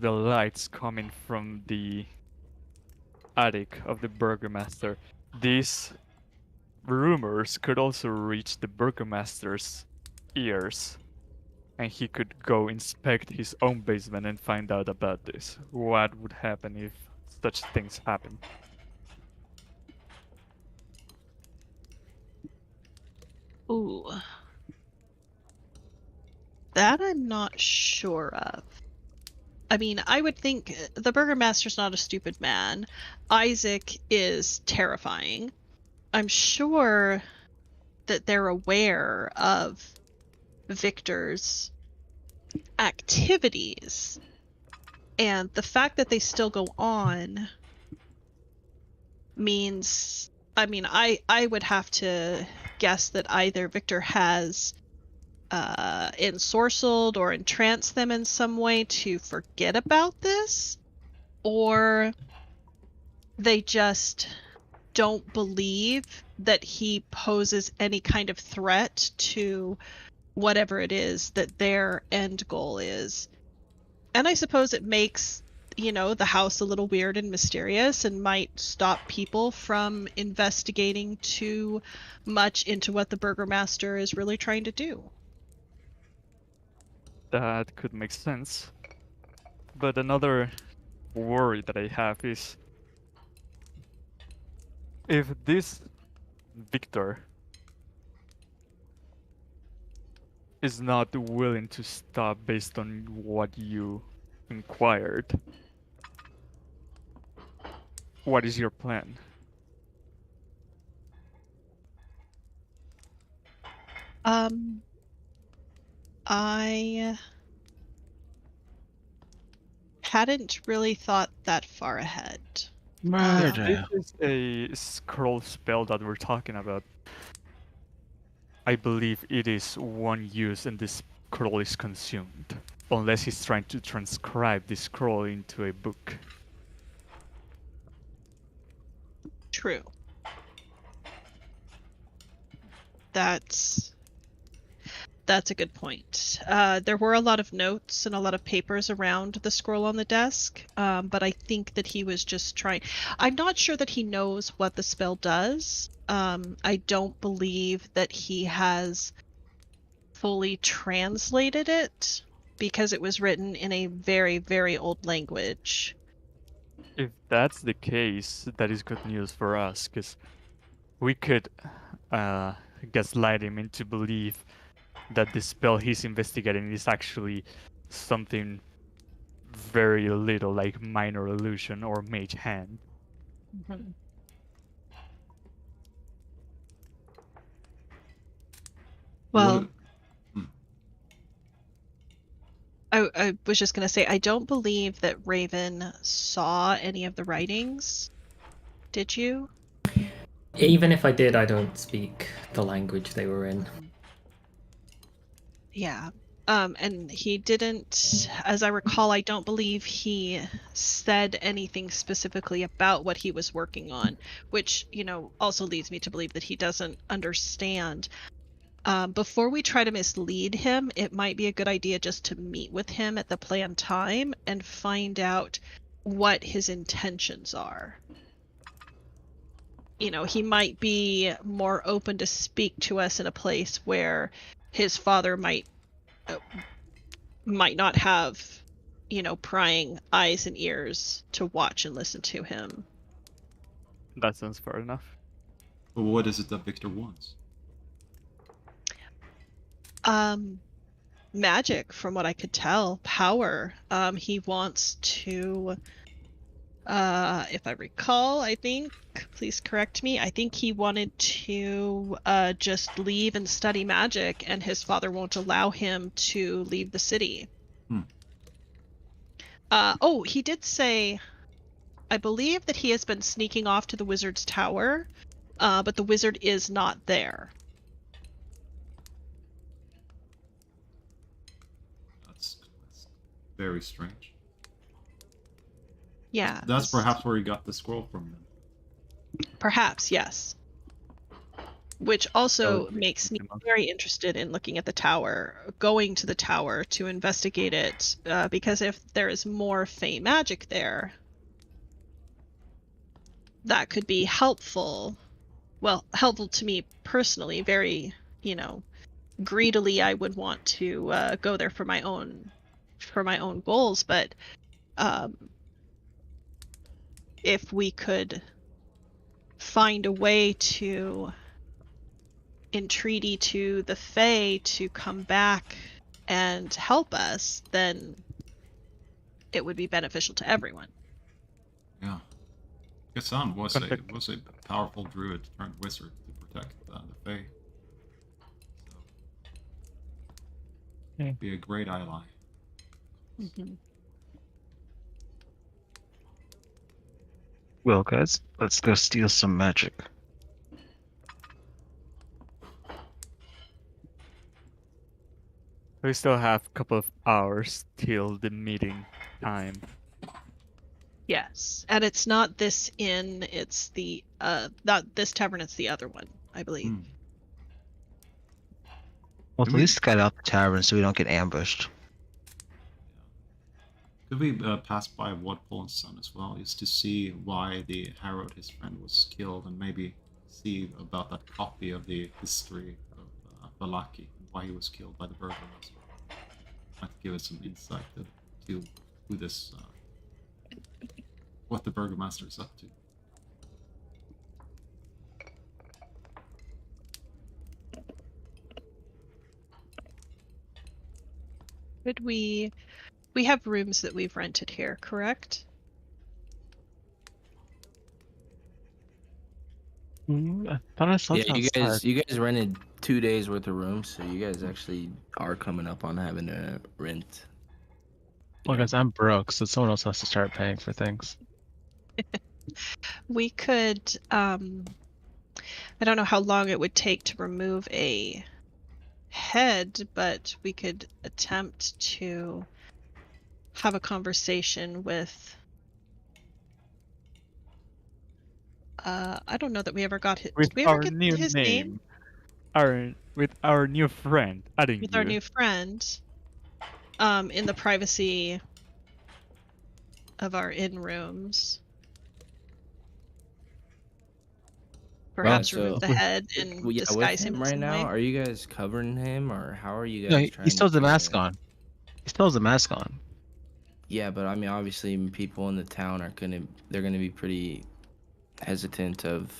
the lights coming from the attic of the Burgomaster, these rumors could also reach the Burgomaster's ears, and he could go inspect his own basement and find out about this. What would happen if such things happen? Ooh. That I'm not sure of. I mean, I would think the Burgomaster's not a stupid man. Isaac is terrifying. I'm sure that they're aware of Victor's activities. And the fact that they still go on means, I mean, I would have to guess that either Victor has ensorcelled or entranced them in some way to forget about this, or they just don't believe that he poses any kind of threat to whatever it is that their end goal is. And I suppose it makes, the house a little weird and mysterious and might stop people from investigating too much into what the Burgomaster is really trying to do. That could make sense. But another worry that I have is if this Victor is not willing to stop based on what you inquired, what is your plan? I hadn't really thought that far ahead. Murder. This is a scroll spell that we're talking about. I believe it is one use and this scroll is consumed. Unless he's trying to transcribe this scroll into a book. True. That's a good point. There were a lot of notes and a lot of papers around the scroll on the desk, but I think that he was just trying. I'm not sure that he knows what the spell does. I don't believe that he has fully translated it because it was written in a very, very old language. If that's the case, that is good news for us, because we could gaslight him into believe that the spell he's investigating is actually something very little, like minor illusion or mage hand. Mm-hmm. Well, I was just going to say, I don't believe that Raven saw any of the writings. Did you? Even if I did, I don't speak the language they were in. Yeah. And he didn't, as I recall, I don't believe he said anything specifically about what he was working on, which, also leads me to believe that he doesn't understand. Before we try to mislead him, it might be a good idea just to meet with him at the planned time and find out what his intentions are. He might be more open to speak to us in a place where his father might not have, prying eyes and ears to watch and listen to him. That sounds fair enough. But what is it that Victor wants? Magic, from what I could tell. Power. He wants to, if I recall, I think, please correct me, I think he wanted to just leave and study magic, and his father won't allow him to leave the city. He did say, I believe that he has been sneaking off to the wizard's tower, but the wizard is not there. That's very strange. Yeah. That's perhaps where he got the scroll from then. Perhaps, yes. which also would be makes me optimal. very interested in looking at the tower, going to the tower to investigate it, because if there is more Fey magic there, that could be helpful. Well, helpful to me personally. Very, greedily, I would want to go there for my own goals. But if we could find a way to entreaty to the Fae to come back and help us, then it would be beneficial to everyone. Yeah. Gassan was Contact- a powerful druid turned wizard to protect the Fae. So, Yeah. be a great ally. Mm-hmm. Well, guys, let's go steal some magic. We still have a couple of hours till the meeting time. Yes, and it's not this inn; it's the not this tavern. It's the other one, I believe. Hmm. Well, Can at we- least get out the tavern so we don't get ambushed. Could we pass by Wadpole and Son as well, just to see why the Harrod, his friend, was killed, and maybe see about that copy of the history of Valaki and why he was killed by the burgomaster? Might give us some insight to who this, what the burgomaster is up to. Could we have rooms that we've rented here, correct? I thought I saw Yeah, you guys rented 2 days worth of rooms, so you guys actually are coming up on having to rent. Well, guys, I'm broke, so someone else has to start paying for things. We could I don't know how long it would take to remove a head, but we could attempt to have a conversation with I don't know that we ever got his With did we ever our get new his name? with our new friend, adding With you. our new friend in the privacy of our inn rooms. Perhaps so- remove the head and Well, yeah, disguise with him him in right some now, way. are you guys covering him, or how are you guys No, trying he still has to the do mask it? on. He still has the mask on. Yeah, but I mean, obviously, people in the town they're gonna be pretty hesitant of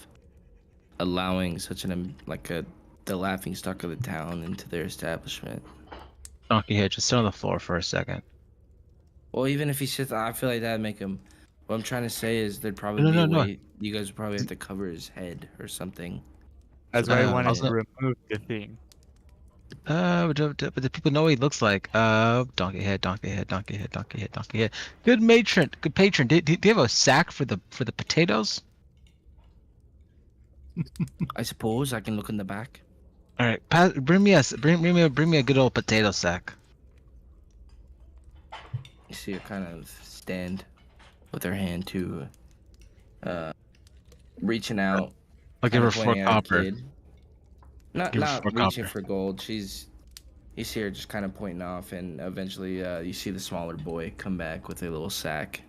allowing such the laughing stock of the town into their establishment. Donkey Head, just sit on the floor for a second. Well, even if he sits, I feel like that'd make him. What I'm trying to say is there'd probably No, be no, a no. way you guys would probably have to cover his head or something. That's So why I that wanted way- to remove the thing. But the people know what he looks like. Donkey Head, Donkey Head, Donkey Head, Donkey Head, Donkey Head. Good matron, good patron. Do you have a sack for the potatoes? I suppose I can look in the back. All right, bring me a good old potato sack. You see her kind of stand with her hand to, reaching out. I'll give her kinda 4 pointing at a copper. kid. Not Give her not 4 reaching copper. for gold. You see her just kind of pointing off, and eventually, you see the smaller boy come back with a little sack.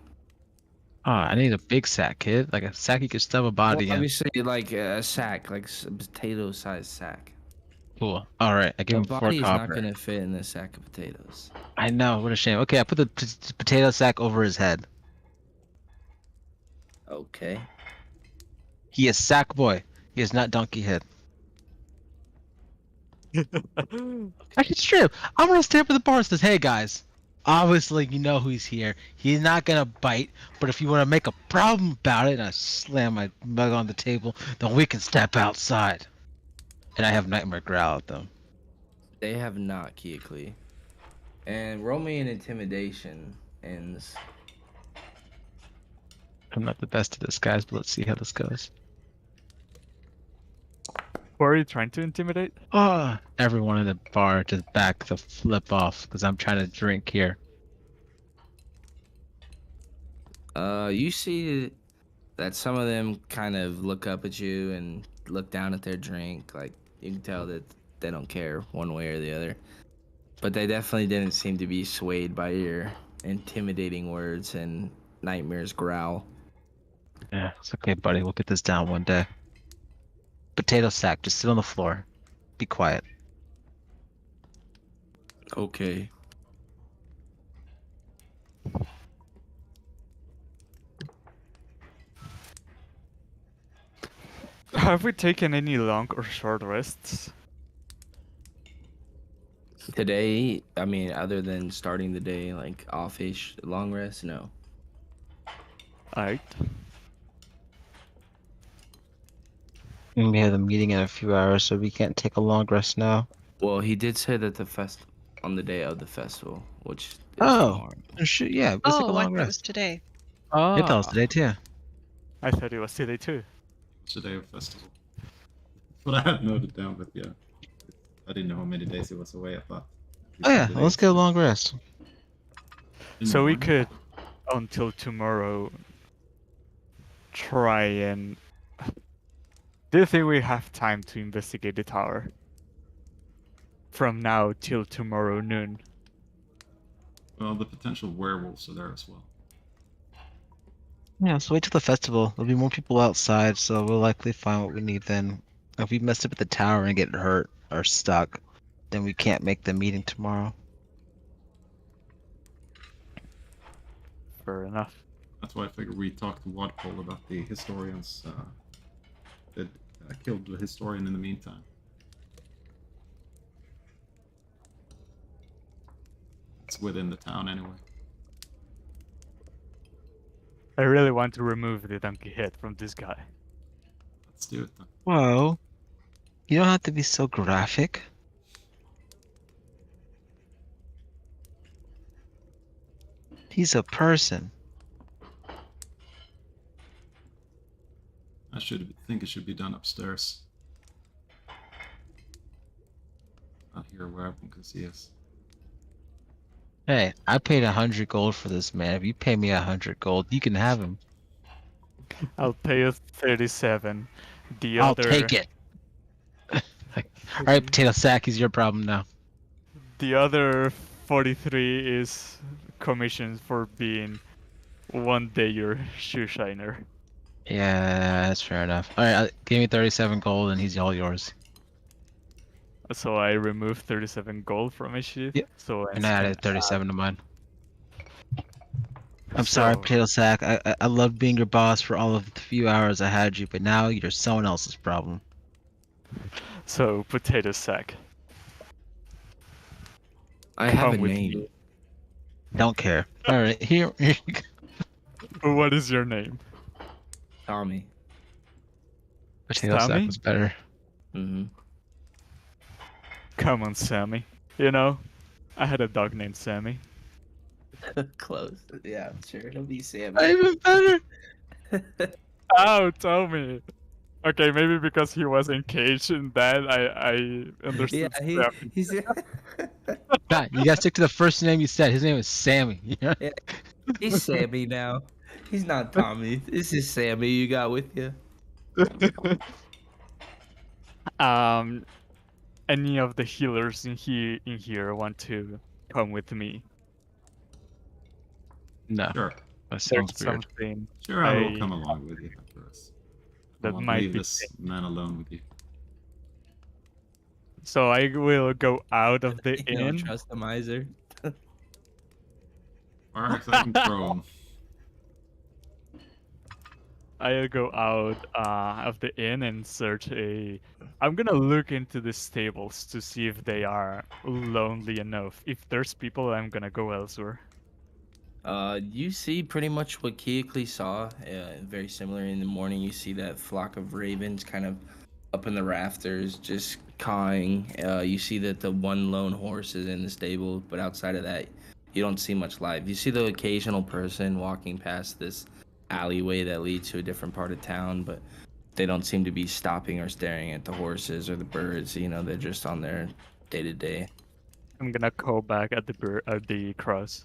I need a big sack, kid. Like a sack you could stuff a body in. Obviously, like a sack, like a potato-sized sack. Cool. All right, I give The him 4 body is not copper. gonna fit in this sack of potatoes. I know. What a shame. Okay, I put the potato sack over his head. Okay. He is sack boy. He is not donkey head. Actually, it's true. I'm gonna stand up at the bar and says, "Hey guys, obviously you know who's here. He's not gonna bite, but if you want to make a problem about it," and I slam my mug on the table, then we can step outside. And I have Nightmare growl at them. They have not, Keekly. And roll me an intimidation, ends. I'm not the best at this, guys, but let's see how this goes. Who are you trying to intimidate? Everyone in the bar just back the flip off because I'm trying to drink here. You see that some of them kind of look up at you and look down at their drink. Like you can tell that they don't care one way or the other. But they definitely didn't seem to be swayed by your intimidating words and Nightmare's growl. Yeah, it's okay, buddy. We'll get this down one day. Potato sack, just sit on the floor. Be quiet. Okay. Have we taken any long or short rests? Today, I mean, other than starting the day like offish, long rest, no. Alright. We have a meeting in a few hours, so we can't take a long rest now. Well, he did say that on the day of the festival, which is Oh. tomorrow. Shoot, yeah, let's take a Oh, I long thought it was rest. today. Oh, I thought it was today too. I thought it was today too. It's a day of festival. But I had noted down, but yeah. I didn't know how many days he was away. I thought. Oh yeah, let's get a long rest. So we could, until tomorrow, try and... Do you think we have time to investigate the tower? From now till tomorrow noon. Well, the potential werewolves are there as well. Yeah, so wait till the festival. There'll be more people outside, so we'll likely find what we need then. If we mess up at the tower and get hurt or stuck, then we can't make the meeting tomorrow. Fair enough. That's why I figured we talked to Wadpole about the historians that killed the historian in the meantime. It's within the town anyway. I really want to remove the donkey head from this guy. Let's do it then. Whoa. You don't have to be so graphic. He's a person. I think it should be done upstairs. Not here where everyone can see us. Hey, I paid 100 gold for this man. If you pay me 100 gold, you can have him. I'll pay you 37. The I'll other... take it. Alright, potato sack is your problem now. The other 43 is commissions for being one day your shoe shiner. Yeah, that's fair enough. Alright, give me 37 gold and he's all yours. So I removed 37 gold from my sheet. Yep. So And I added spent 37 to mine. I'm sorry, potato sack. I loved being your boss for all of the few hours I had you, but now you're someone else's problem. So potato sack. I have Come a with name. me. Don't care. Alright, here you go. What is your name? Tommy. Potato sack Sammy? was better. Mm-hmm. Come on, Sammy. You know, I had a dog named Sammy. Close. Yeah, sure. It'll be Sam. Even better. Ow, Tommy. Okay, maybe because he was encaged in that, I understood. Yeah, Sammy. he's. God, you gotta stick to the first name you said. His name is Sammy. Yeah. He's Sammy now. He's not Tommy. This is Sammy you got with you. Any of the healers in here want to come with me? No, Sure. that There's sounds weird. something Sure, I will I- come along with you. Afterwards. I that won't might leave be. this man alone with you. So I will go out of the You don't inn. trust the miser. Alright, I can throw him. I'll go out of the inn and search a. I'm gonna look into the stables to see if they are lonely enough. If there's people, I'm gonna go elsewhere. You see pretty much what Keokli saw. Very similar in the morning. You see that flock of ravens kind of up in the rafters, just cawing. You see that the one lone horse is in the stable, but outside of that, you don't see much life. You see the occasional person walking past this alleyway that leads to a different part of town, but they don't seem to be stopping or staring at the horses or the birds. You know, they're just on their day to day. I'm gonna call back at the cross.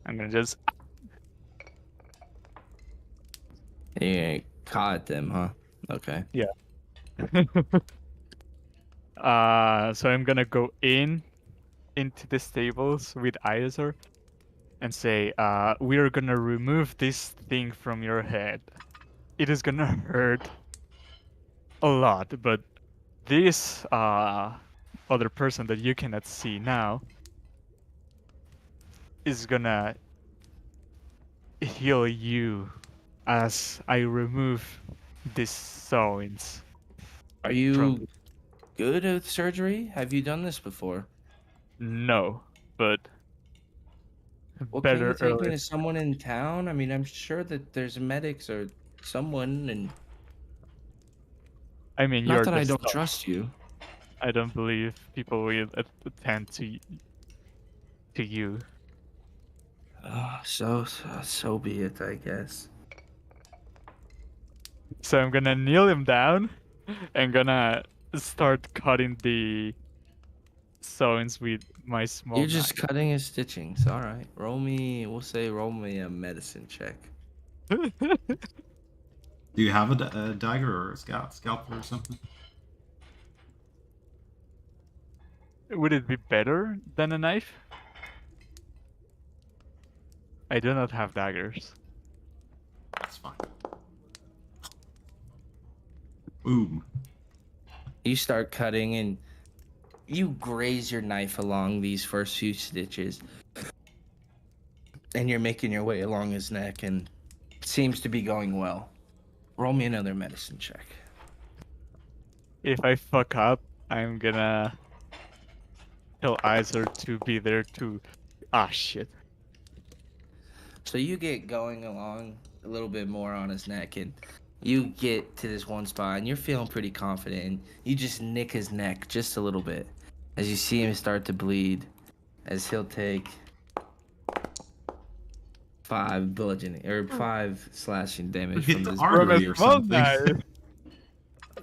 I'm gonna just. You caught them, huh? Okay. So I'm gonna go into the stables with Iazor and say, we are gonna remove this thing from your head. It is gonna hurt a lot, but this other person that you cannot see now is gonna heal you as I remove these sewings. Are you good at surgery? Have you done this before? No, but Well, better can you take me early. to someone in town? I mean, I'm sure that there's medics or someone, and I mean, not you're that the I don't star. trust you. I don't believe people will attend to you. So be it, I guess. So I'm gonna kneel him down and gonna start cutting the sewings with my small You're just knife. cutting his stitchings. All right. Roll me a medicine check. Do you have a dagger or a scalpel or something? Would it be better than a knife? I do not have daggers. That's fine. Boom. You start cutting and you graze your knife along these first few stitches. And you're making your way along his neck and it seems to be going well. Roll me another medicine check. If I fuck up, I'm gonna tell Iser to be there too. Ah, shit. So you get going along a little bit more on his neck and you get to this one spot and you're feeling pretty confident and you just nick his neck just a little bit as you see him start to bleed as he'll take 5 bludgeoning or 5 slashing damage Hit from the this artery blade. or something.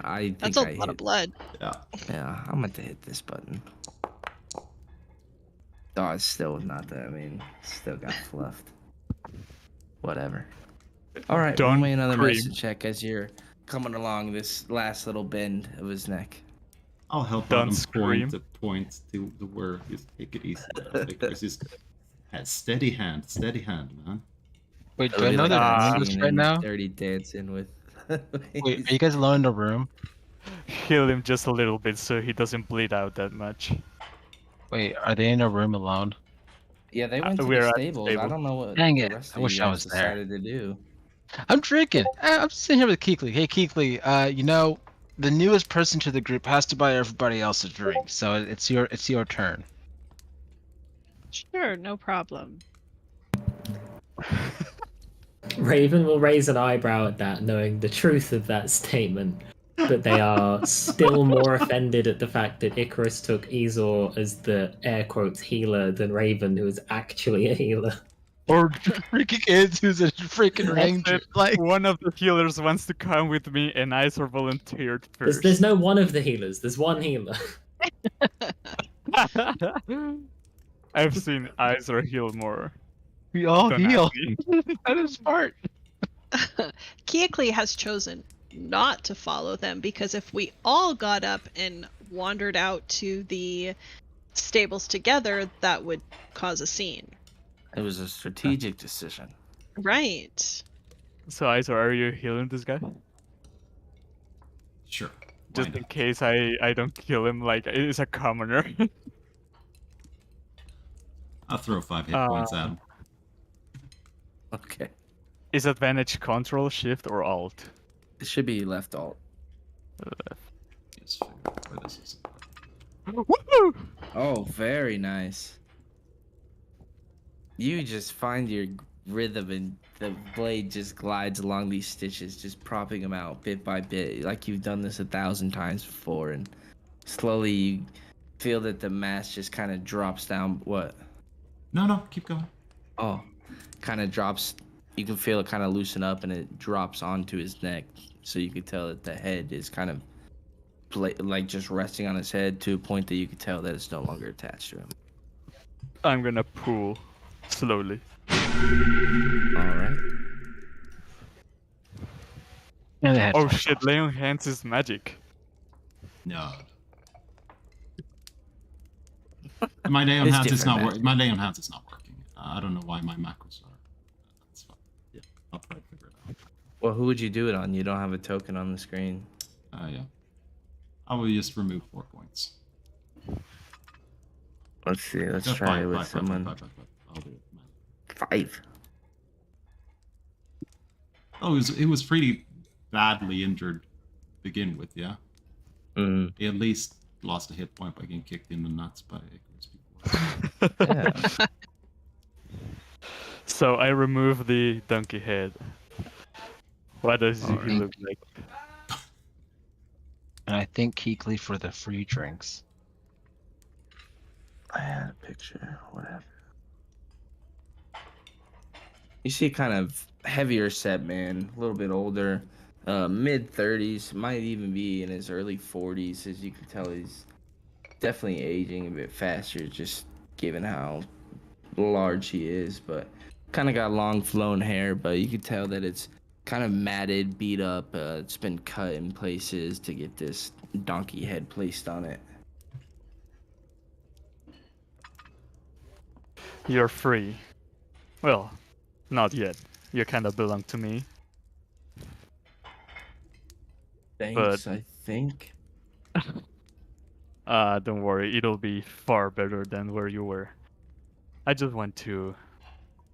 I think That's a I lot hit. of blood. Yeah. Yeah, I'm going to hit this button. Oh, it's still not that. I mean, still got fluffed. Whatever. All right, roll Don't me another scream. medicine check as you're coming along this last little bend of his neck. I'll help Don't out and scream. point to the where. Just take it easy. Because he's steady hand, man. Wait, It'll do I be know like they're that doing this scene right in now? Dirty Dancing with. Wait, are you guys alone in the room? Heal him just a little bit so he doesn't bleed out that much. Wait, are they in a room alone? Yeah, they went to we're the at the stables. I stable. don't know what Dang the it, rest I of wish you I guys was there. decided to do. I'm drinking. I'm sitting here with Keekly. Hey, Keekly. You know, the newest person to the group has to buy everybody else a drink, so it's your turn. Sure, no problem. Raven will raise an eyebrow at that, knowing the truth of that statement. But they are still more offended at the fact that Icarus took Ezor as the air quotes healer than Raven, who is actually a healer. Or freaking kids who's a freaking That's ranger. it. Like, One of the healers wants to come with me, and Iser volunteered first. There's no one of the healers. There's one healer. I've seen Iser heal more. we all than heal. Abby. That is smart. Keokli has chosen not to follow them because if we all got up and wandered out to the stables together, that would cause a scene. It was a strategic decision. Right. So Iser, are you healing this guy? Sure. Just in case I don't kill him, like it's a commoner. I'll throw 5 hit points at him. Okay. Is advantage control, shift, or alt? It should be left alt. Let's figure out where this is. Woohoo! Oh, very nice. You just find your rhythm and the blade just glides along these stitches, just propping them out bit by bit, like you've done this 1,000 times before, and slowly you feel that the mass just kind of drops down. What? No, keep going. Oh, kind of drops. You can feel it kind of loosen up, and it drops onto his neck, so you could tell that the head is kind of like just resting on his head to a point that you could tell that it's no longer attached to him. I'm gonna pull slowly. All right. And the head Oh falls shit, off. lay on hands is magic. No. My lay on It's hands is different, not man. working. My lay on hands is not working. I don't know why my macros are. That's fine. Yeah, I'll try to figure it out. Well, who would you do it on? You don't have a token on the screen. Yeah. I will just remove 4 points. Let's see. Let's Yeah, try it with five. someone. I'll do it. Man. 5. Oh, it was pretty badly injured to begin with, yeah? Mm. He at least lost a hit point by getting kicked in the nuts by Icarus before. Yeah. So I remove the donkey head. What does he Alright. look like? And I think Keekly for the free drinks. I had a picture. Whatever. You see, kind of heavier set man, a little bit older, mid 30s, might even be in his early 40s. As you can tell, he's definitely aging a bit faster, just given how large he is. But kind of got long flowing hair, but you can tell that it's kind of matted, beat up. It's been cut in places to get this donkey head placed on it. You're free. Well, not yet. You kind of belong to me. Thanks, I think. Don't worry, it'll be far better than where you were. I just want to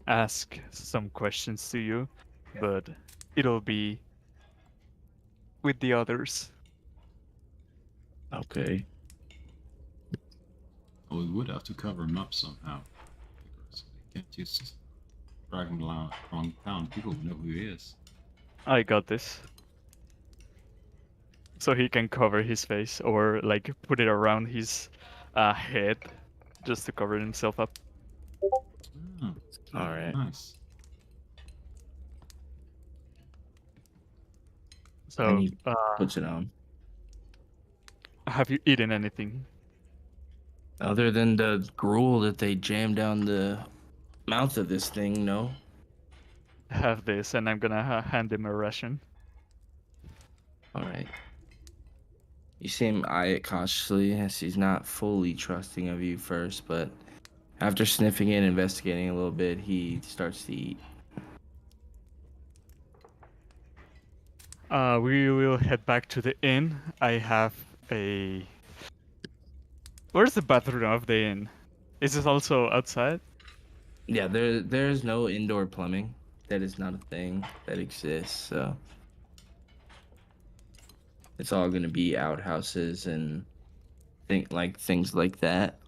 ask some questions to you, but it'll be with the others. Okay. Oh, we would have to cover him up somehow. Because we can't just drag him along town. People will know who he is. I got this. So he can cover his face or like put it around his head just to cover himself up. Oh, Alright. nice. So, And he puts it on. have you eaten anything? Other than the gruel that they jam down the mouth of this thing, no. Have this, and I'm gonna hand him a ration. Alright. You see him eye it cautiously as he's not fully trusting of you first, but after sniffing it and investigating a little bit, he starts to eat. We will head back to the inn. I have a... Where's the bathroom of the inn? Is this also outside? Yeah, there's no indoor plumbing. That is not a thing that exists, so it's all gonna be outhouses and things like that.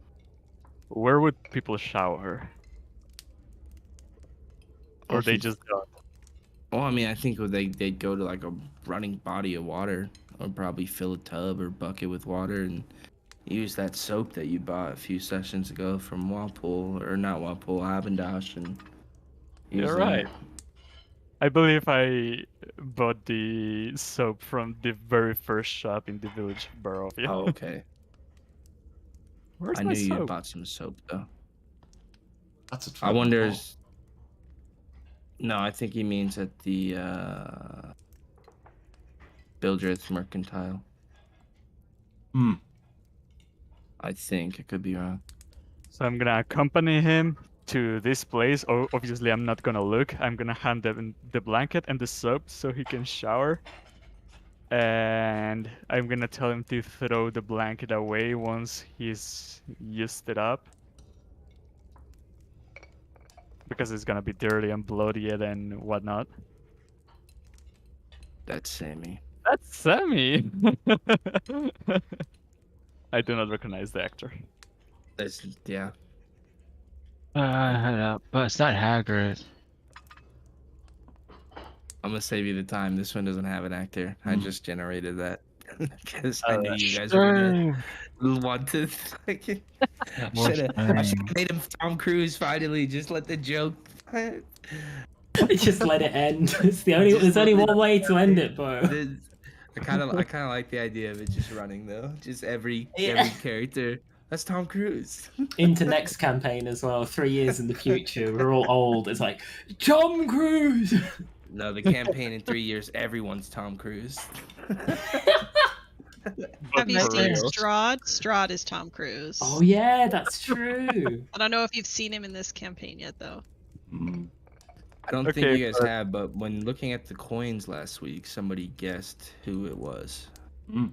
Where would people shower? Or If they you- just don't? Well, I mean, I think they'd go to like a running body of water, or probably fill a tub or bucket with water and use that soap that you bought a few sessions ago from Walpole, or not Walpole, Abendash, and use You're that. right. I believe I bought the soap from the very first shop in the village of Barovia. Oh, okay. Where's I my knew you soap? bought some soap though. That's a I trouble. wonder. Oh, No, I think he means at the Bildrith Mercantile. Hmm. I think I could be wrong. So I'm gonna accompany him to this place. Oh, obviously I'm not gonna look. I'm gonna hand him the blanket and the soap so he can shower. And I'm gonna tell him to throw the blanket away once he's used it up. Because it's gonna be dirty and bloody and whatnot. That's Sammy. That's Sammy! I do not recognize the actor. That's yeah. But it's not Hagrid. I'm gonna save you the time. This one doesn't have an actor. I Hmm. just generated that because I knew you guys were gonna want to. Fucking... More I should shame. have made him Tom Cruise finally. Just let the joke. Just let it end. It's the only. Just There's only let it one way to end it, bro. I kind of like the idea of it just running though. Just every Yeah. character. That's Tom Cruise. Into next campaign as well. 3 years in the future, we're all old. It's like Tom Cruise. No, the campaign in 3 years, everyone's Tom Cruise. Have you for seen real. Strahd? Strahd is Tom Cruise. Oh yeah, that's true. I don't know if you've seen him in this campaign yet, though. Mm. I don't think Okay, you guys but- have, but when looking at the coins last week, somebody guessed who it was. Mm.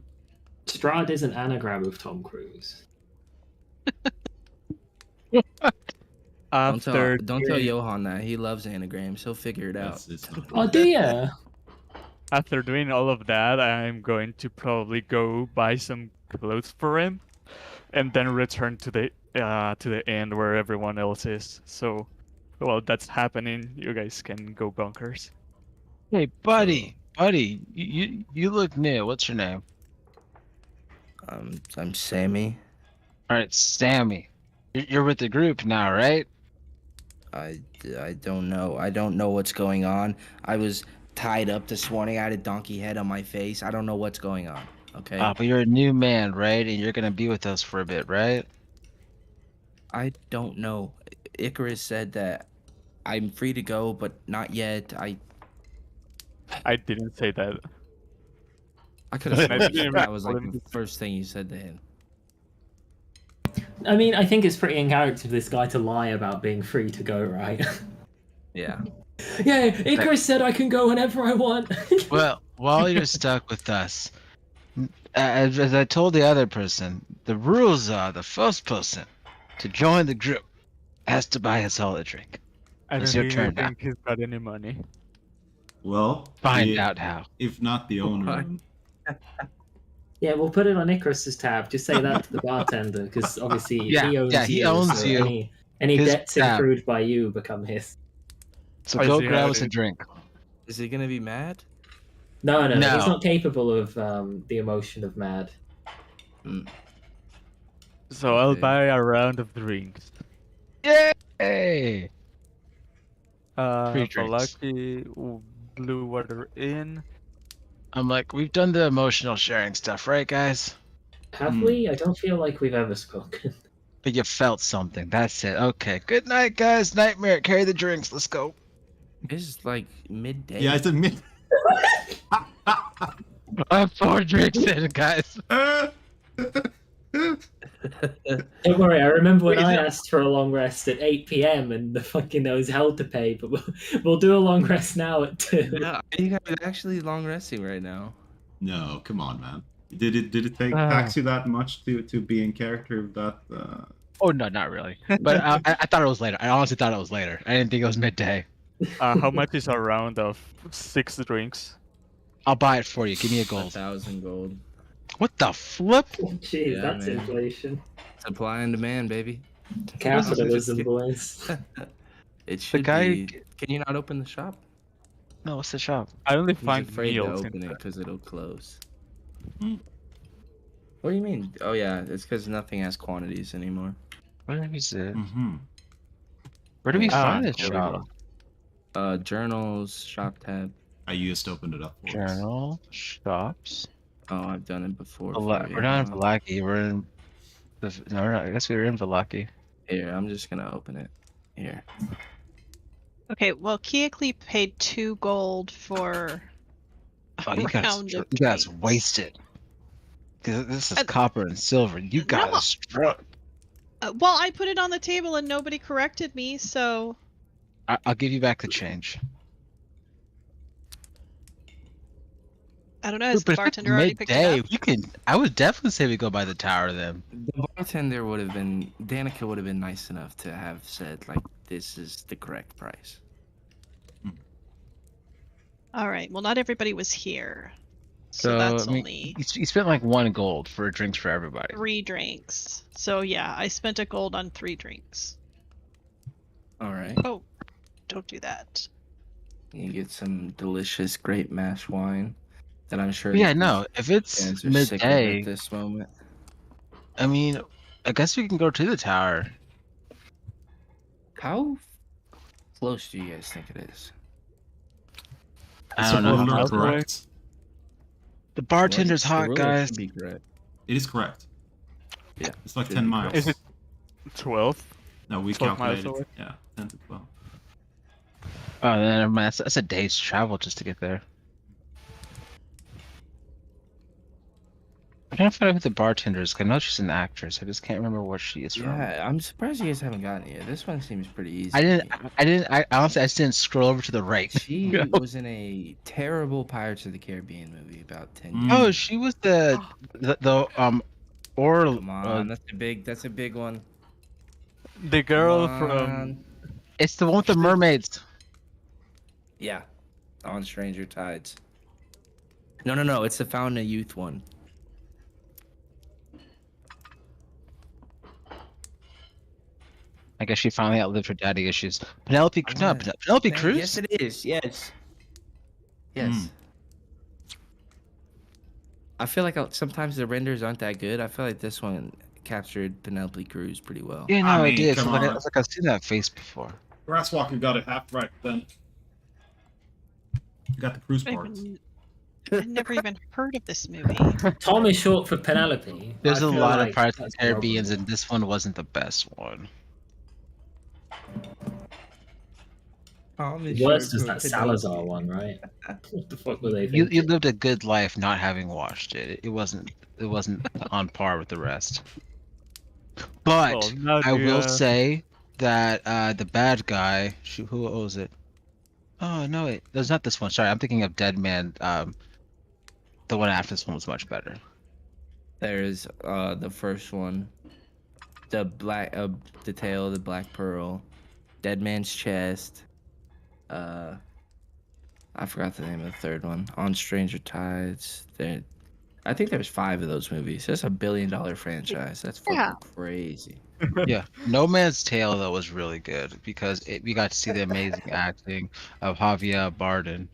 Strahd is an anagram of Tom Cruise. After Don't tell Johan that. He loves anagrams. He'll figure it out. It's not Oh, do ya? after doing all of that, I'm going to probably go buy some clothes for him, and then return to the end where everyone else is. So, while that's happening, you guys can go bonkers. Hey, buddy, you look new. What's your name? I'm Sammy. All right, Sammy. You're with the group now, right? I don't know. I don't know what's going on. I was tied up this morning. I had a donkey head on my face. I don't know what's going on. Okay. But you're a new man, right? And you're gonna be with us for a bit, right? I don't know. Icarus said that I'm free to go, but not yet. I didn't say that. could have I sworn didn't that was like even- the first thing you said to him. I mean, I think it's pretty in character for this guy to lie about being free to go, right? Yeah. Yeah, Icarus said I can go whenever I want. Well, while you're stuck with us, as I told the other person, the rules are the first person to join the group has to buy a solid drink. I It's don't your even turn now. think he's got any money. Well, Find the- out how. If not the owner, Fine. Yeah, we'll put it on Icarus's tab. Just say that to the bartender, because obviously Yeah, he owns yeah, he you. owns so you. Any His debts tab. accrued by you become his. So I go see how grab it us a is. drink. Is he gonna be mad? No, he's No. not capable of the emotion of mad. So I'll Okay. buy a round of drinks. Yay! Free drinks. Valaki, blue water in. I'm like, we've done the emotional sharing stuff, right, guys? Have we? I don't feel like we've ever spoken. But you felt something. That's it. Okay. Good night, guys. Nightmare. Carry the drinks. Let's go. It's like midday. yeah, it's a mid. I'm 4 drinks in, guys. Don't worry, I remember when I asked for a long rest at 8 p.m. and the fucking there was hell to pay, but we'll do a long rest now at 2. Yeah, are you guys actually long resting right now? No, come on, man. Did it tax you that much to be in character of that? Oh no, not really. But I thought it was later. I honestly thought it was later. I didn't think it was midday. How much is a round of 6 drinks? I'll buy it for you. Give me a gold. 1,000 gold. What the flip? Jeez, Yeah, that's man. inflation. Supply and demand, baby. Capitalism, Just- boys. It should guy- be. Can you not open the shop? No, what's the shop? I only He's find afraid to meals. open in it because it'll close. Hmm. What do you mean? Oh yeah, it's because nothing has quantities anymore. Where is it? Mm-hmm. Where do we Ah, find the there we shop? go. Journals, shop tab. I just opened it up for us. Journal, shops. Oh, I've done it before. We're not in Valaki. We're in. No, we're not. I guess we were in Valaki. Here, I'm just gonna open it. Here. Okay, well, Keoklee paid 2 gold for a Oh, you guys, round you of guys drinks. wasted. 'Cause this is Uh, copper and silver. You guys No. struck. Well, I put it on the table and nobody corrected me, so I'll give you back the change. I don't know. Has But the if it's bartender already picked midday, it up? you can. I would definitely say we go by the tower then. The bartender would have been. Danica would have been nice enough to have said like, "This is the correct price." All right. Well, not everybody was here, so, So that's I mean, only you spent like 1 gold for drinks for everybody. 3 drinks. So yeah, I spent a gold on 3 drinks. All right. Oh, don't do that. You get some delicious grape mash wine that I'm sure. Yeah, the no. If it's fans are sick of midday, at this moment. I mean, I guess we can go to the tower. How close do you guys think it is? I don't know. How Ruler much? correct. The bartender's The hot, ruler guys. should be correct. It is correct. Yeah, It's like should 10 be miles. Is it 12? No, we 12 miles calculated. away? Yeah, 10 to 12. Oh, never mind. That's a day's travel just to get there. I'm trying to find out who the bartender is. 'Cause I know she's an actress. I just can't remember where she is from. Yeah, I'm surprised you guys haven't gotten it yet. This one seems pretty easy. I honestly, I just didn't scroll over to the right. She was in a terrible Pirates of the Caribbean movie about 10 years. Oh, she was the or Come on, that's a big one. The girl Come from on. it's the one with the mermaids. Yeah, on Stranger Tides. No, it's the Fountain of Youth one. I guess she finally outlived her daddy issues. Penelope Cruz. Yes, it is. Yes. Yes. Hmm. I feel like sometimes the renders aren't that good. I feel like this one captured Penelope Cruz pretty well. Yeah, no, I I, mean, did. come So, on. it's like I've seen that face before. Grasswalker got it half right then. You got the cruise parts. I've never even heard of this movie. Tom is short for Penelope. There's I a feel lot like of Pirates of that's the Caribbean, probably- and this one wasn't the best one. Worst is that Salazar one, right? What the fuck were they You thinking? lived a good life not having watched it. It wasn't on par with the rest. But Oh, now I will the, say that the bad guy, who was it? Oh no, wait, there's not this one. Sorry, I'm thinking of Dead Man. The one after this one was much better. There's the first one, the tail, the Black Pearl, Dead Man's Chest. I forgot the name of the third one. On Stranger Tides. I think there's 5 of those movies. That's $1 billion franchise. That's fucking Yeah. crazy. Yeah, No Man's Tale though was really good because we got to see the amazing acting of Javier Bardem.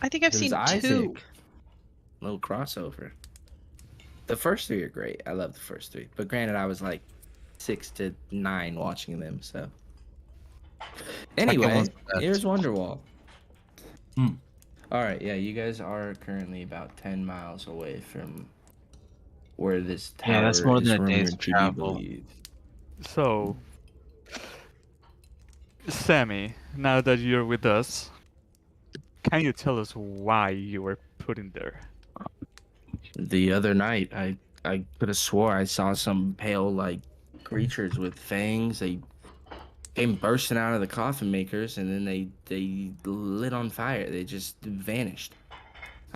I think I've It was seen Isaac. 2. Little crossover. The first 3 are great. I love the first 3. But granted, I was like 6 to 9 watching them, so. Anyway, one's the best. here's Wonderwall. Hmm. All right, yeah, you guys are currently about 10 miles away from where this tower Yeah, that's more is than a day's rumored to be travel. believed. So, Sammy, now that you're with us, can you tell us why you were put in there? The other night, I could have swore I saw some pale like creatures with fangs. They came bursting out of the coffin makers, and then they lit on fire. They just vanished.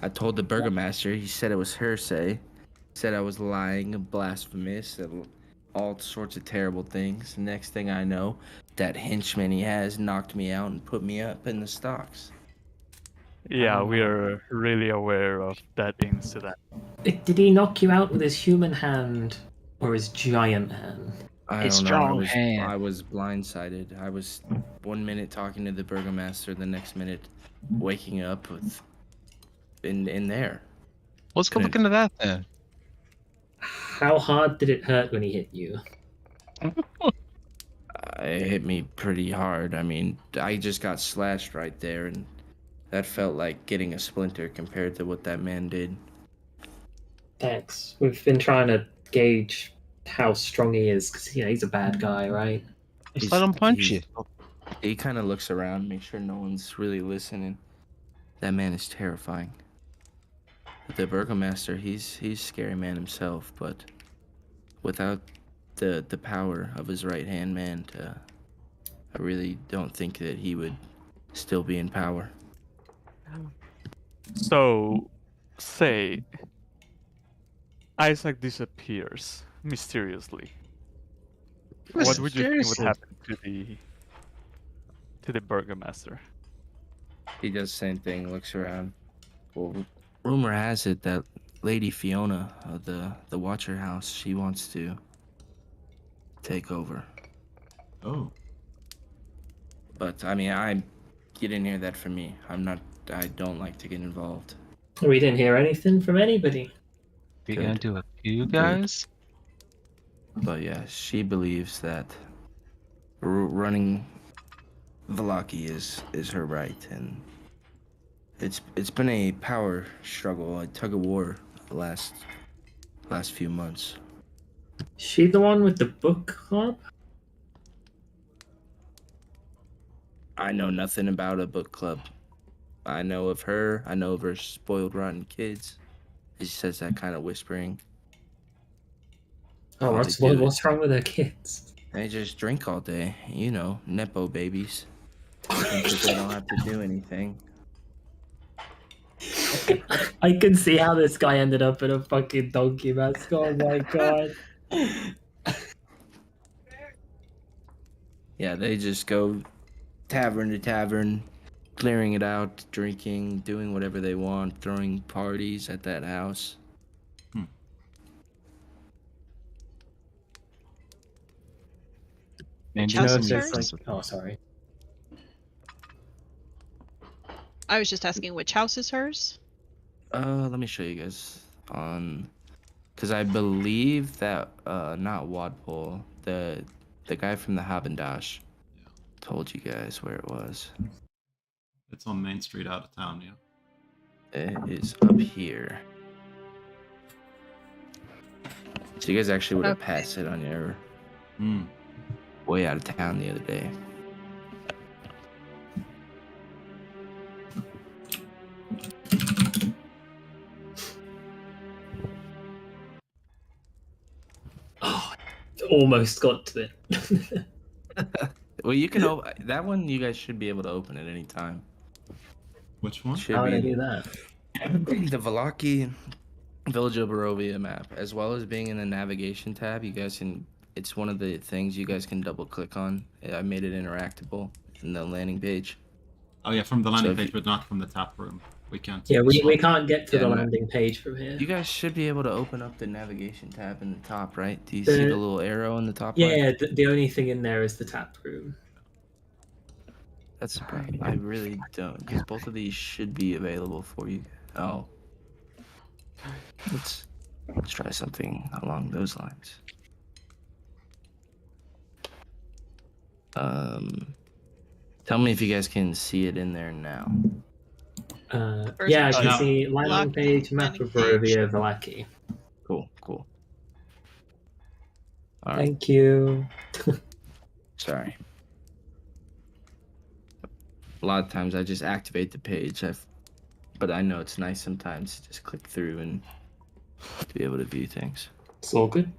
I told the burgomaster. He said it was hearsay. Said I was lying, blasphemous, and all sorts of terrible things. Next thing I know, that henchman he has knocked me out and put me up in the stocks. Yeah, we are really aware of that incident. Did he knock you out with his human hand or his giant hand? I His don't know. strong hand. I was blindsided. I was 1 minute talking to the burgomaster, the next minute waking up with in there. Let's go look into that then. How hard did it hurt when he hit you? It hit me pretty hard. I mean, I just got slashed right there, and that felt like getting a splinter compared to what that man did. Thanks. We've been trying to gauge how strong he is because he's a bad guy, right? Just let him punch you. He kind of looks around, make sure no one's really listening. That man is terrifying. The burgomaster, he's a scary man himself, but without the power of his right hand man, I really don't think that he would still be in power. So, say Isaac disappears mysteriously. What would you think would Mysteriously? happen to the burgomaster? He does the same thing, looks around. Well, rumor has it that Lady Fiona of the Watcher House, she wants to take over. Oh. But I mean, you didn't hear that from me. I don't like to get involved. We didn't hear anything from anybody. You're Good. gonna do it, you guys? But yeah, she believes that running Vallaki is her right, and it's been a power struggle, a tug of war the last few months. She the one with the book club? I know nothing about a book club. I know of her. I know of her spoiled, rotten kids. She says that kind of whispering. Oh, All what's they do what's wrong with their kids? They just drink all day. You know, nepo babies. Think that they don't have to do anything. I can see how this guy ended up in a fucking donkey mask. Oh my god. Yeah, they just go tavern to tavern, clearing it out, drinking, doing whatever they want, throwing parties at that house. Which Do you know house if is there's hers? like? Oh, sorry. I was just asking which house is hers. Let me show you guys on, because I believe that not Wadpole, the guy from the Habendash told you guys where it was. It's on Main Street out of town, yeah. It is up here. So you guys actually would have Okay. passed it on your Hmm. way out of town the other day. Oh, almost got to it. Well, you can open that one. You guys should be able to open at any time. Which one? Should How would I be do that? the Valaki Village of Barovia map, as well as being in the navigation tab. You guys can. It's one of the things you guys can double click on. I made it interactable in the landing page. Oh yeah, from the landing if page, you- but not from the tap room. We can't. Yeah, we swap. can't get to Yeah, the no. landing page from here. You guys should be able to open up the navigation tab in the top right. Do you see The- the little arrow in the top? Yeah, left? the only thing in there is the tap room. That's surprising. I really don't, because both of these should be available for you. Oh, let's try something along those lines. Tell me if you guys can see it in there now. Or is Yeah, I it can just see landing lock- page, map landing of page? Barovia, Valaki. Cool. All right. Thank you. Sorry. A lot of times I just activate the page, but I know it's nice sometimes to just click through and to be able to view things. It's all good.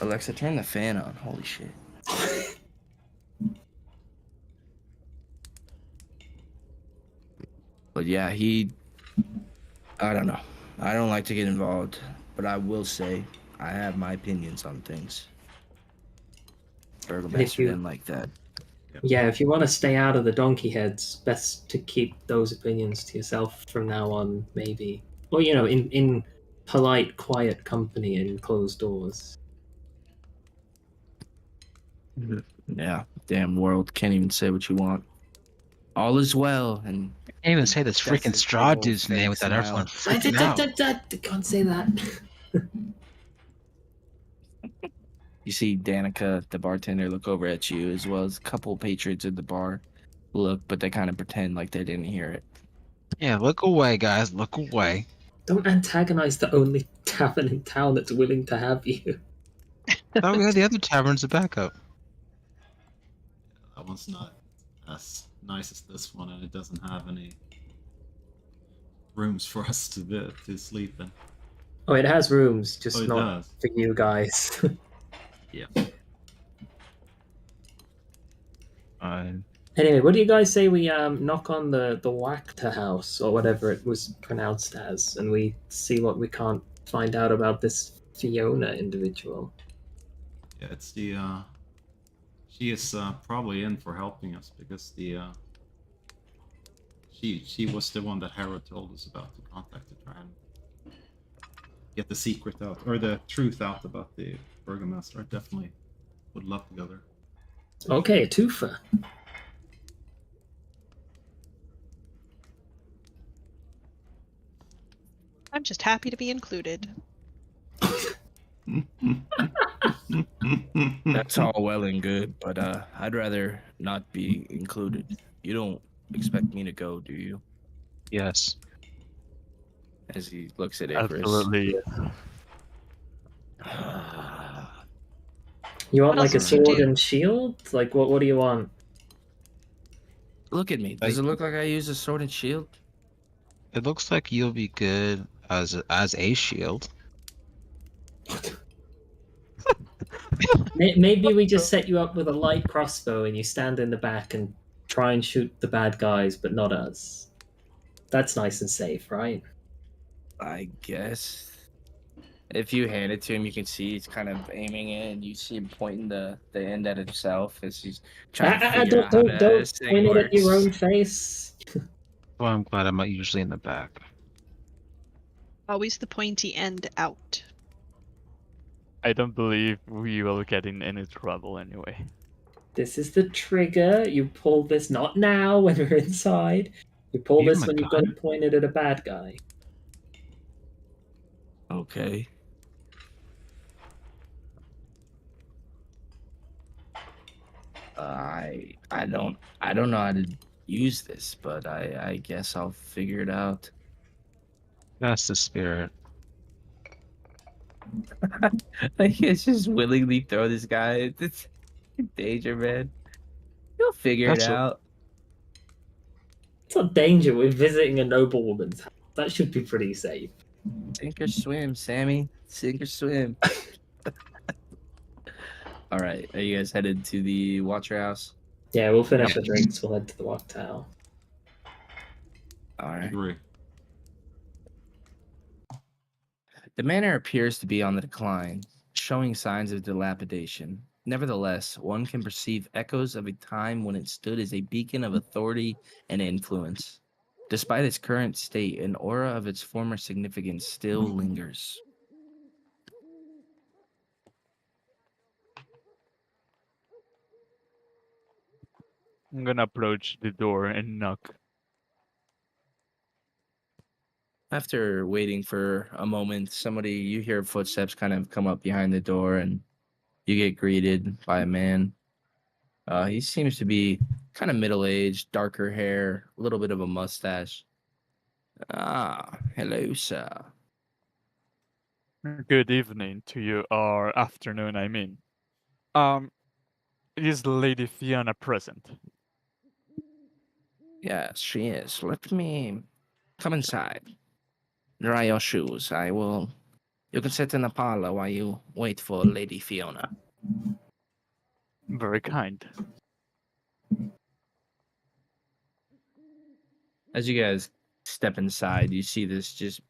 Alexa, turn the fan on. Holy shit. But yeah, I don't know. I don't like to get involved, but I will say I have my opinions on things. Burgomaster you- didn't like that. Yeah, if you want to stay out of the donkey heads, best to keep those opinions to yourself from now on, maybe. Or, you know, in polite, quiet company and closed doors. Yeah, damn world. Can't even say what you want. All is well, and Can't even say this That's freaking his straw big old dude's name fake without smile. everyone freaking out. Can't say that. you see Danica, the bartender, look over at you, as well as a couple patrons at the bar look, but they kind of pretend like they didn't hear it. Yeah, look away, guys. Look away. Don't antagonize the only tavern in town that's willing to have you. Oh, we had the other taverns to back up. That one's not as nice as this one, and it doesn't have any rooms for us to sleep in. Oh, it has rooms, just Oh, it not does. for you guys. Yeah. Anyway, what do you guys say we knock on the Wachter house or whatever it was pronounced as, and we see what we can't find out about this Fiona individual? Yeah, it's the she is probably in for helping us because the she was the one that Harold told us about to contact to try and get the secret out or the truth out about the Burgomaster. I definitely would love to go there. Okay, a twofer. I'm just happy to be included. That's all well and good, but I'd rather not be included. You don't expect me to go, do you? Yes. As he looks at Icarus. Absolutely. You want What like a else would you sword do? and shield? Like what do you want? Look at me. Does it look like I use a sword and shield? It looks like you'll be good as a shield. Maybe we just set you up with a light crossbow and you stand in the back and try and shoot the bad guys, but not us. That's nice and safe, right? I guess. If you hand it to him, you can see he's kind of aiming it, and you see him pointing the end at himself as he's trying to figure out how Don't this thing point it at your works. own face. Well, I'm glad I'm not usually in the back. Always the pointy end out. I don't believe we will get in any trouble anyway. This is the trigger. You pull this not now when we're inside. You pull Give this him a when you've got gun. it pointed at a bad guy. Okay. I don't know how to use this, but I guess I'll figure it out. That's the spirit. Like, it's just willingly throw this guy. It's in danger, man. He'll figure That's it a- out. It's not danger. We're visiting a noblewoman's house. That should be pretty safe. Sink or swim, Sammy. Sink or swim. All right, are you guys headed to the Watcher House? Yeah, we'll finish the drinks. We'll head to the Walk Tower. All right. Agree. The manor appears to be on the decline, showing signs of dilapidation. Nevertheless, one can perceive echoes of a time when it stood as a beacon of authority and influence. Despite its current state, an aura of its former significance still lingers. I'm gonna approach the door and knock. After waiting for a moment, you hear footsteps kind of come up behind the door, and you get greeted by a man. He seems to be kind of middle-aged, darker hair, a little bit of a mustache. Ah, hello, sir. Good evening to you, or afternoon, I mean. Is Lady Fiona present? Yes, she is. Let me come inside. Dry your shoes. You can sit in the parlor while you wait for Lady Fiona. Very kind. As you guys step inside, you see this just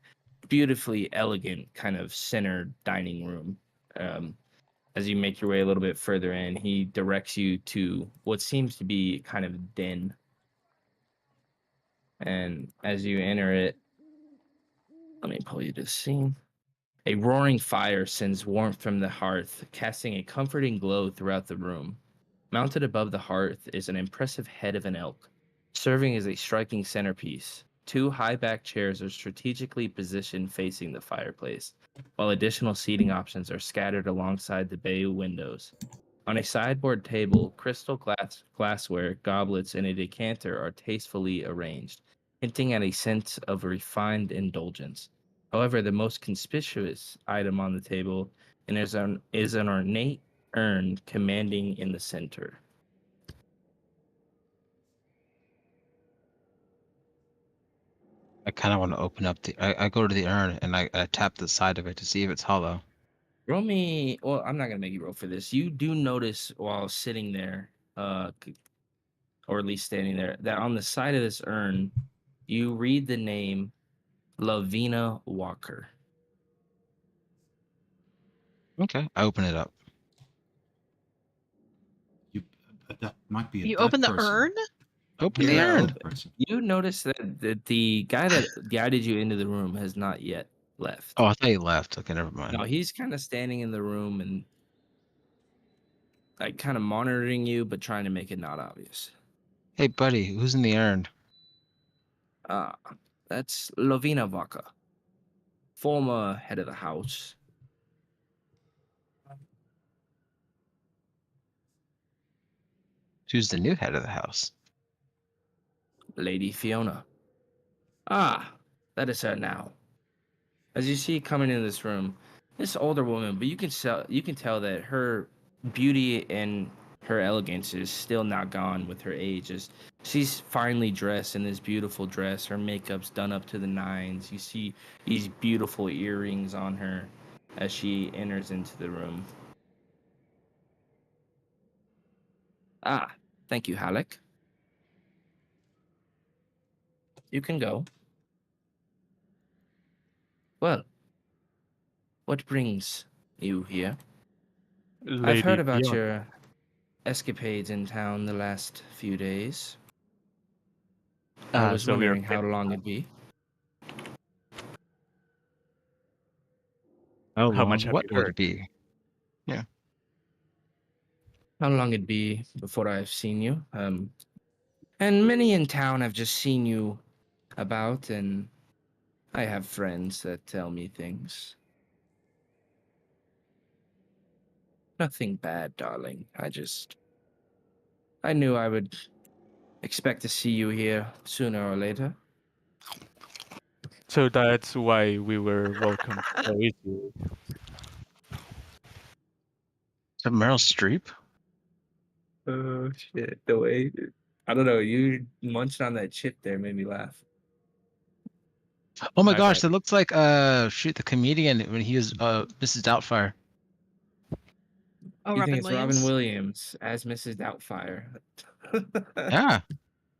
beautifully elegant kind of center dining room. As you make your way a little bit further in, he directs you to what seems to be kind of a den. And as you enter it, let me pull you this scene. A roaring fire sends warmth from the hearth, casting a comforting glow throughout the room. Mounted above the hearth is an impressive head of an elk, serving as a striking centerpiece. Two high-backed chairs are strategically positioned facing the fireplace, while additional seating options are scattered alongside the bay windows. On a sideboard table, crystal glassware, goblets, and a decanter are tastefully arranged, hinting at a sense of refined indulgence. However, the most conspicuous item on the table is an ornate urn commanding in the center. I kind of want to open up I go to the urn and I tap the side of it to see if it's hollow. Roll me. Well, I'm not gonna make you roll for this. You do notice while sitting there, or at least standing there, that on the side of this urn, you read the name Lavina Walker. Okay, I open it up. That might be a You dead open the person. urn? Open Yeah. the urn. Dead person. You notice that the guy that guided you into the room has not yet left. Oh, I thought you left. Okay, never mind. No, he's kind of standing in the room and like kind of monitoring you, but trying to make it not obvious. Hey, buddy, who's in the urn? That's Lavina Vaca, former head of the house. Who's the new head of the house? Lady Fiona. Ah, that is her now. As you see coming into this room, this older woman, but you can tell that her beauty and her elegance is still not gone with her age. As she's finely dressed in this beautiful dress, her makeup's done up to the nines. You see these beautiful earrings on her as she enters into the room. Ah, thank you, Halleck. You can go. Well, what brings you here? I've heard Lady about Fiona. your escapades in town the last few days. I was So we are wondering how long it'd be. How How long? much have What you would heard? it be? How long it'd be before I've seen you. And many in town have just seen you about, and I have friends that tell me things. Nothing bad, darling. I knew I would expect to see you here sooner or later. So that's why we were welcomed so easily. Is that Meryl Streep? Oh shit! The way I don't know, you munched on that chip there made me laugh. Oh my My gosh, bad. that looks like shoot, the comedian when he was Mrs. Doubtfire. Oh, You think Robin it's Williams. Robin Williams as Mrs. Doubtfire? Yeah.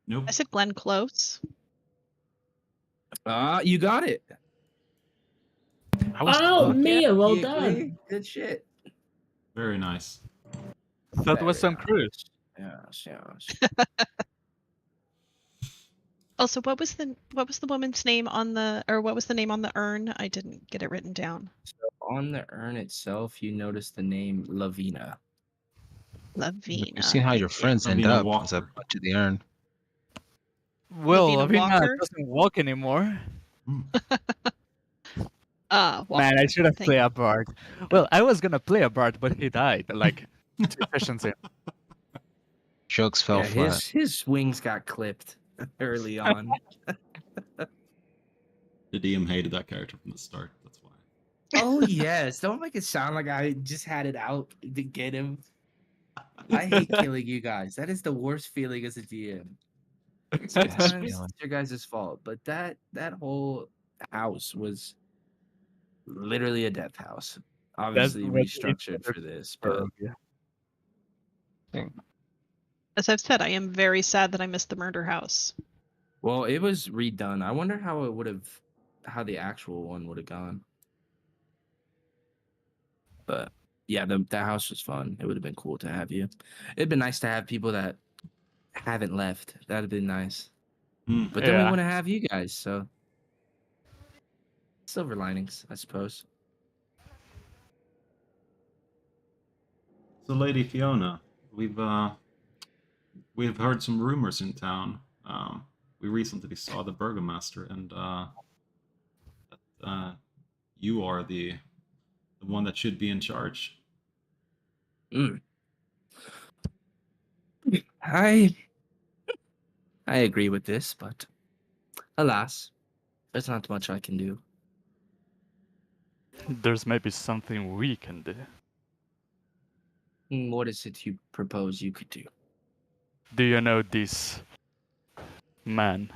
Nope. I said Glenn Close. Ah, you got it. I was Oh, close. Mia, well You done. agree? Good shit. Very nice. That was Tom Very Cruise. Yes, yes. Also, what was the woman's name on the what was the name on the urn? I didn't get it written down. So on the urn itself, you notice the name Lavina. Lavina. You've seen how your thank you. friends end Lavina up as a Walker. bunch of the urn. Well, Lavina Lavina Walker? doesn't walk anymore. Walker. Man, I should have Thank played you. a Bard. Well, I was gonna play a Bard, but he died like 2 sessions in. Jokes fell Yeah, flat. his wings got clipped early on. The DM hated that character from the start. That's why. Oh yes, don't make it sound like I just had it out to get him. I hate killing you guys. That is the worst feeling as a DM. Sometimes feeling. it's your guys' fault, but that whole house was literally a death house. Obviously what restructured for this, but Yeah. As I've said, I am very sad that I missed the murder house. well, it was redone. I wonder how it would have, how the actual one would have gone. But yeah, that house was fun. It would have been cool to have you. It'd been nice to have people that haven't left. That'd have been nice. But then we Yeah. want to have you guys, so silver linings, I suppose. So, Lady Fiona, we've heard some rumors in town. We recently saw the burgomaster, and that you are the one that should be in charge. I agree with this, but alas, there's not much I can do. There's maybe something we can do. What is it you propose you could do? Do you know this man,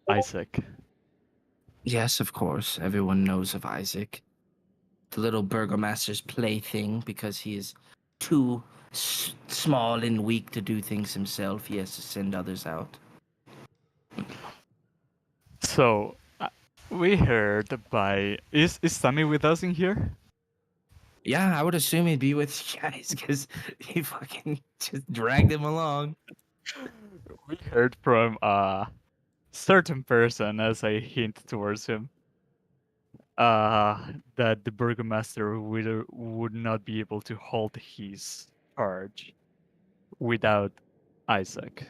Isaac? Yes, of course. Everyone knows of Isaac. The little burgomaster's plaything because he is too small and weak to do things himself. He has to send others out. So, we heard by... Is Sammy with us in here? Yeah, I would assume he'd be with you guys because he fucking just dragged him along. We heard from a certain person, as I hint towards him, that the burgomaster would not be able to hold his charge without Isaac.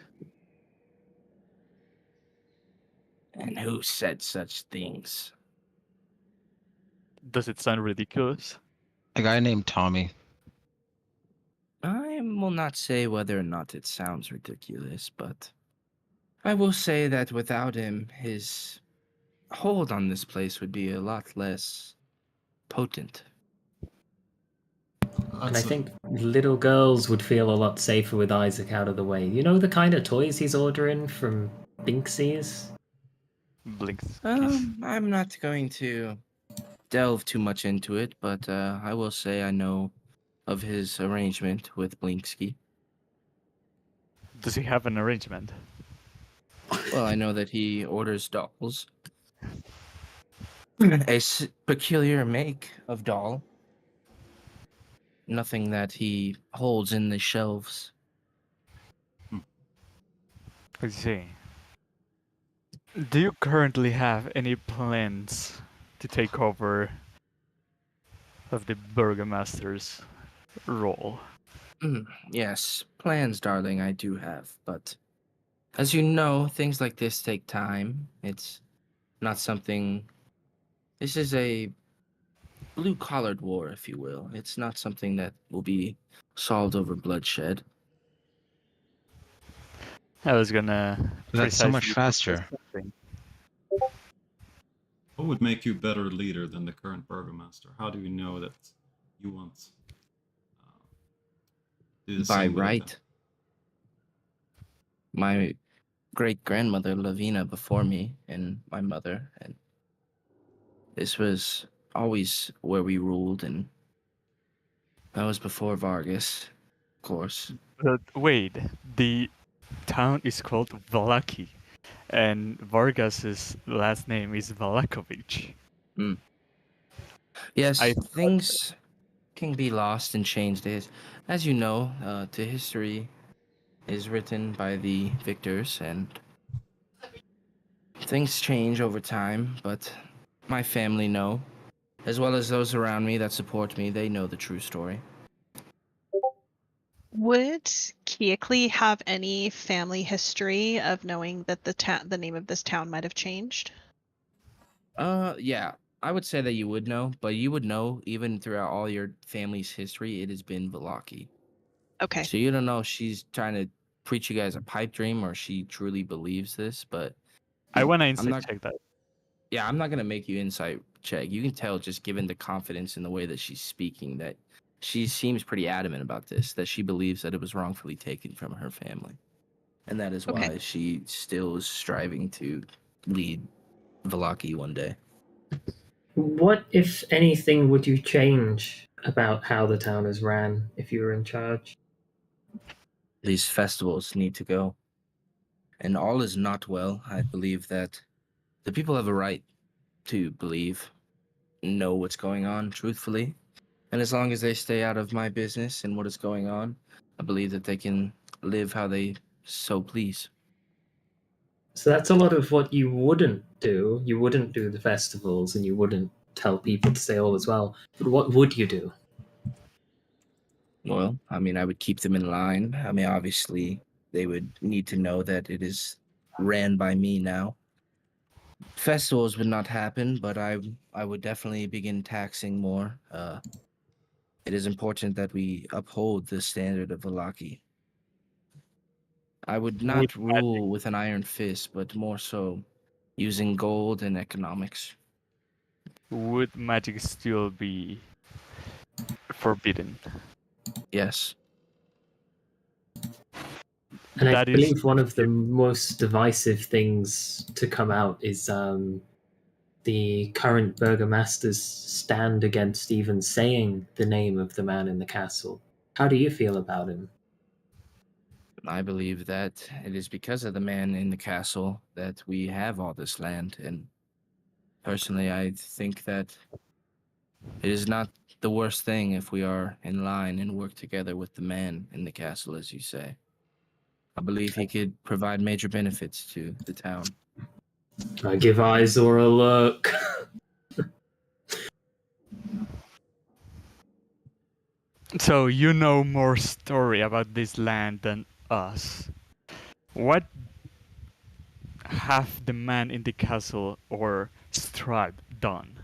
And who said such things? Does it sound ridiculous? A guy named Tommy. I will not say whether or not it sounds ridiculous, but I will say that without him, his hold on this place would be a lot less potent. And I That's think little girls would feel a lot safer with Isaac out of the way. You know the kind of toys he's ordering from Binksy's? Blinks. I'm not going to delve too much into it, but I will say I know of his arrangement with Blinksky. Does he have an arrangement? Well, I know that he orders dolls. A peculiar make of doll. Nothing that he holds in the shelves. I see. Do you currently have any plans to take over of the Burgomaster's role? Yes, plans, darling, I do have, but as you know, things like this take time. It's not something. This is a blue-collared war, if you will. It's not something that will be solved over bloodshed. I was gonna. That's so much precisely faster. something. what would make you a better leader than the current burgomaster? How do you know that you want do the By same with right. them? My great-grandmother, Lavina, before me, and my mother, and this was always where we ruled, and that was before Vargas, of course. But wait, the town is called Valaki, and Vargas's last name is Valakovich. Yes, I- things can be lost and changed. As you know, to history is written by the victors, and things change over time, but my family know, as well as those around me that support me, they know the true story. Would Keoklee have any family history of knowing that the name of this town might have changed? Yeah, I would say that you would know, but you would know even throughout all your family's history, it has been Velaki. Okay. So you don't know if she's trying to preach you guys a pipe dream or she truly believes this, but I wanna insight not- check that. yeah, I'm not gonna make you insight check. You can tell just given the confidence in the way that she's speaking that she seems pretty adamant about this, that she believes that it was wrongfully taken from her family. And that is Okay. why she still is striving to lead Velaki one day. What, if anything, would you change about how the town is ran if you were in charge? These festivals need to go. And all is not well. I believe that the people have a right to believe, know what's going on truthfully. And as long as they stay out of my business and what is going on, I believe that they can live how they so please. So that's a lot of what you wouldn't do. You wouldn't do the festivals and you wouldn't tell people to stay all as well. But what would you do? Well, I mean, I would keep them in line. I mean, obviously, they would need to know that it is ran by me now. Festivals would not happen, but I would definitely begin taxing more. It is important that we uphold the standard of Velaki. I would not rule with an iron fist, but more so using gold and economics. Would magic still be forbidden? Yes. And I That is- believe one of the most divisive things to come out is the current burgomaster's stand against even saying the name of the man in the castle. How do you feel about him? I believe that it is because of the man in the castle that we have all this land. And personally, I think that it is not the worst thing if we are in line and work together with the man in the castle, as you say. I believe he could provide major benefits to the town. I give Izor a look. So you know more story about this land than us. What have the man in the castle or Strahd done?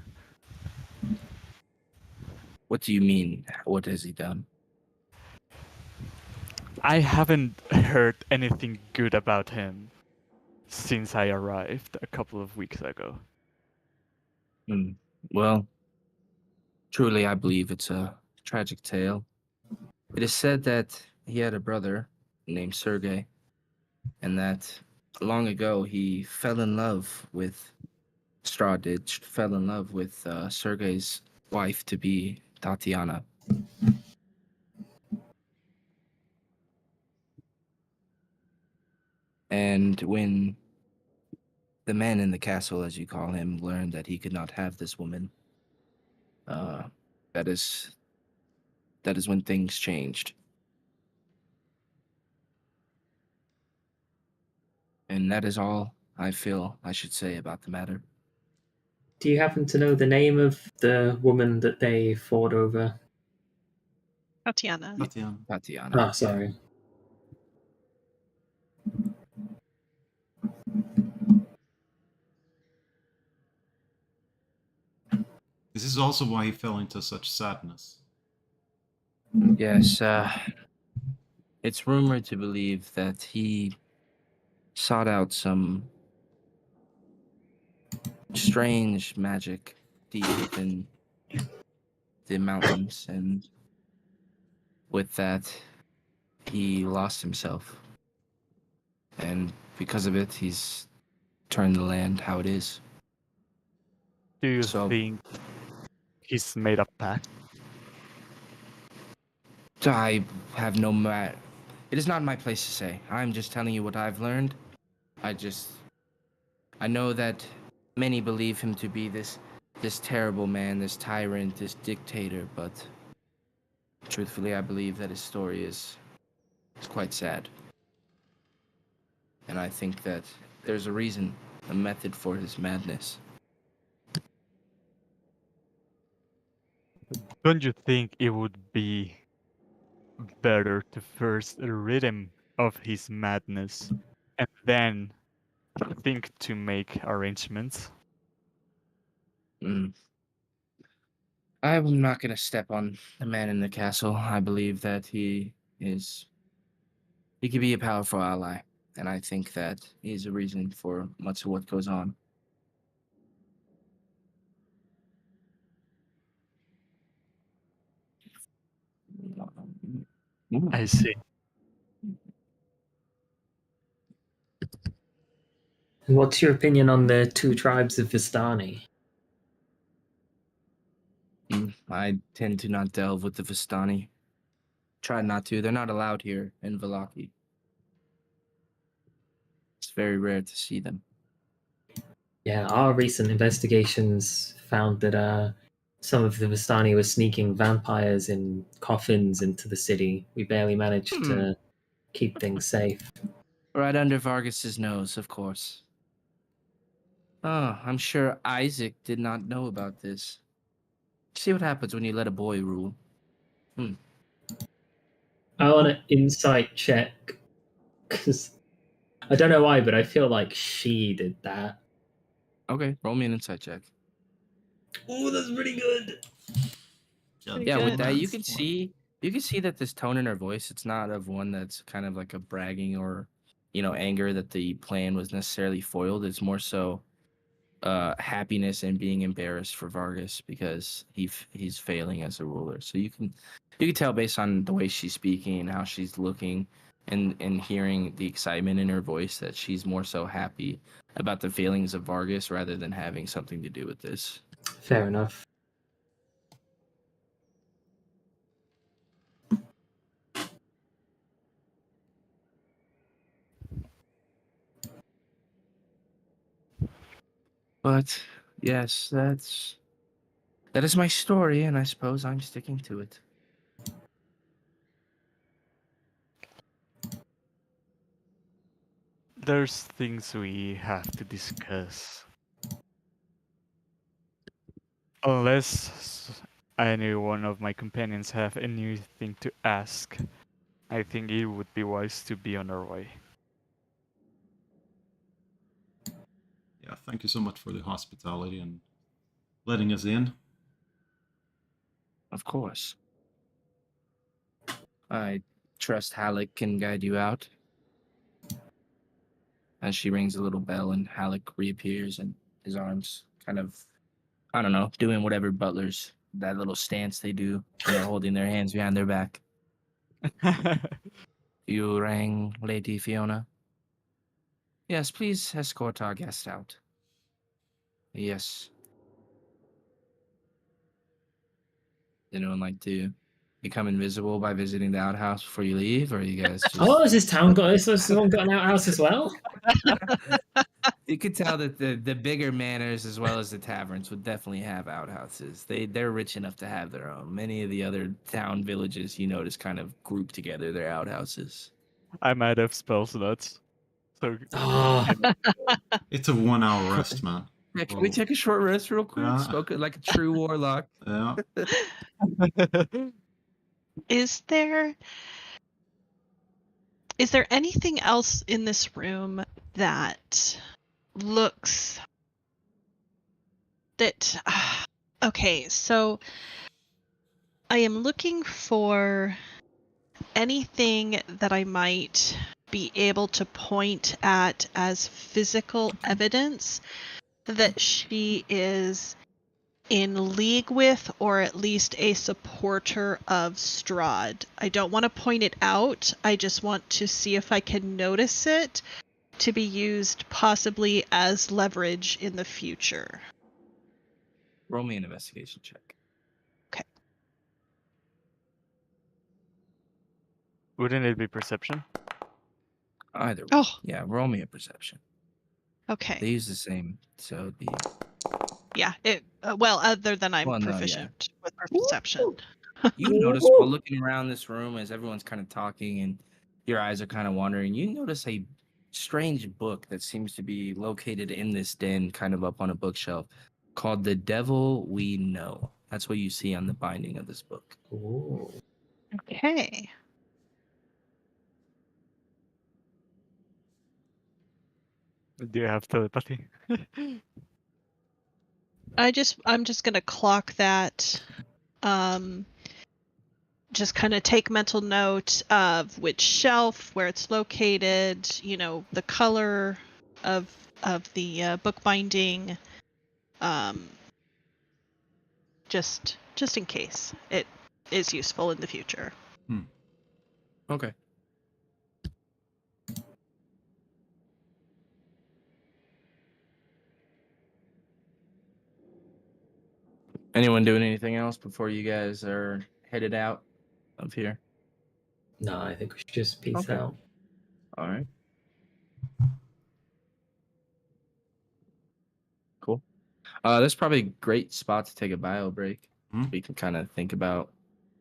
What do you mean? What has he done? I haven't heard anything good about him since I arrived a couple of weeks ago. Well, truly, I believe it's a tragic tale. It is said that he had a brother named Sergei, and that long ago he fell in love with Strawditch, fell in love with Sergei's wife to be, Tatiana. And when the man in the castle, as you call him, learned that he could not have this woman, uh, that is when things changed. And that is all I feel I should say about the matter. Do you happen to know the name of the woman that they fought over? Tatiana. Tatiana. Tatiana. Oh, sorry. This is also why he fell into such sadness. Yes, it's rumored to believe that he sought out some strange magic deep within the mountains, and with that, he lost himself. And because of it, he's turned the land how it is. Do you So- think he's made a pact? I have no It is not my place to say. I'm just telling you what I've learned. I know that many believe him to be this terrible man, this tyrant, this dictator, but truthfully, I believe that his story is quite sad. And I think that there's a reason, a method for his madness. Don't you think it would be better to first rid him of his madness and then think to make arrangements? Mm. I'm not going to step on the man in the castle. I believe that he could be a powerful ally, and I think that he's a reason for much of what goes on. I see. And what's your opinion on the two tribes of Vistani? I tend to not delve with the Vistani. Try not to. They're not allowed here in Vallaki. It's very rare to see them. Yeah, our recent investigations found that some of the Vistani were sneaking vampires in coffins into the city. We barely managed to keep things safe. Right under Vargas's nose, of course. Oh, I'm sure Isaac did not know about this. See what happens when you let a boy rule. I want an insight check because I don't know why, but I feel like she did that. Okay, roll me an insight check. Oh, that's pretty good. Yeah, with good. that you can see that this tone in her voice, it's not of one that's kind of like a bragging or anger that the plan was necessarily foiled. It's more so happiness and being embarrassed for Vargas because he's failing as a ruler. So you can tell based on the way she's speaking and how she's looking and hearing the excitement in her voice that she's more so happy about the failings of Vargas rather than having something to do with this. Fair enough. But yes, that is my story, and I suppose I'm sticking to it. There's things we have to discuss. Unless any one of my companions have anything to ask, I think it would be wise to be on our way. Yeah, thank you so much for the hospitality and letting us in. Of course. I trust Halleck can guide you out. As she rings a little bell and Halleck reappears and his arms kind of, I don't know, doing whatever butlers, that little stance they do, holding their hands behind their back. You rang Lady Fiona? Yes, please escort our guest out. Yes. Anyone like to become invisible by visiting the outhouse before you leave, or you guys just... Oh, has this town got this? Has someone got an outhouse as well? You could tell that the bigger manors as well as the taverns would definitely have outhouses. They're rich enough to have their own. Many of the other town villages, you notice, kind of group together their outhouses. I might have spell slots. So Oh, It's a 1 hour rest, man. Yeah, can we Well, take a short rest real quick? yeah. Smoke it like a true warlock. Yeah. Is there anything else in this room that looks that okay, so I am looking for anything that I might be able to point at as physical evidence that she is in league with, or at least a supporter of Strahd. I don't want to point it out. I just want to see if I can notice it to be used possibly as leverage in the future. Roll me an investigation check. Wouldn't it be perception? Either way. Oh, Yeah, roll me a perception. They okay. use the same, so it'd be... Yeah, it well, other than I'm Well, no, yeah. proficient with perception. You notice while looking around this room as everyone's kind of talking and your eyes are kind of wandering, you notice a strange book that seems to be located in this den, kind of up on a bookshelf, called The Devil We Know. That's what you see on the binding of this book. ooh. Okay. Do you have telepathy? I'm just gonna clock that. Just kind of take mental note of which shelf, where it's located, you know, the color of the book binding. Just in case it is useful in the future. Okay. Anyone doing anything else before you guys are headed out of here? No, I think we should just peace Okay. out. All right. Cool. That's probably a great spot to take a bio break. Hmm? So we can kind of think about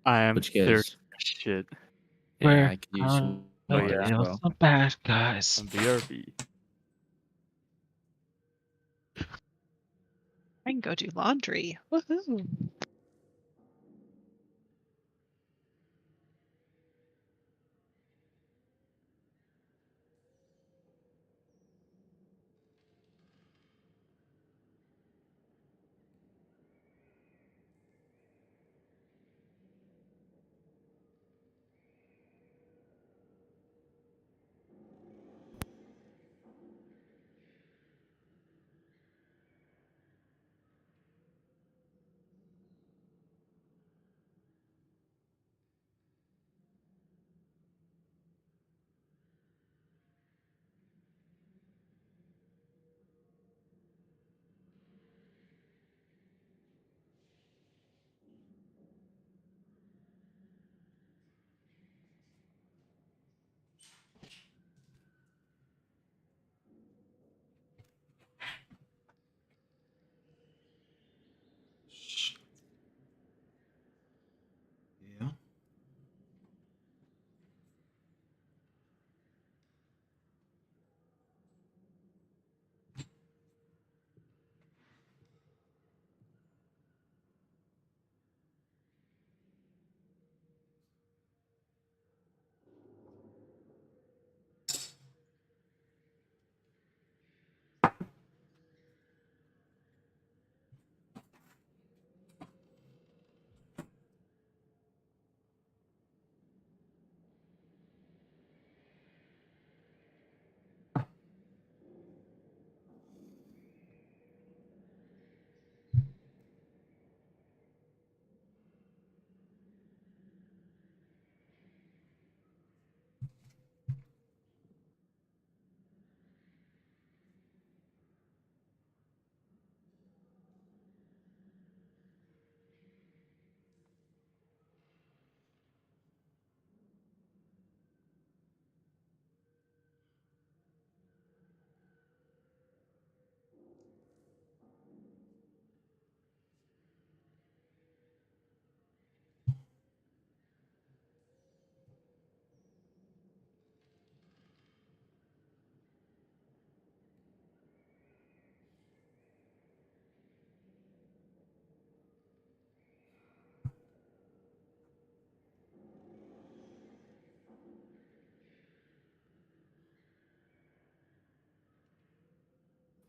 I am what you guys... thirsty as shit. Yeah, I could use some Oh, water yeah. as well. Some bad guys. Some BRB. I can go do laundry. Woohoo!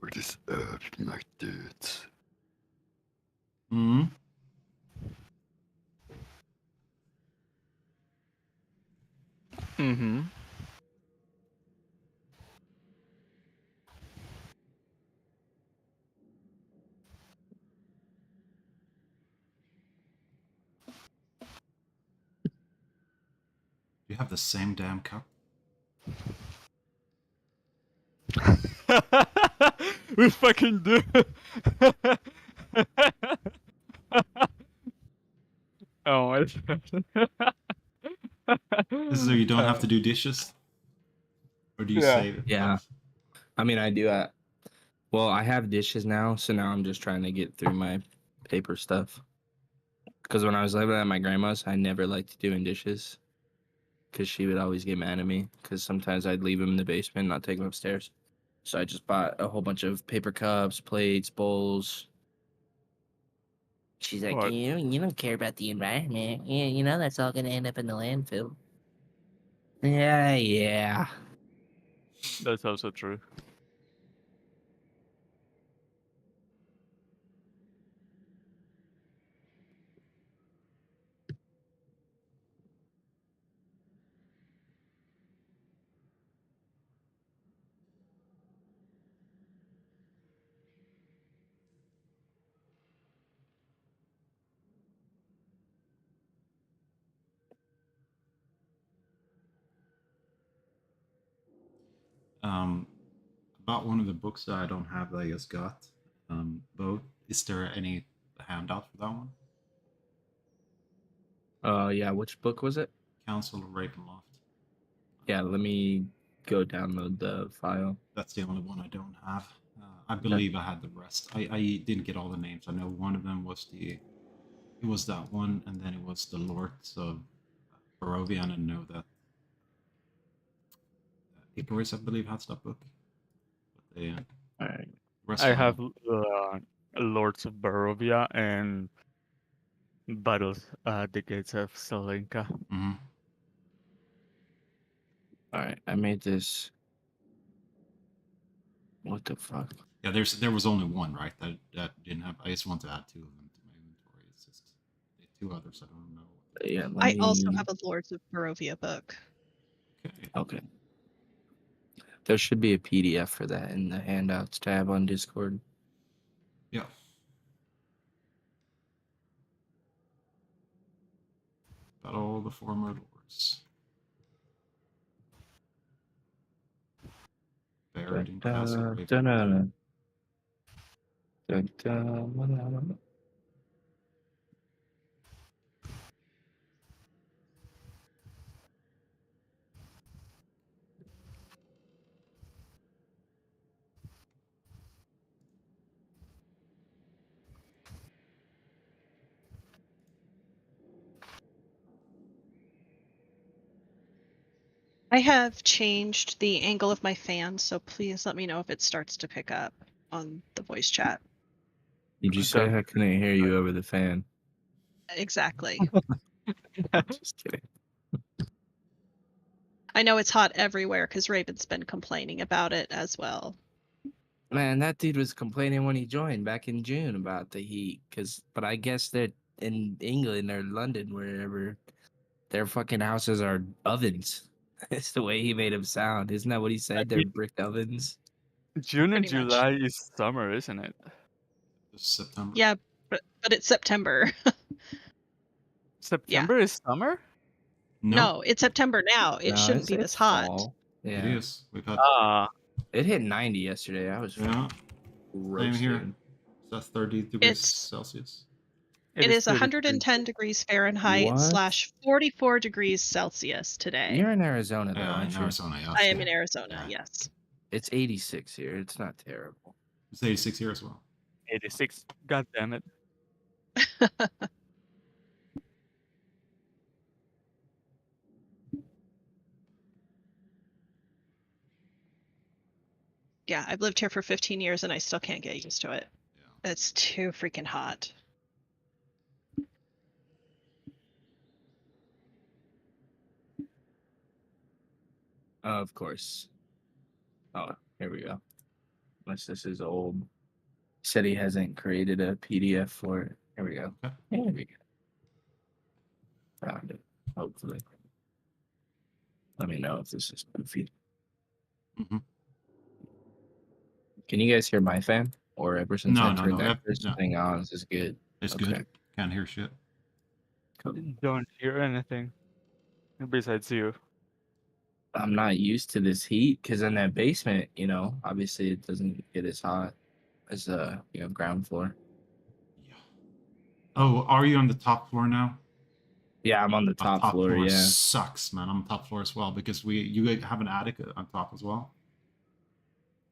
What is acting like that? Hmm. Mm-hmm. You have the same damn cup. We fucking do. Oh my god. This is so you don't have to do dishes? Or do you Yeah. save it? Yeah. I mean, I do. Well, I have dishes now, so now I'm just trying to get through my paper stuff. Because when I was living at my grandma's, I never liked doing dishes. Because she would always get mad at me. Because sometimes I'd leave them in the basement and not take them upstairs. So I just bought a whole bunch of paper cups, plates, bowls. She's like, What? you don't care about the environment. Yeah, you know that's all gonna end up in the landfill. Yeah. That's also true. Um, about one of the books that I don't have that I just got. Both. Is there any handout for that one? Yeah. Which book was it? Council of Ravenloft. Yeah. Let me go download the file. That's the only one I don't have. I believe I had the rest. I didn't get all the names. I know one of them was it was that one, and then it was the Lords of Barovia, and I know that Icarus, I believe, has that book. But the I, rest I of have them, Lords of Barovia and Battles at the Gates of Salenka. mhm. All right. I made this. What the fuck? Yeah, there was only one, right? That didn't have. I just want to add two of them to my inventory. It's just two others. I don't know. Yeah. Let I me... also have a Lords of Barovia book. Okay. Okay. There should be a PDF for that in the handouts tab on Discord. Yeah. About all the former lords buried in Castle Ravenloft. I have changed the angle of my fan, so please let me know if it starts to pick up on the voice chat. Did you say I couldn't hear you over the fan? Exactly. Just kidding. I know it's hot everywhere because Raven's been complaining about it as well. Man, that dude was complaining when he joined back in June about the heat. But I guess that in England or London, wherever, their fucking houses are ovens. It's the way he made him sound. Isn't that what he said? They're brick ovens. June and Pretty much. July is summer, isn't it? It's September. Yeah, but it's September. September is summer? No, it's September now. It No, shouldn't be it's this hot. fall. It Yeah, is. We've had it hit 90 yesterday. I was yeah. Same here. roasted. It's at 30 degrees It's- Celsius. It is 30 110 degrees Fahrenheit What? / 44 degrees Celsius today. You're in Arizona, though, Yeah, aren't in you? Arizona. Yeah, I am in Arizona, Yeah. yes. It's 86 here. It's not terrible. It's 86 here as well. 86. God damn it. Yeah, I've lived here for 15 years and I still can't get used to it. Yeah. It's too freaking hot. Of course. Oh, here we go. Unless this is old. Said he hasn't created a PDF for it. Here we go. Okay. Here we go. Found it. Hopefully. Let me know if this is goofy. Mhm. Can you guys hear my fan? Or ever since No, I no, turned no, that first no. thing on, this is good. It's Okay. good. Can't hear shit. Cool. Don't hear anything besides you. I'm not used to this heat because in that basement, you know, obviously it doesn't get as hot as ground floor. Oh, are you on the top floor now? Yeah, I'm on the top floor. Yeah, sucks, man. I'm on top floor as well because you have an attic on top as well.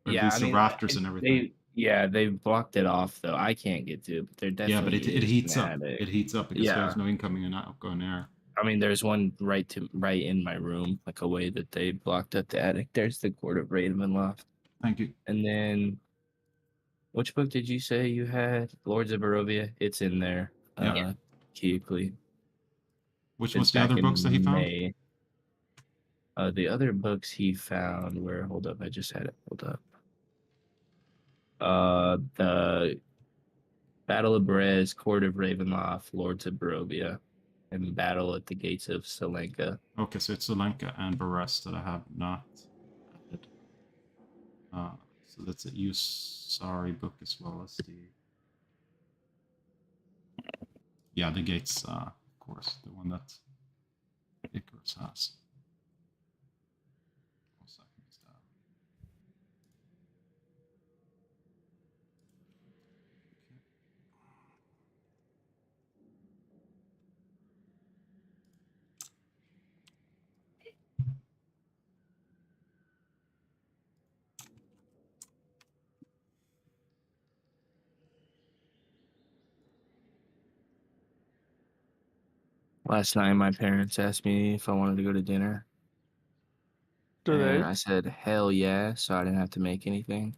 Or at yeah. least I the mean, rafters and everything. they blocked it off though. I can't get to it, but there Yeah, but definitely it is heats an up. attic. It heats up because Yeah. there's no incoming and outgoing air. I mean, there's one right in my room, like a way that they blocked up the attic. There's the Court of Ravenloft. Thank you. And then, which book did you say you had? Lords of Barovia. It's in there. Yeah. Keekly. Which It's was the back other in books that he found? May. The other books he found were, hold up, I just had it pulled up. The Battle of Brez, Court of Ravenloft, Lords of Barovia, and Battle at the Gates of Selenka. Okay, so it's Solenka and Barest that I have not. So that's a Usari book as well as the. Yeah, the Gates, of course, the one that Icarus has. One second, is that- Last night, my parents asked me if I wanted to go to dinner. Today, And I said, hell yeah, so I didn't have to make anything.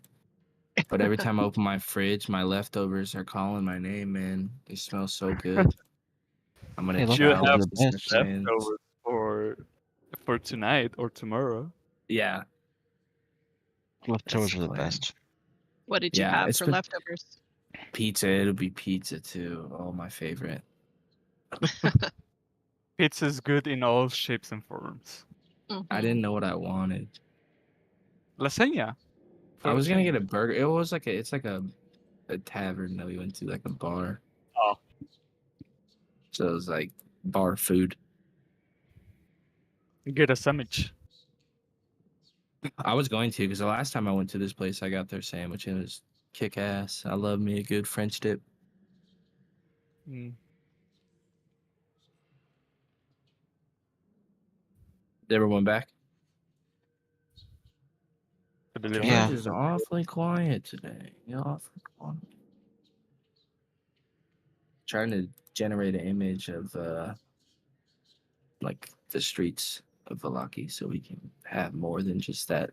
But every time I open my fridge, my leftovers are calling my name, man. They smell so good. I'm gonna Hey, you chow have the some best. sessions. leftovers for tonight or tomorrow. Yeah, Leftovers That's are the the plan. best. What did you Yeah, have it's for been- leftovers? pizza. It'll be pizza too. Oh, my favorite. Pizza's good in all shapes and forms. I didn't know what I wanted. Lasagna. I was gonna get a burger. It was like it's like a tavern that we went to, like a bar. Oh. So it was like bar food. Get a sandwich. I was going to because the last time I went to this place, I got their sandwich and it was kick ass. I love me a good French dip. Mm. Everyone back? I believe Yeah. George is awfully quiet today. You're awfully quiet. Trying to generate an image of like the streets of Valaki so we can have more than just that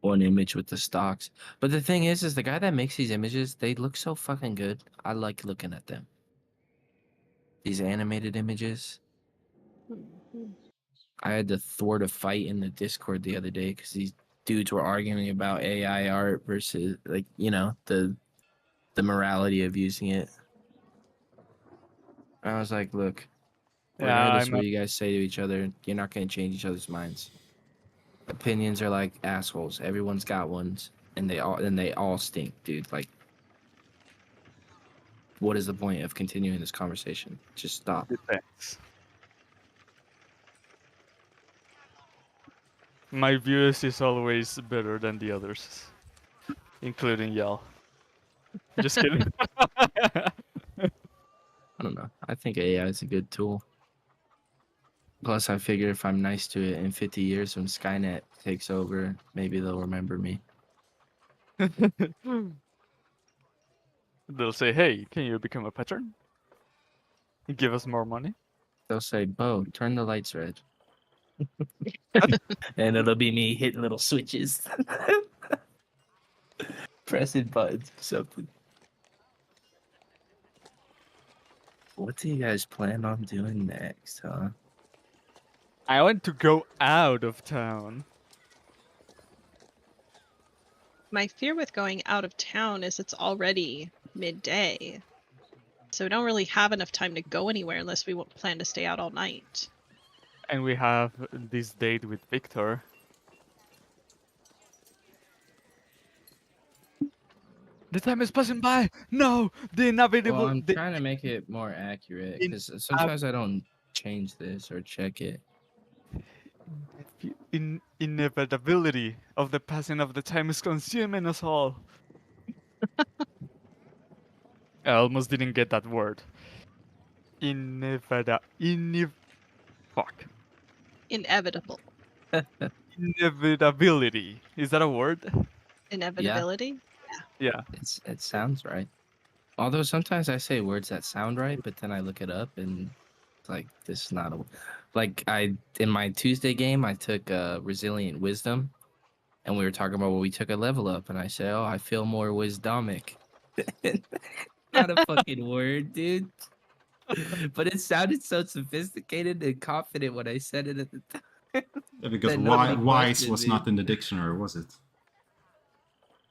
one image with the stocks. But the thing is the guy that makes these images, they look so fucking good. I like looking at them. These animated images. I had to thwart a fight in the Discord the other day because these dudes were arguing about AI art versus, like, you know, the morality of using it. I was like, look, Yeah, regardless I'm of what you guys say to each other, you're not going to change each other's minds. Opinions are like assholes. Everyone's got ones, and they all stink, dude. Like, what is the point of continuing this conversation? Just stop. Thanks. My views is always better than the others, including y'all. Just kidding. I don't know. I think AI is a good tool. Plus, I figure if I'm nice to it in 50 years when Skynet takes over, maybe they'll remember me. They'll say, "Hey, can you become a patron? Give us more money." They'll say, Bo, turn the lights red. And it'll be me hitting little switches. Pressing buttons or something. What do you guys plan on doing next, huh? I want to go out of town. My fear with going out of town is it's already midday. So we don't really have enough time to go anywhere unless we plan to stay out all night. And we have this date with Victor. The time is passing by. No, the inevitable. Well, I'm trying to make it more accurate because sometimes I don't change this or check it. Inevitability of the passing of the time is consuming us all. I almost didn't get that word. Fuck. Inevitable. Inevitability. Is that a word? Inevitability? Yeah. It sounds right. Although sometimes I say words that sound right, but then I look it up and it's like this is not a like in my Tuesday game I took resilient wisdom, and we were talking about we took a level up, and I said, "Oh, I feel more wisdomic." Not a fucking word, dude. But it sounded so sophisticated and confident when I said it at the time. Yeah, because That nobody wise questioned was me. not in the dictionary, was it?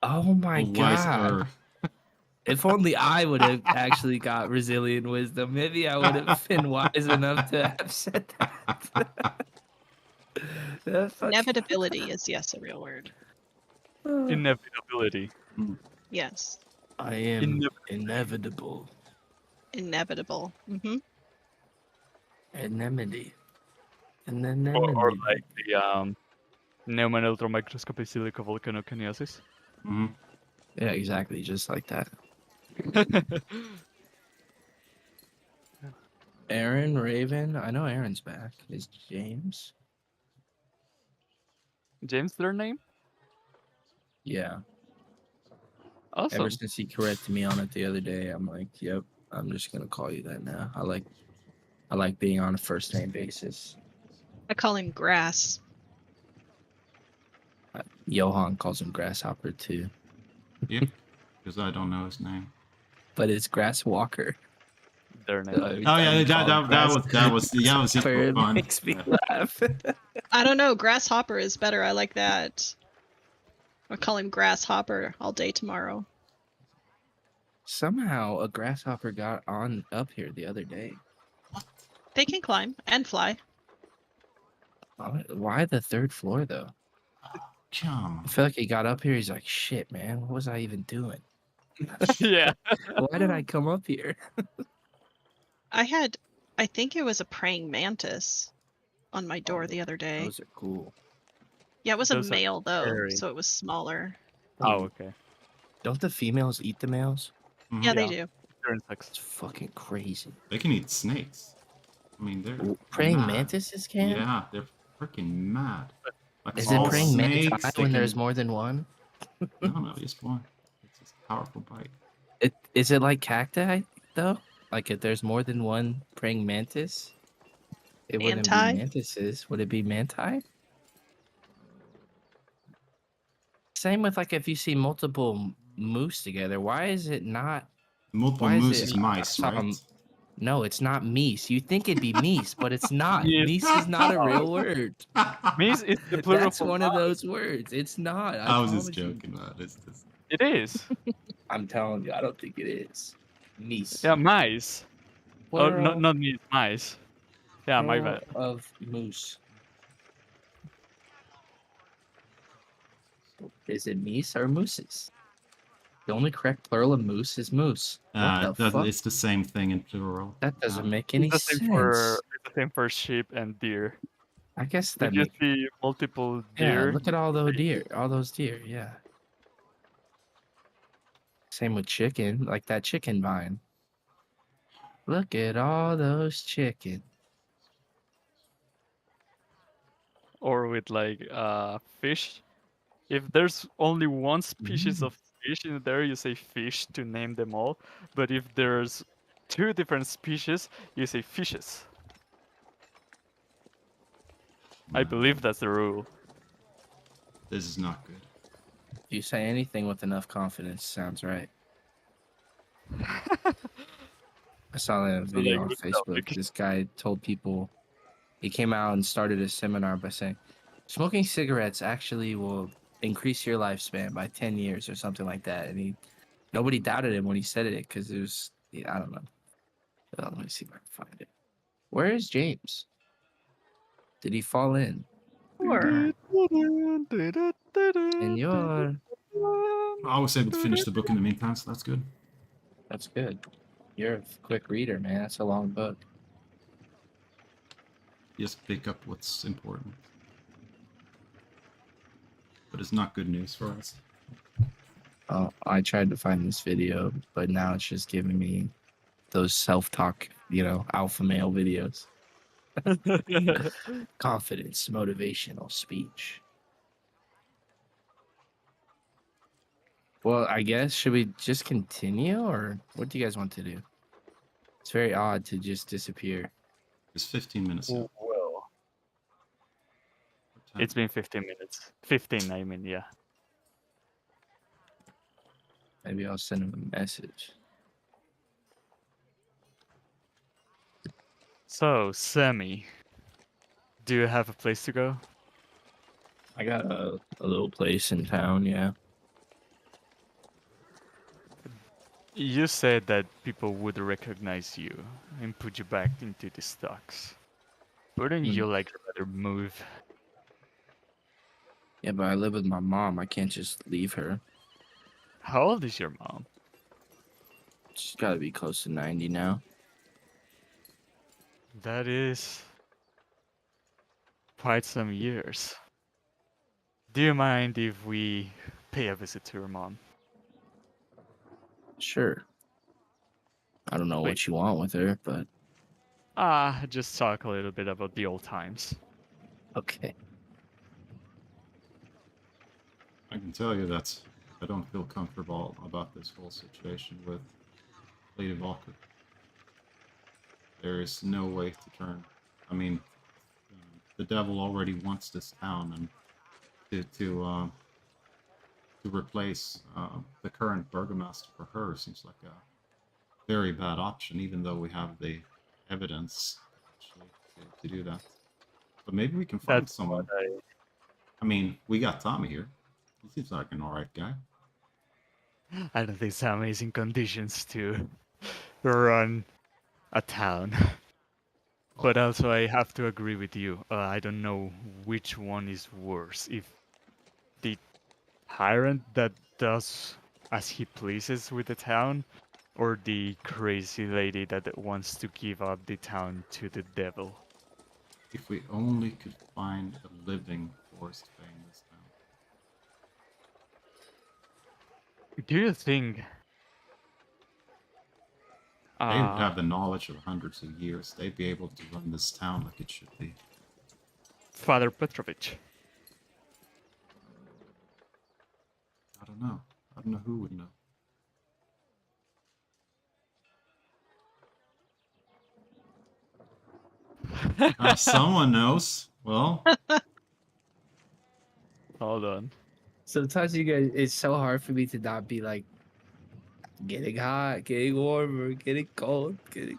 Oh my Or god. wiser. If only I would have actually got resilient wisdom, maybe I would have been wise enough to have said that. Inevitability is, yes, a real word. Inevitability. Yes. I am inevitable. Inevitable. Mm-hmm. Anemone. Or like the Neumann ultramicroscopic silica volcanoconiosis. Hmm. Yeah, exactly, just like that. Aaron, Raven, I know Aaron's back. Is James? James, their name? Yeah. Awesome. Ever since he corrected me on it the other day, I'm like, yep, I'm just gonna call you that now. I like being on a first name basis. I call him Grass. Johan calls him Grasshopper too, Yep. Because I don't know his name. but it's Grass Walker. Their name. So every Oh time yeah, we call him that was just for it fun. makes me Yeah. laugh. I don't know. Grasshopper is better. I like that. I'll call him Grasshopper all day tomorrow. Somehow a grasshopper got on up here the other day. They can climb and fly. Why the third floor though? Come I feel like he got up here. He's like, shit, man, what was I even doing? Yeah. Why did I come up here? I think it was a praying mantis on my door the other day. Those are cool. Yeah, it was a Those are male though, scary. so it was smaller. Oh, okay. Don't the females eat the males? Mhm. Yeah, they Yeah. do. They're insects. It's fucking crazy. They can eat snakes. I mean, they're Praying mad. mantises can? Yeah, they're freaking mad. Like Is all it praying mantis snakes, they when can- there's more than one? No, just one. It's just a powerful bite. Is it like cacti though? Like if there's more than one praying mantis, it wouldn't Manti? be mantises. Would it be manti? Same with like if you see multiple moose together, why is it not? Multiple Why is moose it- is mice, I saw right? 'em- No, it's not meese. You think it'd be meese, but it's not. Yeah. Meese is not a real word. Means it's the plural That's for one of mouse. those words. It's not. I was just promise you. joking, man. It's just... It is. I'm telling you, I don't think it is. Meese. Yeah, mice. Oh, Plural- not meat, mice. Yeah, my plural bad. Of moose. Is it meese or mooses? The only correct plural of moose is moose. What the fuck? It's the same thing in plural. That doesn't make any It's the sense. same for sheep and deer. I guess that If you makes. see multiple Yeah, deer, look at all those deer. All those deer. Yeah. Same with chicken, like that chicken vine. Look at all those chicken. or with like fish, if there's only one species of fish in there, you say fish to name them all. But if there's two different species, you say fishes. I believe that's the rule. This is not good. If you say anything with enough confidence, sounds right. I saw that video on good Facebook. topic. This guy told people, he came out and started a seminar by saying, smoking cigarettes actually will increase your lifespan by 10 years or something like that. And nobody doubted him when he said it because it was, I don't know. Let me see if I can find it. Where is James? Did he fall in? Sure. Senor. I was able to finish the book in the meantime, so that's good. That's good. You're a quick reader, man. That's a long book. Just pick up what's important. But it's not good news for us. Oh, I tried to find this video, but now it's just giving me those self-talk, alpha male videos. Confidence, motivational speech. Well, I guess, should we just continue, or what do you guys want to do? It's very odd to just disappear. It's 15 minutes out. Well, it's been 15 minutes. 15, I mean, yeah. Maybe I'll send him a message. So, Sammy, do you have a place to go? I got a little place in town, yeah. You said that people would recognize you and put you back into the stocks. Wouldn't you like to rather move? Yeah, but I live with my mom. I can't just leave her. How old is your mom? She's got to be close to 90 now. That is quite some years. Do you mind if we pay a visit to your mom? Sure. I don't know Wait. what you want with her, but Just talk a little bit about the old times. okay. I can tell you that I don't feel comfortable about this whole situation with Lady Valkyrie. There is no way to turn. I mean, the devil already wants this town, and to replace the current burgomaster for her seems like a very bad option, even though we have the evidence actually to do that. But maybe we can find That's someone. what I mean, we got Tommy here. He seems like an alright guy. I don't think Sammy is in conditions to run a town. But also, I have to agree with you. I don't know which one is worse. If the tyrant that does as he pleases with the town, or the crazy lady that wants to give up the town to the devil. If we only could find a living forest fang this town. Do you think? They would have the knowledge of hundreds of years. They'd be able to run this town like it should be. Father Petrovich. I don't know. I don't know who would know. Someone knows. Well, Hold on. Sometimes you guys, it's so hard for me to not be like, getting hot, getting warmer, getting cold, getting.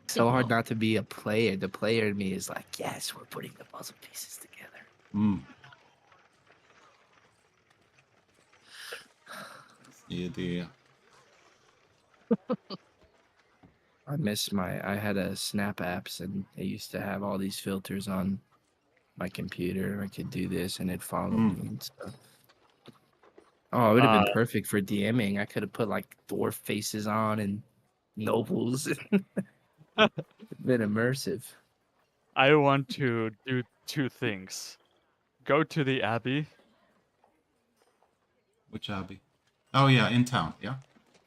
So hard not to be a player. The player in me is like, yes, we're putting the puzzle pieces together. Yeah, I miss I had a Snap apps, and I used to have all these filters on my computer. I could do this and it'd follow me and stuff. Oh, it would have been perfect for DMing. I could have put like dwarf faces on and nobles. Been immersive. I want to do two things. Go to the Abbey, which abbey? Oh yeah, in town. Yeah.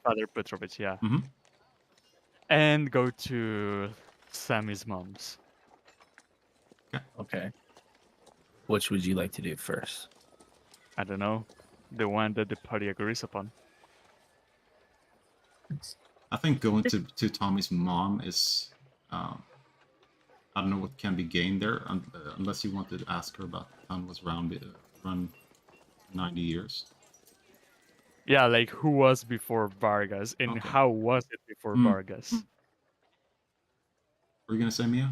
Father Petrovich, yeah. Mhm. And go to Sammy's mom's. Okay. Which would you like to do first? I don't know. The one that the party agrees upon. I think going to Tommy's mom is, I don't know what can be gained there, unless you wanted to ask her about the town was run 90 years. Yeah, like who was before Vargas and Okay. how was it before Vargas? Were you gonna say Mia?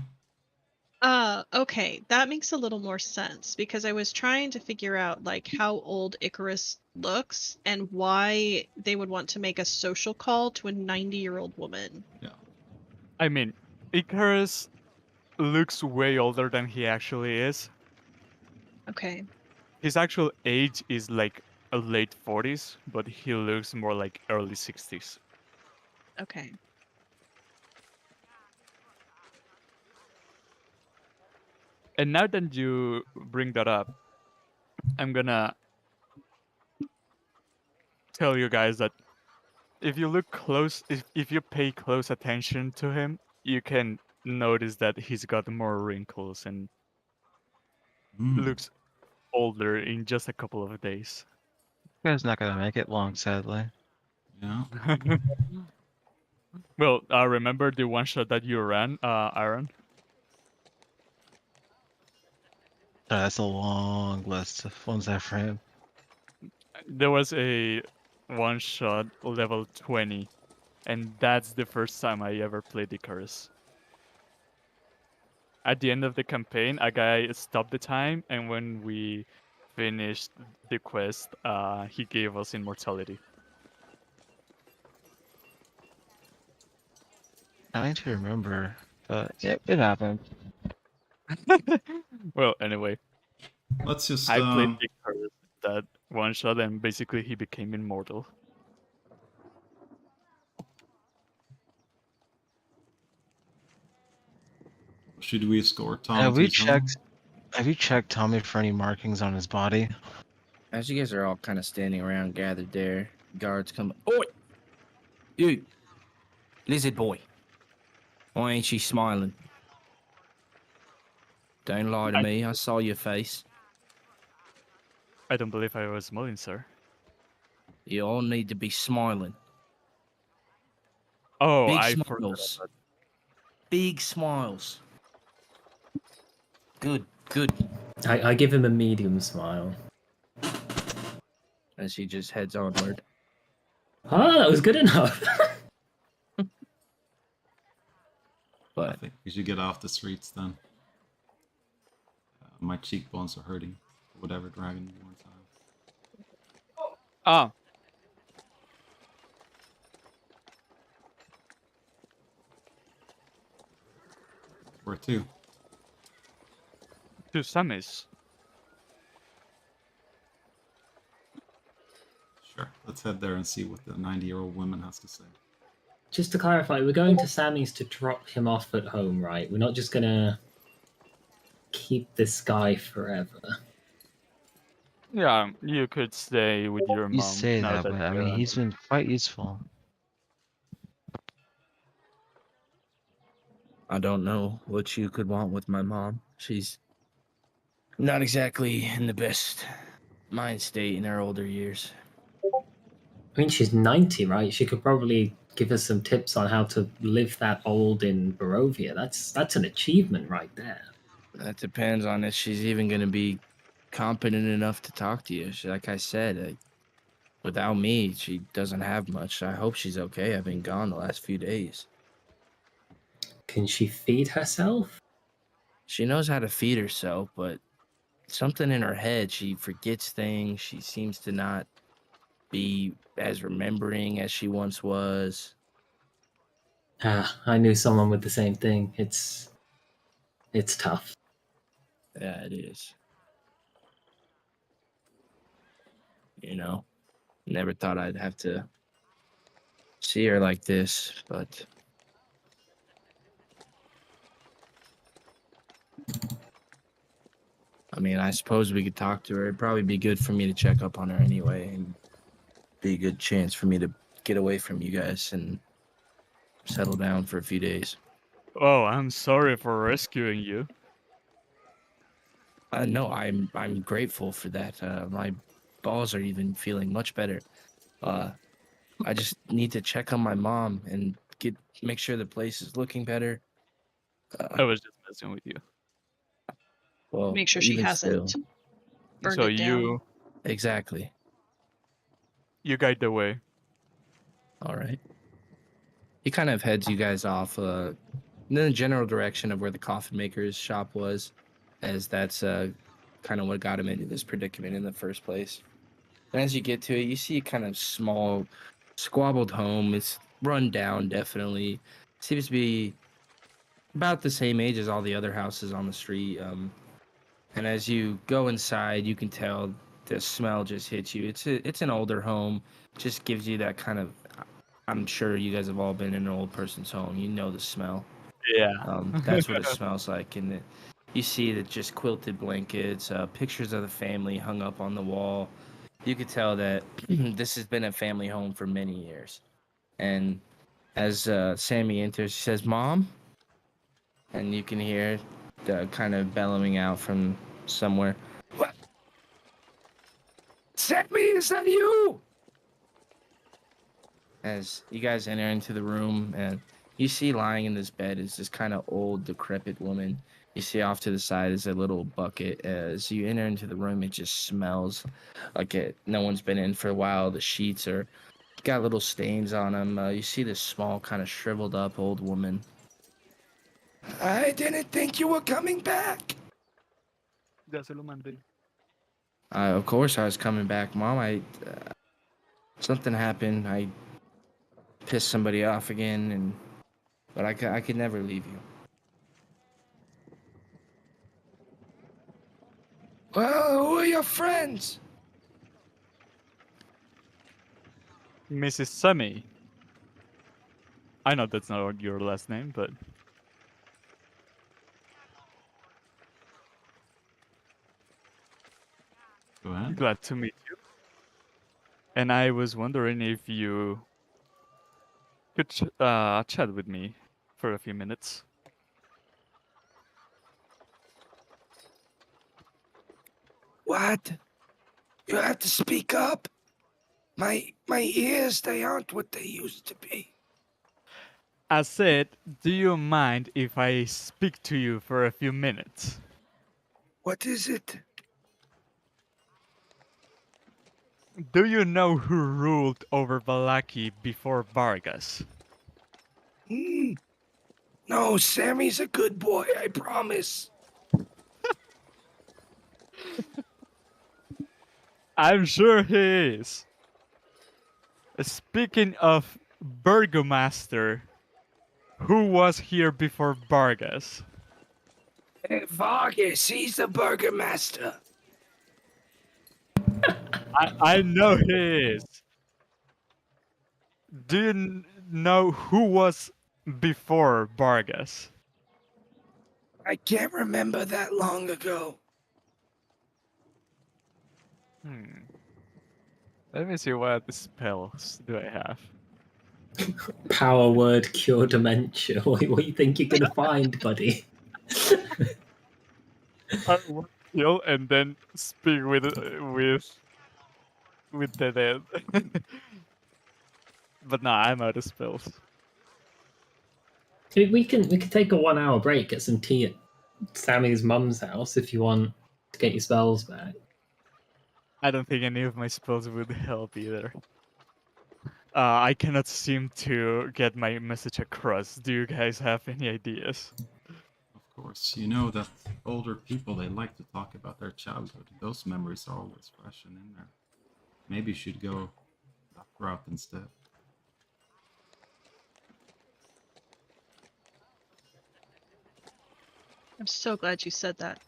Okay, that makes a little more sense because I was trying to figure out like how old Icarus looks and why they would want to make a social call to a 90-year-old woman. I mean, Icarus looks way older than he actually is. Okay. His actual age is like a late 40s, but he looks more like early 60s. Okay. And now that you bring that up, I'm gonna tell you guys that if you look close, if you pay close attention to him, you can notice that he's got more wrinkles and looks older in just a couple of days. You guys not gonna make it long, sadly. Yeah. Well, remember the one shot that you ran, Aaron? That's a long list of ones I for him. There was a one shot level 20, and that's the first time I ever played Icarus. At the end of the campaign, a guy stopped the time, and when we finished the quest, he gave us immortality. I need to remember, but yeah, it happened. Well, anyway, Let's just. I played Icarus that one shot, and basically he became immortal. Should we escort Tom? Have to we his home? checked? Have you checked Tommy for any markings on his body? As you guys are all kind of standing around gathered there, guards come. Oi! You! Lizard boy. Why ain't she smiling? Don't lie to me. I saw your face. I don't believe I was smiling, sir. You all need to be smiling. Oh, Big I smiles. forgot. Big smiles. Good, good. I give him a medium smile. As he just heads onward. Ah, that was good enough. I But think we should get off the streets then. My cheekbones are hurting. Whatever dragon you want to have. Ah, Where to? to Samis. Sure. Let's head there and see what the 90-year-old woman has to say. Just to clarify, we're going to Sammy's to drop him off at home, right? We're not just gonna keep this guy forever. Yeah, you could stay with your mom. You say now that, but I mean, you're- he's been quite useful. I don't know what you could want with my mom. She's not exactly in the best mind state in her older years. I mean, she's 90, right? She could probably give us some tips on how to live that old in Barovia. That's an achievement right there. That depends on if she's even going to be competent enough to talk to you. Like I said, without me, she doesn't have much. I hope she's okay. I've been gone the last few days. Can she feed herself? She knows how to feed herself, but something in her head, she forgets things. She seems to not be as remembering as she once was. Ah, I knew someone with the same thing. It's tough. Yeah, it is. You know, never thought I'd have to see her like this, but I mean, I suppose we could talk to her. It'd probably be good for me to check up on her anyway, and be a good chance for me to get away from you guys and settle down for a few days. Oh, I'm sorry for rescuing you. No, I'm grateful for that. My balls are even feeling much better. I just need to check on my mom and make sure the place is looking better. I was just messing with you. Well, Make sure she even hasn't still. burned So it down. Exactly. you guide the way. All right. He kind of heads you guys off And then the general direction of where the coffin maker's shop was, as that's kind of what got him into this predicament in the first place. And as you get to it, you see a kind of small, squabbled home. It's run down, definitely. Seems to be about the same age as all the other houses on the street. And as you go inside, you can tell the smell just hits you. It's an older home. Just gives you that kind of. I'm sure you guys have all been in an old person's home. You know the smell. Yeah. That's what it smells like. And you see that just quilted blankets, pictures of the family hung up on the wall. You could tell that this has been a family home for many years. And as Sammy enters, she says, "Mom?" And you can hear the kind of bellowing out from somewhere. "What? Sammy, is that you?" As you guys enter into the room, and you see lying in this bed is this kind of old, decrepit woman. You see off to the side is a little bucket. As you enter into the room, it just smells like no one's been in for a while. The sheets are got little stains on them. You see this small, kind of shriveled up old woman. "I didn't think you were coming back." Of course I was coming back, Mom. Something happened. I pissed somebody off again, but I could never leave you. "Well, who are your friends?" Mrs. Sammy. I know that's not your last name, but Go ahead. glad to meet you. And I was wondering if you could chat with me for a few minutes. What? You have to speak up. My ears, they aren't what they used to be. I said, do you mind if I speak to you for a few minutes? What is it? Do you know who ruled over Vallaki before Vargas? No, Sammy's a good boy, I promise. I'm sure he is. Speaking of Burgomaster, who was here before Vargas? Hey, Vargas, he's the Burgomaster. I know he is. Do you know who was before Vargas? I can't remember that long ago. Let me see what spells do I have. Power word cure dementia. What do you think you're gonna find, buddy? I will kill and then speak with the dead. But no, I'm out of spells. We can take a 1 hour break, get some tea at Sammy's mum's house if you want to get your spells back. I don't think any of my spells would help either. I cannot seem to get my message across. Do you guys have any ideas? Of course, you know that older people, they like to talk about their childhood. Those memories are always fresh and in there. Maybe you should go that route instead. I'm so glad you said that.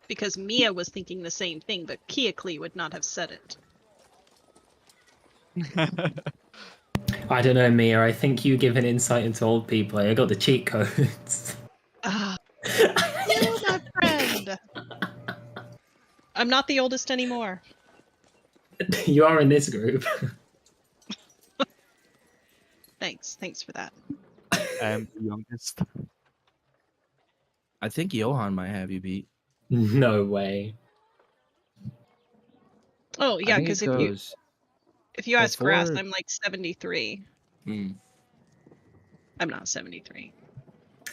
Because Mia was thinking the same thing, but Kiakli would not have said it. I don't know, Mia. I think you give an insight into old people. I got the cheat codes. Ah, you're my friend. I'm not the oldest anymore. You are in this group. Thanks for that. I am the youngest. I think Johan might have you beat. No way. Oh yeah, I think because it goes if you ask Grass, before- I'm like 73. I'm not 73.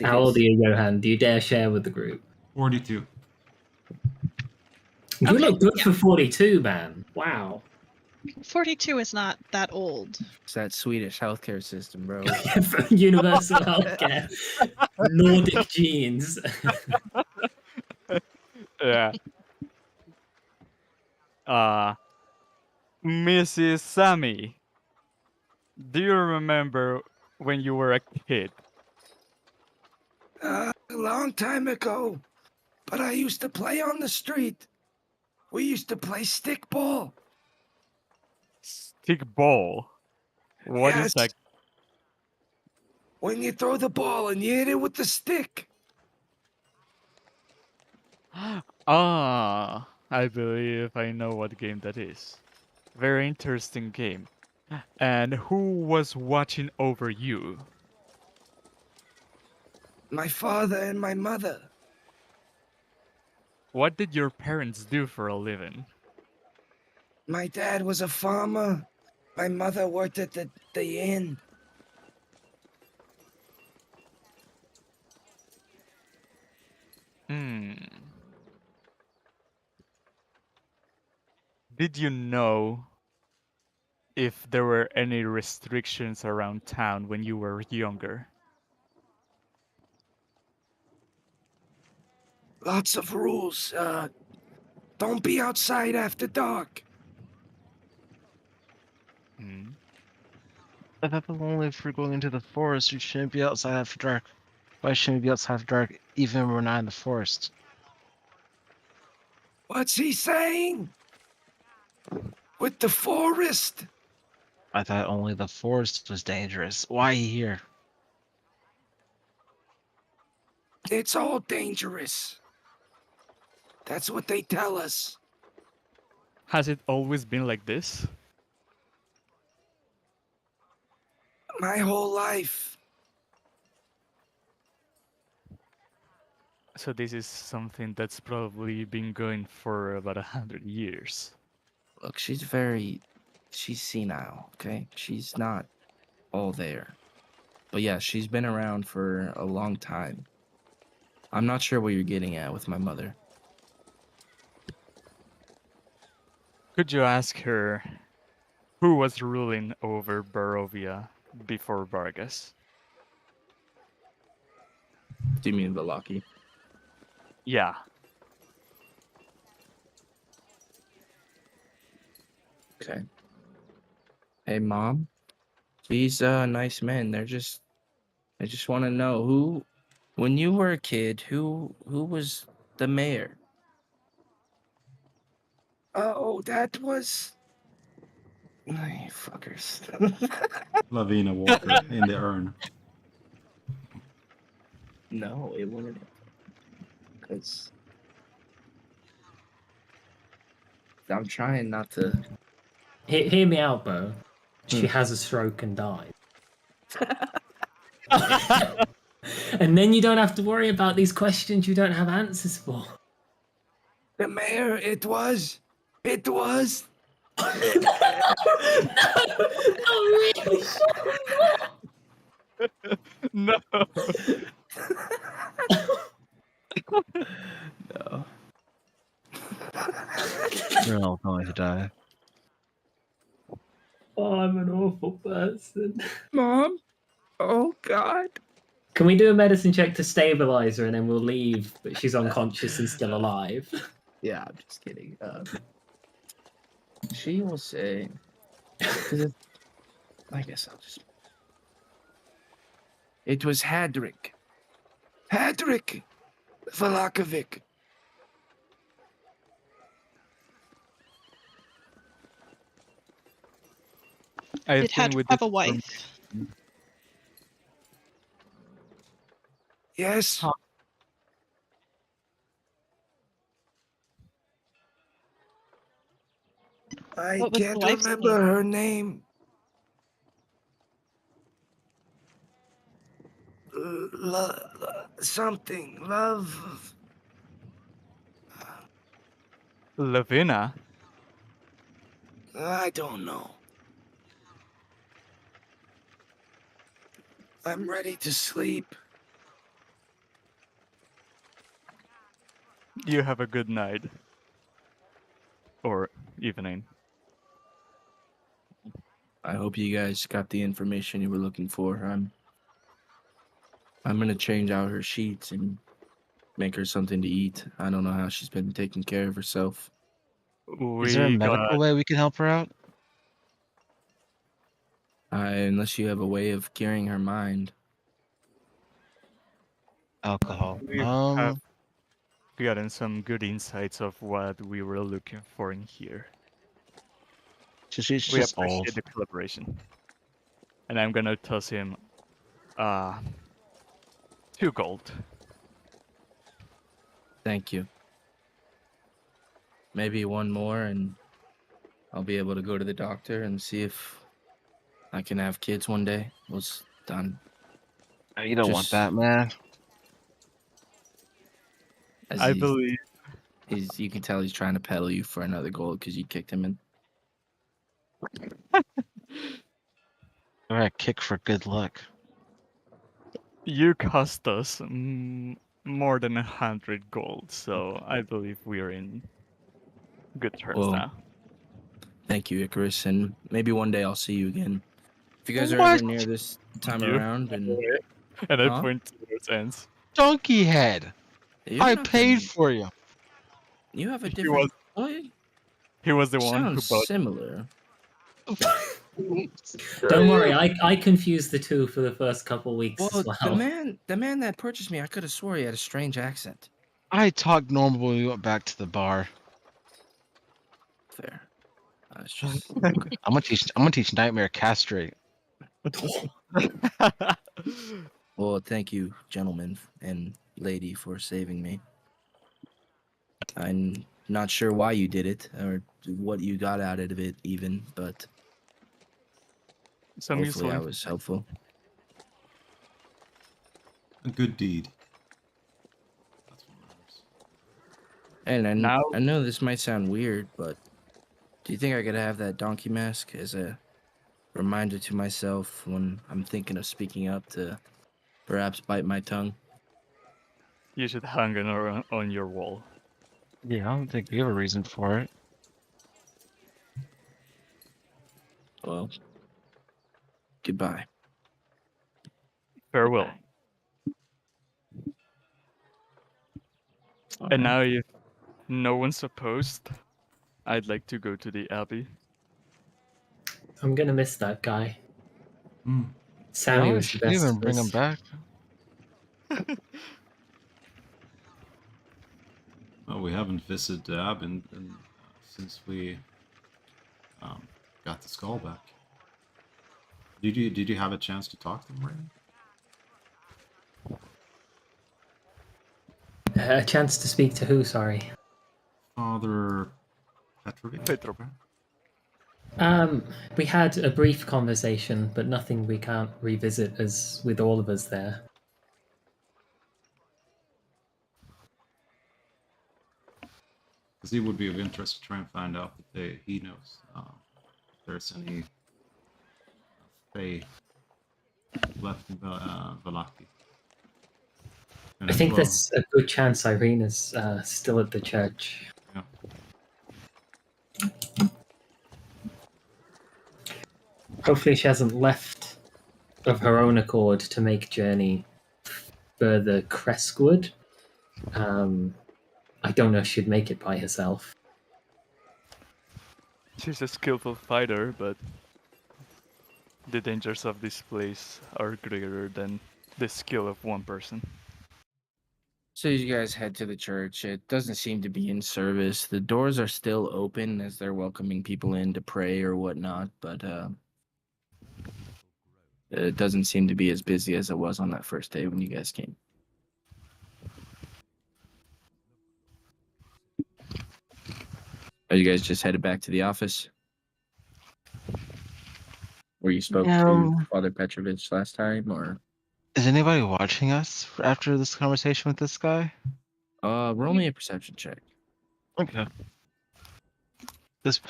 How old are you, Johan? Do you dare share with the group? 42. You Okay, look good yeah. for 42, man. Wow. 42 is not that old. It's that Swedish healthcare system, bro. Universal healthcare. Nordic genes. Yeah. Uh, Mrs. Sammy, do you remember when you were a kid? A long time ago, but I used to play on the street. We used to play stickball. Stick ball. What is Yes. that? When you throw the ball and you hit it with the stick. Ah, I believe I know what game that is. Very interesting game. And who was watching over you? My father and my mother. What did your parents do for a living? My dad was a farmer. My mother worked at the inn. Hmm. Did you know if there were any restrictions around town when you were younger? Lots of rules. Don't be outside after dark. Hmm. I thought that only if we're going into the forest, you shouldn't be outside after dark. Why shouldn't we be outside after dark even when we're not in the forest? What's he saying? With the forest? I thought only the forest was dangerous. Why here? It's all dangerous. That's what they tell us. Has it always been like this? My whole life. So this is something that's probably been going for about 100 years. Look, she's senile, okay? She's not all there. But yeah, she's been around for a long time. I'm not sure what you're getting at with my mother. Could you ask her who was ruling over Barovia before Vargas? Do you mean Valaki? Yeah. Okay. Hey, Mom. These nice men, I just want to know who, when you were a kid, who was the mayor? Oh, that was. Ay, fuckers. Lavina Walker in the urn. No, it wouldn't. Because I'm trying not to. Hear me out, Bo. She Hmm. has a stroke and died. And then you don't have to worry about these questions you don't have answers for. The mayor, it was. It was. Oh, really? No. No. We're all going to die. Oh, I'm an awful person. Mom? Oh, God. Can we do a medicine check to stabilize her and then we'll leave, but she's unconscious and still alive? Yeah, I'm just kidding. She will say. 'Cause I guess I'll just. It was Hadrick. Hadrick Valakovic. I It had think to with have this a wife. Yes. I What was the can't wife's remember name? her name. Something. Love. Lavina. I don't know. I'm ready to sleep. You have a good night. Or evening. I hope you guys got the information you were looking for. I'm gonna change out her sheets and make her something to eat. I don't know how she's been taking care of herself. Is there a We medical got way we can help her out? Unless you have a way of curing her mind. Alcohol. we have gotten some good insights of what we were looking for in here. She's We just appreciate old. the collaboration. And I'm gonna toss him 2 gold. Thank you. Maybe one more, and I'll be able to go to the doctor and see if I can have kids one day. Was done. Oh, you don't want Just- that, man. As I believe you can tell he's trying to peddle you for another gold because you kicked him in. All right, kick for good luck. you cost us more than 100 gold, so I believe we are in good terms Well, now. Thank you, Icarus, and maybe one day I'll see you again. If you guys are What? ever near this time You. around, and And I Huh? point towards ends. Donkey head. You're I not paid the- for you. You have a He different. What? He was the one who Sounds bought. similar. Don't worry, I confused the two for the first couple weeks Well, as well. the man that purchased me, I could have swore he had a strange accent. I talked normal when we went back to the bar. Fair. It's just I'm gonna teach Nightmare castrate. well, thank you, gentlemen and lady, for saving me. I'm not sure why you did it or what you got out of it, even, but Some hopefully useful I was helpful. A good deed. That's what matters. And Now- I know this might sound weird, but do you think I could have that donkey mask as a reminder to myself when I'm thinking of speaking up to perhaps bite my tongue? You should hang it on your wall. Yeah, I don't think we have a reason for it. Well, goodbye. Farewell. And now, if no one's opposed, I'd like to go to the abbey. I'm gonna miss that guy. Hmm. Sammy Oh, was should the we best. even of bring him us. back? Well, we haven't visited the abbey since we got the skull back. Did you have a chance to talk to him, Raven? A chance to speak to who? Sorry. Father Petrovic? Petrov. We had a brief conversation, but nothing we can't revisit as with all of us there. Because he would be of interest to try and find out if he knows if there's any Fae left in Vallaki. And I as think well- there's a good chance Irina's still at the church. Yeah. Hopefully, she hasn't left of her own accord to make journey further Crestwood. I don't know if she'd make it by herself. She's a skillful fighter, but the dangers of this place are greater than the skill of one person. So you guys head to the church. It doesn't seem to be in service. The doors are still open as they're welcoming people in to pray or whatnot, but it doesn't seem to be as busy as it was on that first day when you guys came. Are you guys just headed back to the office? Where you spoke to Father Petrovich last time, or Is anybody watching us after this conversation with this guy? roll me a perception check. Okay.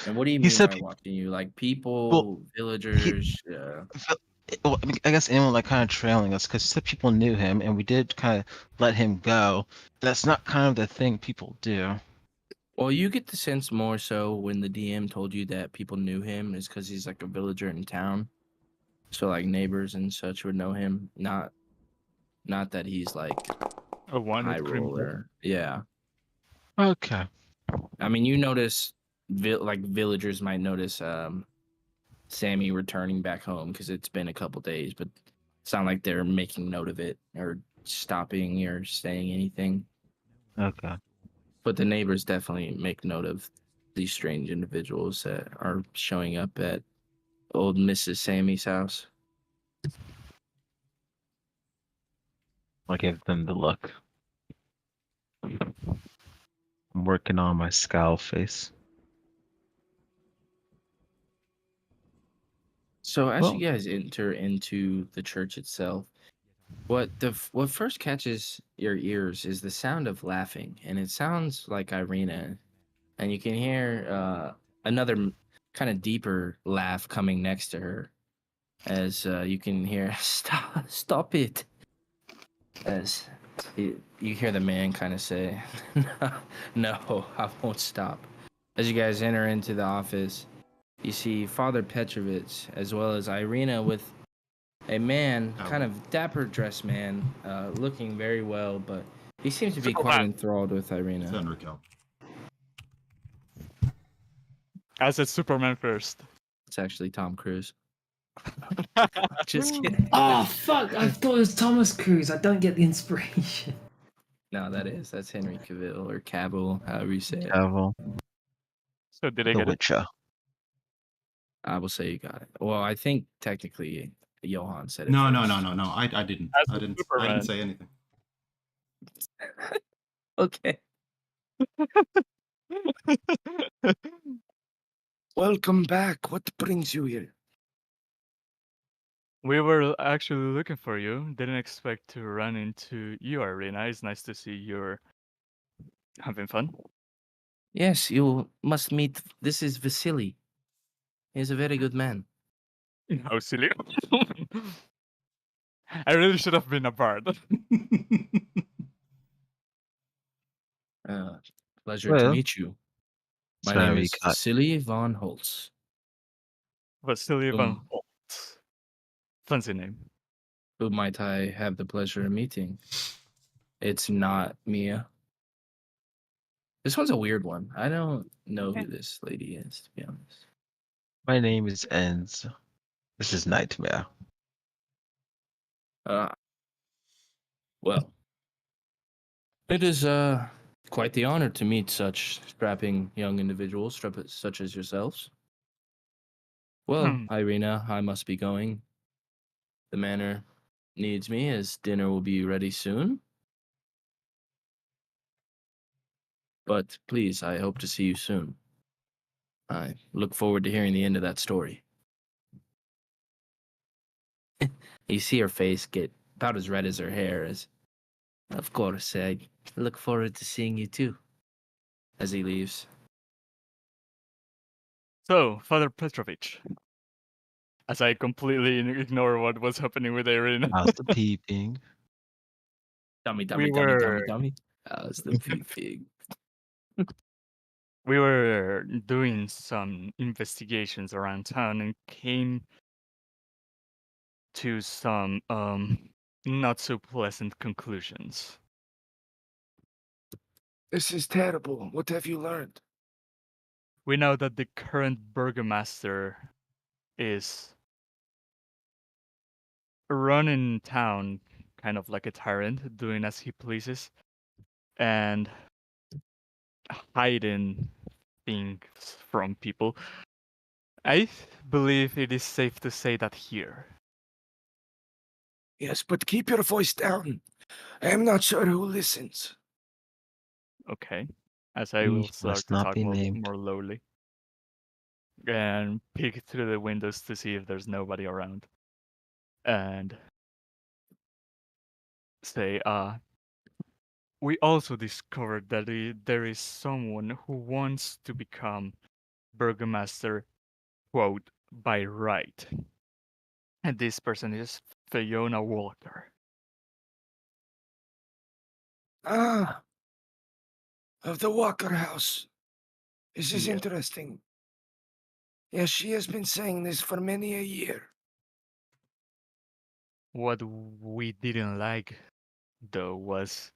And what do you He mean said by peop- watching you? Like people, villagers? Well, I mean, I guess anyone like kind of trailing us because some people knew him and we did kind of let him go. That's not kind of the thing people do. Well, you get the sense more so when the DM told you that people knew him is because he's like a villager in town. So like neighbors and such would know him. Not that he's like A high wanted criminal. roller. Yeah. Okay. I mean, you notice like villagers might notice Sammy returning back home because it's been a couple days, but it's not like they're making note of it or stopping or saying anything. Okay. But the neighbors definitely make note of these strange individuals that are showing up at old Mrs. Sammy's house. I'll give them the look. I'm working on my scowl face. So as Well- you guys enter into the church itself, what first catches your ears is the sound of laughing, and it sounds like Irina, and you can hear another kind of deeper laugh coming next to her, as you can hear stop it, as you hear the man kind of say, no, I won't stop. As you guys enter into the office, you see Father Petrovich as well as Irina with a man, kind of dapper dressed man, looking very well, but he seems to be quite Superman. enthralled with Irina. Fenric out. I said Superman first. It's actually Tom Cruise. Just kidding. Oh fuck! I thought it was Thomas Cruise. I don't get the inspiration. No, that's Henry Cavill or Cavill, however you say it. Cavill. So did I The get it? Witcher. I will say you got it. Well, I think technically Johan said it. No. first. I didn't. As I a didn't. I Superman. didn't say anything. Okay. Welcome back. What brings you here? We were actually looking for you. Didn't expect to run into you, Irina. It's nice to see you're having fun. Yes, you must meet. This is Vasily. He's a very good man. How silly. I really should have been a bard. Pleasure to Well, meet you. My sorry, name is cut. Vasily von Holtz. Vasily van Um, Holt. Fancy name. Who might I have the pleasure of meeting? It's not Mia. This one's a weird one. I don't know who this lady is, to be honest. My name is Enz. This is Nightmare. Well, it is quite the honor to meet such strapping young individuals such as yourselves. Well, Irina, I must be going. The manor needs me, as dinner will be ready soon. But please, I hope to see you soon. I look forward to hearing the end of that story. You see her face get about as red as her hair is. Of course, I look forward to seeing you too. As he leaves. So, Father Petrovich. As I completely ignore what was happening with Irina. How's the peeping? Dummy. We were- How's the pig? We were doing some investigations around town and came to some not so pleasant conclusions. This is terrible. What have you learned? We know that the current burgomaster is running town kind of like a tyrant, doing as he pleases, and hiding things from people. I believe it is safe to say that here. Yes, but keep your voice down. I am not sure who listens. Okay. As I We will start must to not talk be more, named. more lowly. And peek through the windows to see if there's nobody around. And say, we also discovered that there is someone who wants to become burgomaster, quote, by right. And this person is Fiona Walker. Ah, of the Walker House. This is Yeah. interesting. Yes, she has been saying this for many a year. What we didn't like, though, was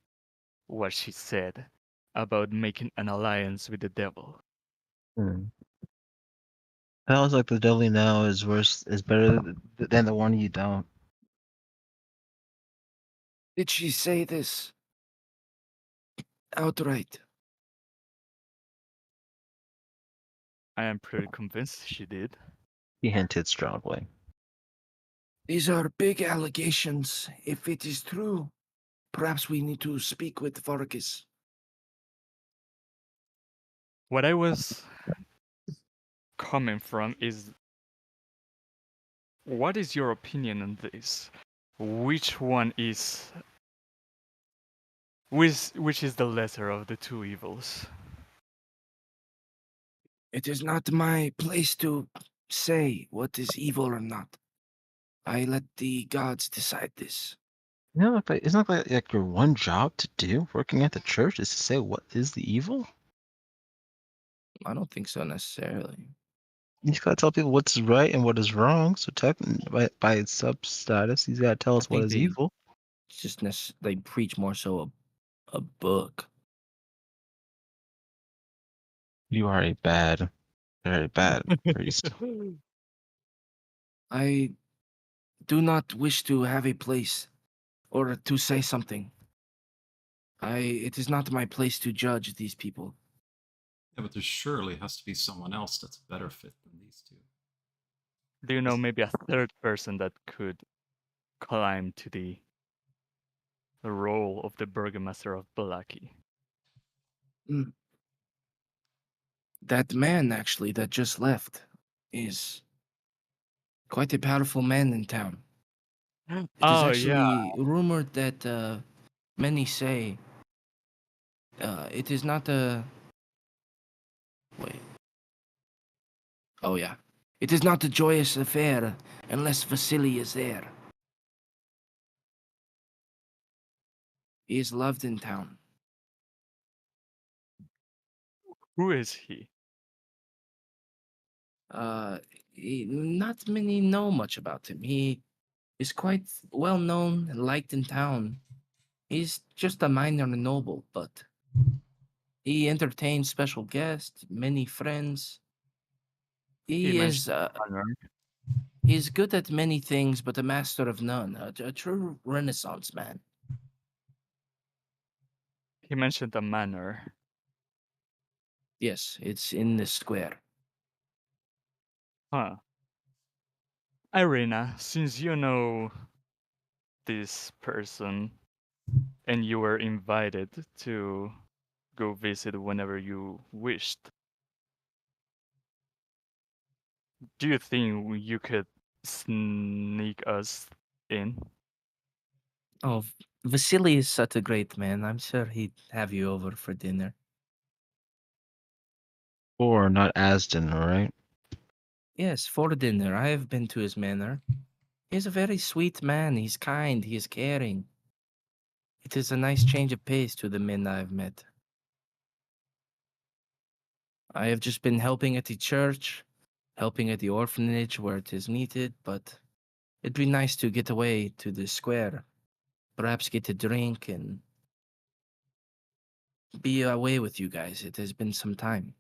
what she said about making an alliance with the devil. Sounds like the devil you know is worse, is better than the one you don't. Did she say this outright? I am pretty convinced she did. He hinted strongly. These are big allegations. If it is true, perhaps we need to speak with Vargas. What I was coming from is, what is your opinion on this? Which one is which is the lesser of the two evils? It is not my place to say what is evil or not. I let the gods decide this. You know, isn't that like your one job to do, working at the church, is to say what is the evil? I don't think so necessarily. You just gotta tell people what's right and what is wrong. So technically, by its substatus, he's gotta tell us what think is they- evil. It's just they preach more so a book. You are a bad, very bad priest. I do not wish to have a place or to say something. It is not my place to judge these people. Yeah, but there surely has to be someone else that's a better fit than these two. Do you know maybe a third person that could climb to the role of the Burgomaster of Balaki? That man, actually, that just left, is quite a powerful man in town. It is Oh, actually rumored that many say it is not a. Wait. Oh, yeah. It is not a joyous affair unless Vasily is there. He is loved in town. Who is he? Not many know much about him. He is quite well known and liked in town. He's just a minor noble, but he entertains special guests, many friends. He is mentioned honor. he's good at many things, but a master of none. A true Renaissance man. He mentioned a manor. Yes, it's in the square. Huh. Irina, since you know this person and you were invited to go visit whenever you wished, do you think you could sneak us in? Oh, Vasily is such a great man. I'm sure he'd have you over for dinner. Or not as dinner, right? Yes, for dinner. I have been to his manor. He's a very sweet man. He's kind. He is caring. It is a nice change of pace to the men I have met. I have just been helping at the church, helping at the orphanage where it is needed, but it'd be nice to get away to the square, perhaps get a drink and be away with you guys. It has been some time.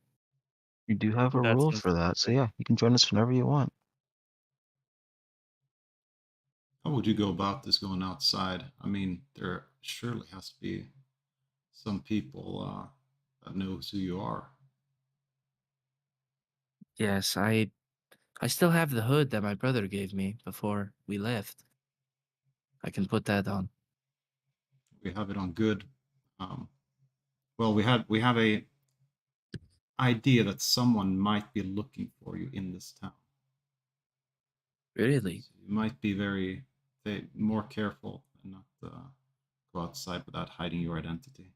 You do have a That rule sounds for that, so yeah, you can join us whenever you want. How would you go about this going outside? I mean, there surely has to be some people that knows who you are. Yes, I still have the hood that my brother gave me before we left. I can put that on. We have it on good. Well, we have a idea that someone might be looking for you in this town. Really? So you might be more careful and not go outside without hiding your identity.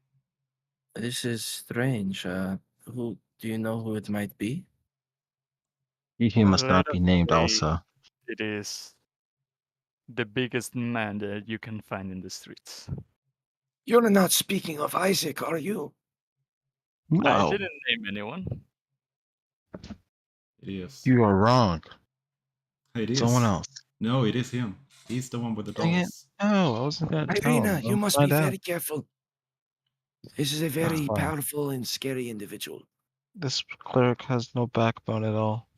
This is strange. Who do you know who it might be? He must Let not us be named say also. it is the biggest man that you can find in the streets. You're not speaking of Isaac, are you? I No. didn't name anyone. It is. You are wrong. It is. Someone else. No, it is him. He's the one with the Dang it. dolls. Oh, I wasn't gonna tell him. Irina, you I'll must be find out. very careful. This is a very Fine. powerful and scary individual. This cleric has no backbone at all.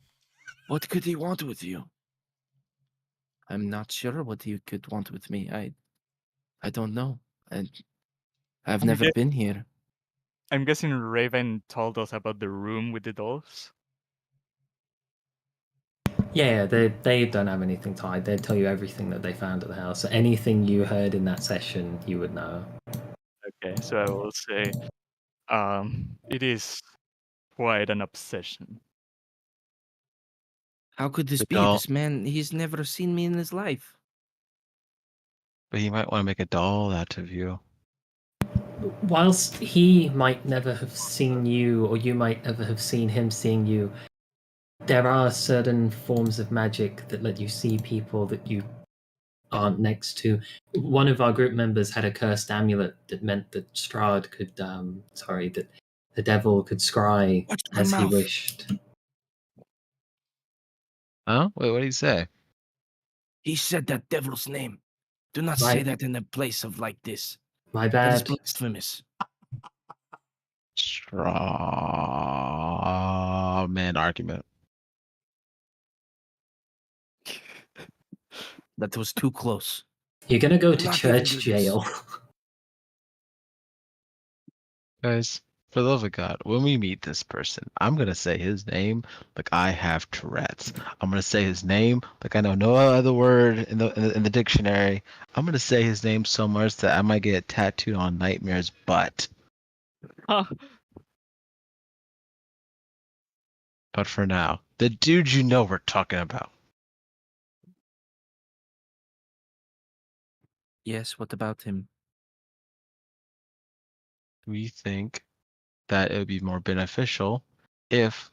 What could he want with you? I'm not sure what he could want with me. I don't know. And I've I'm never guess- been here. I'm guessing Raven told us about the room with the dolls. Yeah, they don't have anything to hide. They'd tell you everything that they found at the house. So anything you heard in that session, you would know. Okay, so I will say, it is quite an obsession. How could this The be? doll- This man, he's never seen me in his life. But he might want to make a doll out of you. Whilst he might never have seen you, or you might ever have seen him seeing you, there are certain forms of magic that let you see people that you aren't next to. One of our group members had a cursed amulet that meant that Strahd could, that the devil could scry Watch my as he mouth. wished. Huh? Wait, what did he say? He said that devil's name. Do not Right. say that in a place of like this. My That is bad. blasphemous. Straw man argument. That was too close. You're gonna go to Not church even do this. jail. Guys, for the love of God, when we meet this person, I'm gonna say his name like I have Tourette's. I'm gonna say his name like I know no other word in the dictionary. I'm gonna say his name so much that I might get it tattooed on Nightmare's butt. Huh. But for now, the dude you know we're talking about. Yes, what about him? We think that it would be more beneficial if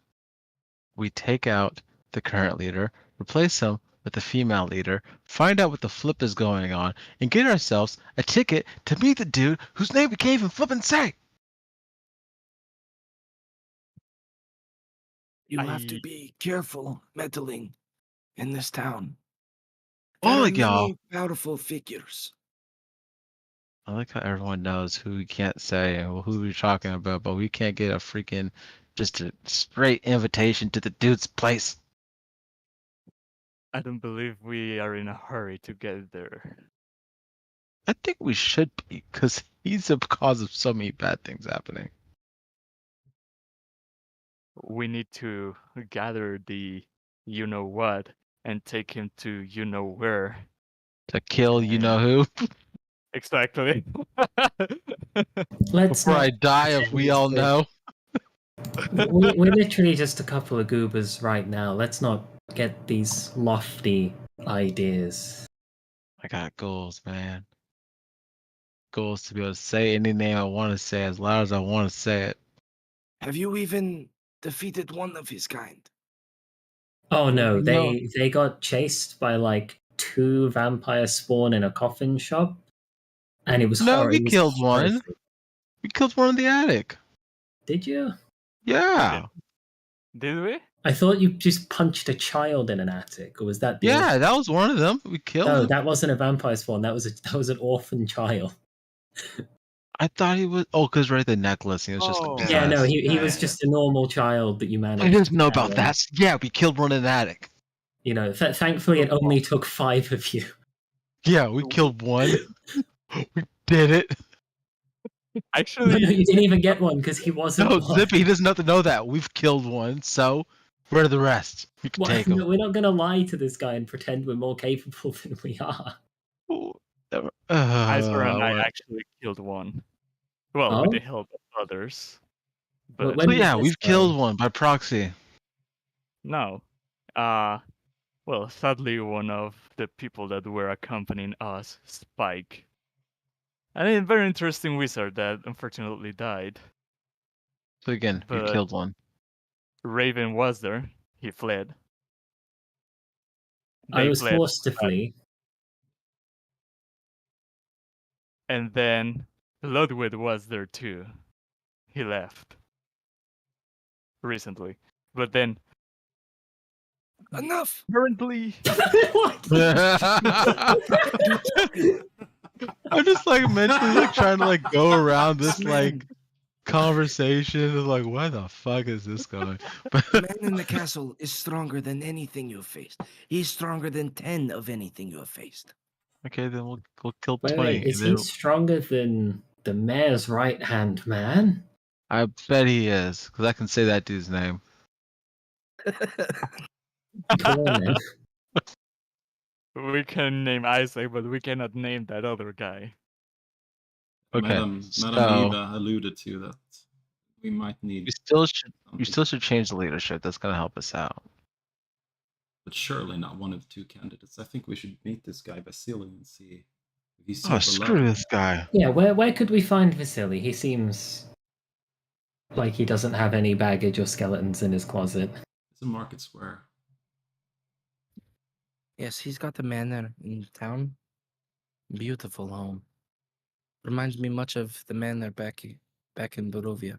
we take out the current leader, replace him with the female leader, find out what the flip is going on, and get ourselves a ticket to meet the dude whose name we can't even flip and say. You have to I- be careful meddling in this town. All There of are y'all. many powerful figures. I like how everyone knows who we can't say and who we're talking about, but we can't get a freaking just a straight invitation to the dude's place. I don't believe we are in a hurry to get there. I think we should be, because he's the cause of so many bad things happening. We need to gather the you know what and take him to you know where. To kill you know who. Exactly. Let's Before not I die of we all know. we're literally just a couple of goobers right now. Let's not get these lofty ideas. I got goals, man. Goals to be able to say any name I want to say as loud as I want to say it. Have you even defeated one of his kind? Oh no, No. they got chased by like 2 vampire spawn in a coffin shop, and it was No, horrible. we It was killed one. horrific. We killed one in the attic. Did you? Yeah. Did we? I thought you just punched a child in an attic, or was that the Yeah, that was one of them. We killed No, him. that wasn't a vampire spawn. That was an orphan child. I thought he was. Oh, because right, the necklace. He was just. Oh. Yeah, no, possessed. he was just a normal child that you managed. I didn't know to about kill. that. Yeah, we killed one in the attic. You know, thankfully it only took 5 of you. Yeah, we killed one. We did it. No, Actually, you didn't even get one because he wasn't. No, one. Zippy, he doesn't have to know that. We've killed one, so where are the rest? We can What? take No, them. we're not gonna lie to this guy and pretend we're more capable than we are. Iceberg and I What? actually killed one. Well, Oh? with the help of others. Well, But when So did yeah, this we've go? killed one by proxy. no. Well, sadly, one of the people that were accompanying us, Spike, a very interesting wizard that unfortunately died. So again, we've But- killed one. Raven was there. He fled. I They was fled, forced to flee. and then Ludwig was there too. He left recently. But then Enough. currently, I'm just like mentally like trying to like go around this like conversation. Like, where the fuck is this going? The man in the castle is stronger than anything you have faced. He's stronger than 10 of anything you have faced. Okay, then we'll kill Wait, 20. wait, is and he then stronger than the mayor's right hand man? I bet he is, because I can say that dude's name. Go on then. we can name Isaac, but we cannot name that other guy. Okay, Madam so Eva alluded to that we might need, we still something, should change the leadership. That's gonna help us out. but surely not one of the two candidates. I think we should meet this guy Vasily and see if he's Oh, super screw low. this guy. Yeah, where could we find Vasily? He seems like he doesn't have any baggage or skeletons in his closet. It's a market square. Yes, he's got the manor in town. Beautiful home. Reminds me much of the manor back in Barovia.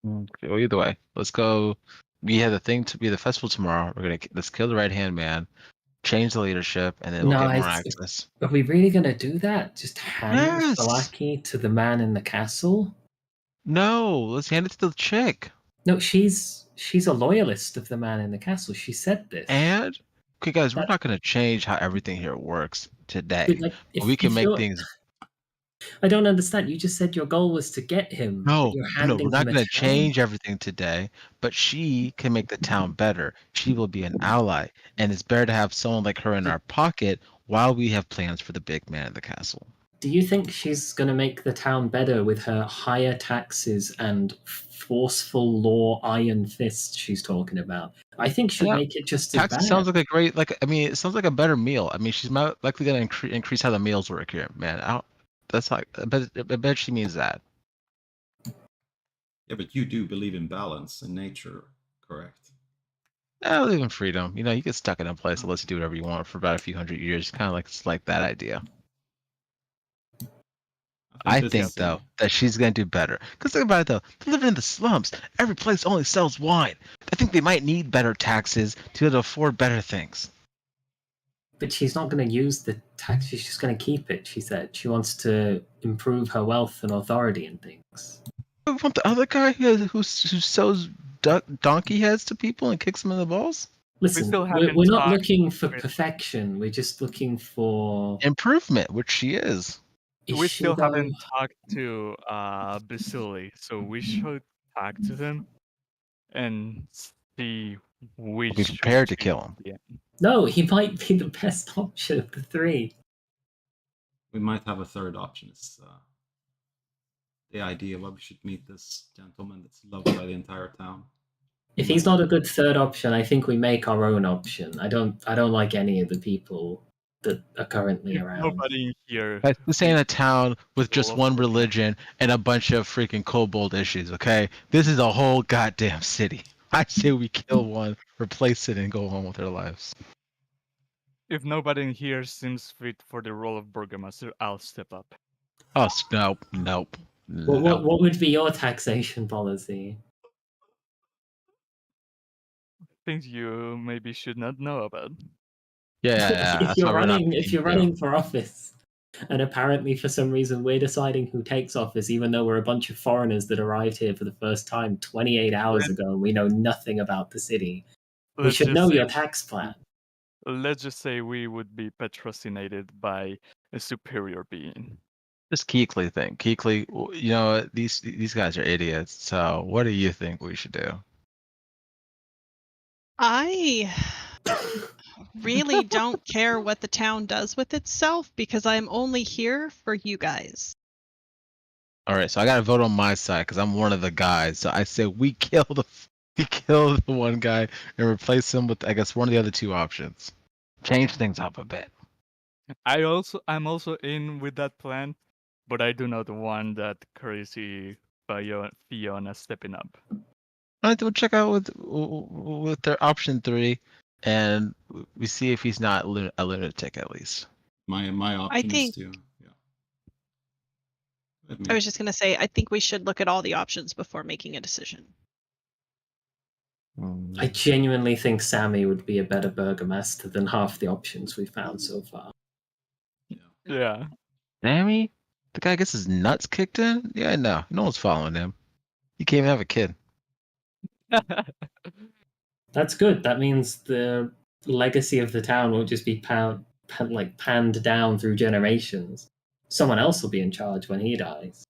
Okay, well, either way, let's go. We have the thing to be the festival tomorrow. Let's kill the right hand man, change the leadership, and then we'll get more Nice. access. Are we really gonna do that? Just hand Yes. Balaki to the man in the castle? No, let's hand it to the chick. No, she's a loyalist of the man in the castle. She said this. And okay, guys, we're That- not gonna change how everything here works today. But, like, But we can if make you're- things. I don't understand. You just said your goal was to get him. but No, you're no, handing we're not him a going to town? change everything today, but she can make the town better. She will be an ally, and it's better to have someone like her in our pocket while we have plans for the big man in the castle. Do you think she's going to make the town better with her higher taxes and forceful law iron fist she's talking about? I think she'll Yeah, make it just as Taxes bad. sounds like a great, it sounds like a better meal. I mean, she's likely going to increase how the meals work here, man. I bet she means that. Yeah, but you do believe in balance in nature, correct? I believe in freedom. You know, you get stuck in a place that lets you do whatever you want for about a few hundred years. Kind of like it's like that idea. I this think is, though that she's gonna do better. Cause think about it though, they live in the slums. Every place only sells wine. I think they might need better taxes to be able to afford better things. But she's not going to use the tax. She's just going to keep it, she said. She wants to improve her wealth and authority and things. We want the other guy who sells donkey heads to people and kicks them in the balls. Listen, still we're haven't not talked looking for with- perfection. We're just looking for... Improvement, which she is. Is we she still though- haven't talked to Basili, so we should talk to him and see which. Be prepared to option- kill him. Yeah. No, he might be the best option of the three. we might have a third option. It's the idea why we should meet this gentleman that's loved by the entire town. If he's not a good third option, I think we make our own option. I don't like any of the people that are currently If around. nobody in here. Guys, this ain't a town with just Well, one religion and a bunch of freaking kobold issues, okay? This is a whole goddamn city. I say we kill one, replace it, and go home with our lives. If nobody in here seems fit for the role of burgomaster, I'll step up. Oh, nope. What would be your taxation policy? Things you maybe should not know about. Yeah, if that's you're why we're not running, if picking you're you. running for office, and apparently for some reason we're deciding who takes office, even though we're a bunch of foreigners that arrived here for the first time 28 hours ago, and we know nothing about the city. We Let's should just know say- your tax plan. Let's just say we would be patrocinated by a superior being. This Keekley thing. Keekley, you know, these guys are idiots. So what do you think we should do? I really don't care what the town does with itself because I'm only here for you guys. All right, so I got to vote on my side because I'm one of the guys. So I say we kill the one guy and replace him with, I guess, one of the other two options. Change things up a bit. I'm also in with that plan, but I do not want that crazy Fiona stepping up. All right, we'll check out with their option 3, and we see if he's not a lunatic at least. My option think- is to I was just going to say, I think we should look at all the options before making a decision. I genuinely think Sammy would be a better burgomaster than half the options we found so far. Yeah. Sammy? The guy gets his nuts kicked in? Yeah, no one's following him. He can't even have a kid. That's good. That means the legacy of the town won't just be panned down through generations. Someone else will be in charge when he dies.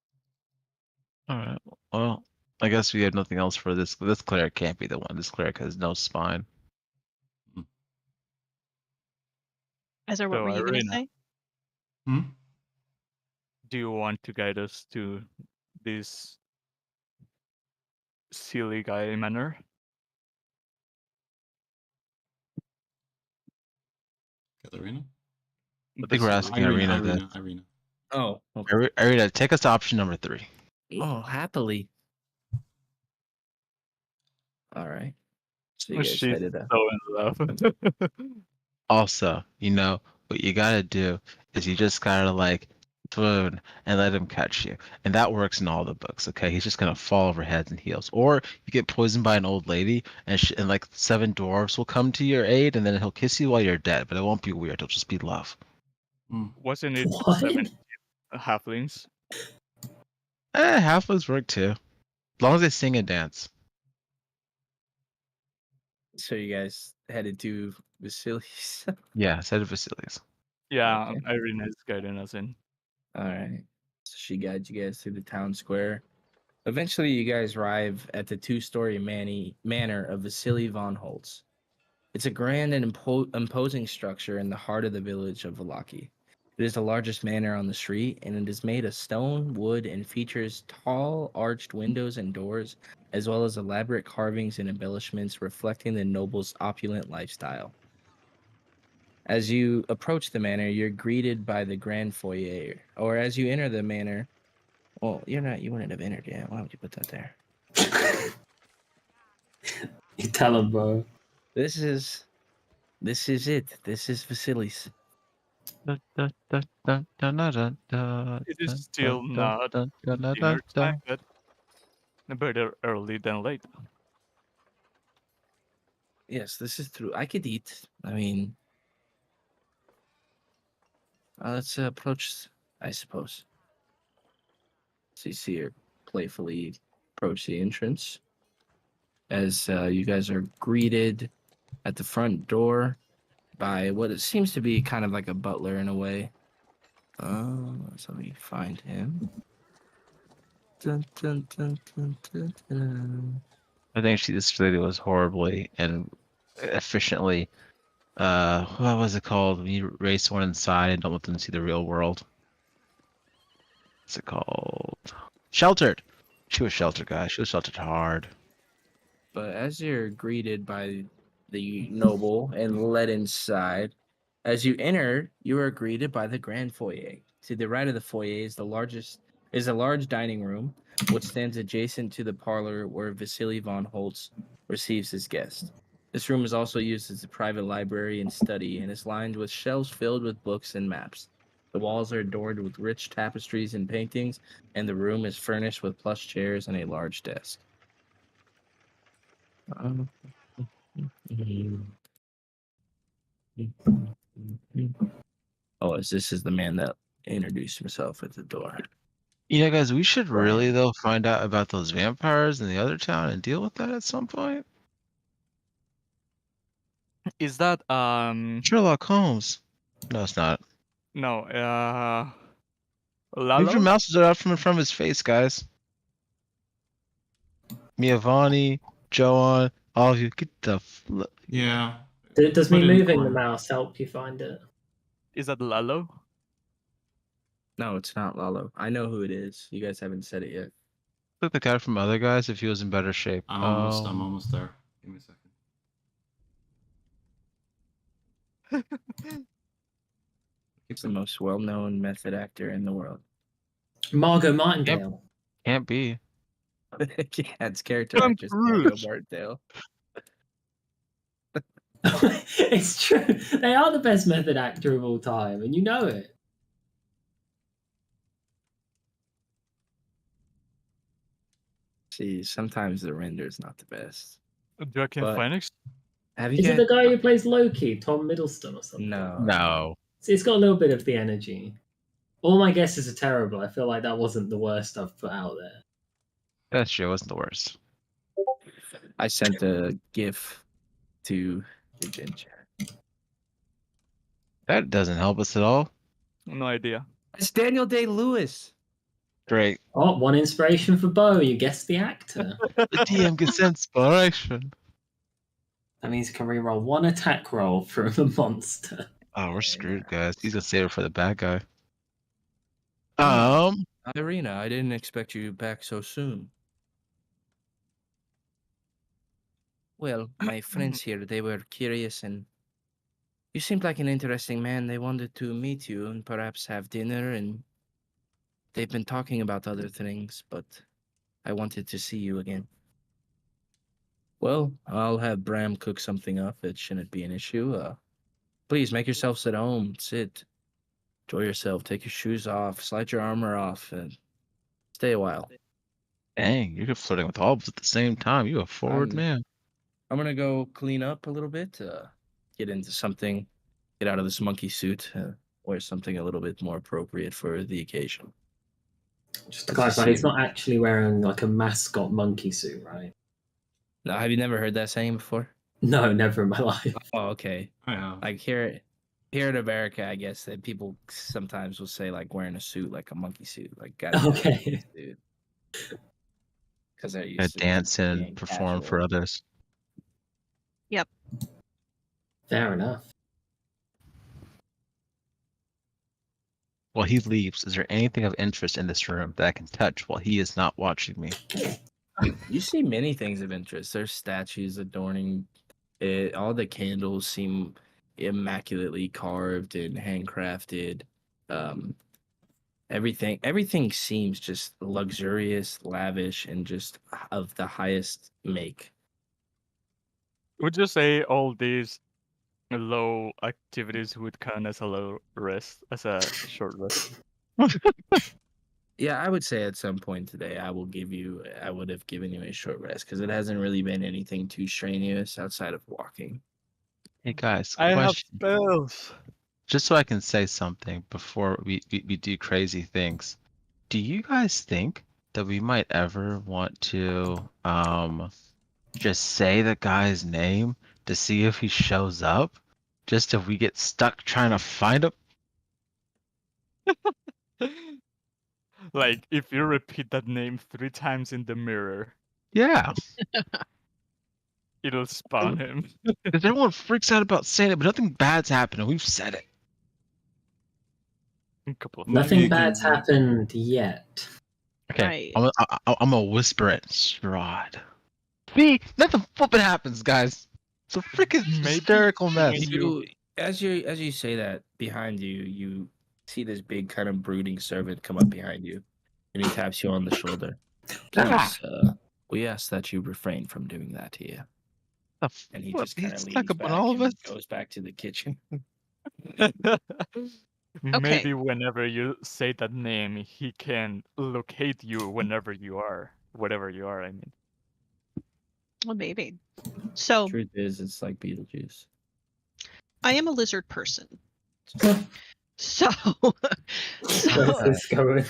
All right. Well, I guess we have nothing else for this. This cleric can't be the one. This cleric has no spine. Ezra, what So, were you going to Irina. say? Hmm? Do you want to guide us to this silly guy manor? Katarina? I think we're asking Irina that. Irina. Oh, okay. Irina, take us to option number 3. Oh, happily. All right. So you guys She's headed up. so in love. Also, what you gotta do is you just gotta like swoon and let him catch you, and that works in all the books. Okay, he's just gonna fall over heads and heels, or you get poisoned by an old lady, and like 7 dwarves will come to your aid, and then he'll kiss you while you're dead. But it won't be weird; it'll just be love. Wasn't it What? 7 halflings? Halflings work too, as long as they sing and dance. So you guys headed to Vasilis. Yeah, said of Vasilius. Yeah, Okay. Irina is guiding us in. All right. So she guides you guys through the town square. Eventually, you guys arrive at the 2-story manor of Vasily von Holtz. It's a grand and imposing structure in the heart of the village of Valaki. It is the largest manor on the street, and it is made of stone, wood, and features tall, arched windows and doors, as well as elaborate carvings and embellishments reflecting the noble's opulent lifestyle. As you approach the manor, you're greeted by the grand foyer. Or as you enter the manor, well, you wouldn't have entered yet. Why would you put that there? You tell him, bro. This is it. This is Vasilis. It is still not dinner time, but better early than late. Yes, this is true. I could eat. I mean, let's approach, I suppose. So you see her playfully approach the entrance as you guys are greeted at the front door by what it seems to be kind of like a butler in a way. So let me find him. Dun, dun, dun, dun, dun, dun. I think this lady was horribly and efficiently. What was it called when you raise someone inside and don't let them see the real world? What's it called? Sheltered. She was sheltered, guys. She was sheltered hard. But as you're greeted by the noble and led inside, as you enter, you are greeted by the grand foyer. To the right of the foyer is a large dining room, which stands adjacent to the parlor where Vasily von Holtz receives his guests. This room is also used as a private library and study and is lined with shelves filled with books and maps. The walls are adorned with rich tapestries and paintings, and the room is furnished with plush chairs and a large desk. Oh, this is the man that introduced himself at the door. Guys, we should really though find out about those vampires in the other town and deal with that at some point. Is that Sherlock Holmes. No, it's not. no Leave Lalo? your mouses out from in front of his face, guys. Miavani, Joan, all of you, get the Yeah. Does me Put it in moving the corner. mouse help you find it? Is that Lalo? No, it's not Lalo. I know who it is. You guys haven't said it yet. Look the guy from other guys if he was in better shape. I'm almost there. Give me a second. It's the most well-known method actor in the world. Margot Martindale. Can't be. Yeah, it's character Tom actress Margot Cruise. Martindale. It's true. They are the best method actor of all time, and you know it. See, sometimes the render is not the best. Joaquin But- Phoenix? Have you Is it guys? the guy who plays Loki, Tom Middleston or something? No. No. See, it's got a little bit of the energy. All my guesses are terrible. I feel like that wasn't the worst I've put out there. That's true. It wasn't the worst. I sent a GIF to the gen chat. That doesn't help us at all. No idea. It's Daniel Day-Lewis. Great. Oh, one inspiration for Bo. You guessed the actor. The DM gets inspiration. That means you can reroll one attack roll from a monster. Oh, we're screwed, guys. He's gonna save it for the bad guy. Irina, I didn't expect you back so soon. Well, my friends here, they were curious and you seemed like an interesting man. They wanted to meet you and perhaps have dinner, and they've been talking about other things, but I wanted to see you again. Well, I'll have Bram cook something up. It shouldn't be an issue. Please make yourselves at home. Sit. Enjoy yourself. Take your shoes off. Slide your armor off and stay a while. Dang, you're flirting with all of us at the same time. You a forward man. I'm gonna go clean up a little bit, get into something, get out of this monkey suit, wear something a little bit more appropriate for the occasion. Just to clarify, he's not actually wearing like a mascot monkey suit, right? Now, have you never heard that saying before? No, never in my life. Oh, okay. I have. Like here in America, I guess that people sometimes will say like wearing a suit, like a monkey suit, like guys. Okay. Because they're used I to dance and being perform for casual. others. Fair enough. While he leaves, is there anything of interest in this room that I can touch while he is not watching me? You see many things of interest. There's statues adorning it. All the candles seem immaculately carved and handcrafted. Everything seems just luxurious, lavish, and just of the highest make. Would you say all these low activities would count as a low rest, as a short rest? Yeah, I would say at some point today I would have given you a short rest because it hasn't really been anything too strenuous outside of walking. Hey guys, I have question. spells. Just so I can say something before we do crazy things. Do you guys think that we might ever want to just say the guy's name to see if he shows up? Just if we get stuck trying to find him? Like, if you repeat that name 3 times in the mirror, Yeah. it'll spawn him. Because everyone freaks out about saying it, but nothing bad's happened. We've said it. A couple of Maybe Nothing you bad's can- happened yet. Okay. Right. I'm gonna whisper it, Strahd. See, nothing flipping happens, guys. It's a freaking Maybe- hysterical mess. As you say that, behind you, you see this big kind of brooding servant come up behind you, and he taps you on the shoulder. Ah. Please, we ask that you refrain from doing that here. The And he flip, just kind of he's leans stuck up back on all of and us. goes back to the kitchen. Maybe whenever you say that name, he can locate you whenever you are, whatever you are. I mean, Well, maybe. So Truth is, it's like Beetlejuice. I am a lizard person. So, Where's this going?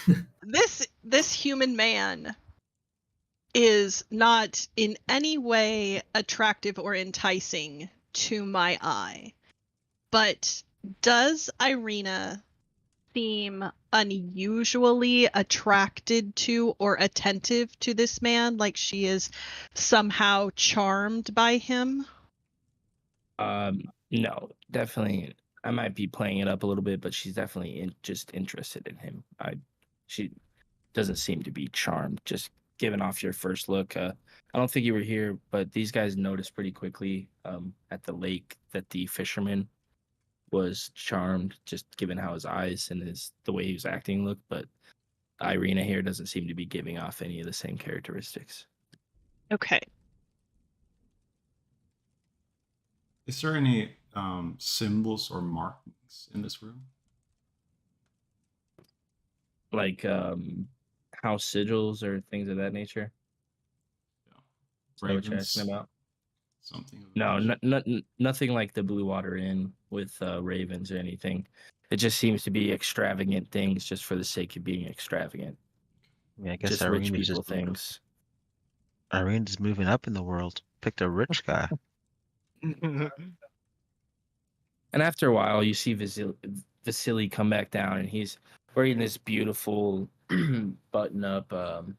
this human man is not in any way attractive or enticing to my eye. But does Irina seem unusually attracted to or attentive to this man? Like she is somehow charmed by him? No, definitely. I might be playing it up a little bit, but she's definitely just interested in him. She doesn't seem to be charmed. Just given off your first look, I don't think you were here, but these guys noticed pretty quickly at the lake that the fisherman was charmed, just given how his eyes and the way he was acting looked. But Irina here doesn't seem to be giving off any of the same characteristics. Okay. Is there any symbols or markings in this room? Like house sigils or things of that nature. Is that what you're Ravens, asking about? something. Of No, that. nothing like the Blue Water Inn with ravens or anything. It just seems to be extravagant things just for the sake of being extravagant. Yeah, I guess Just rich Irene was people just things. Irene's moving up in the world. Picked a rich guy. And after a while, you see Vasily come back down, and he's wearing this beautiful button-up. Can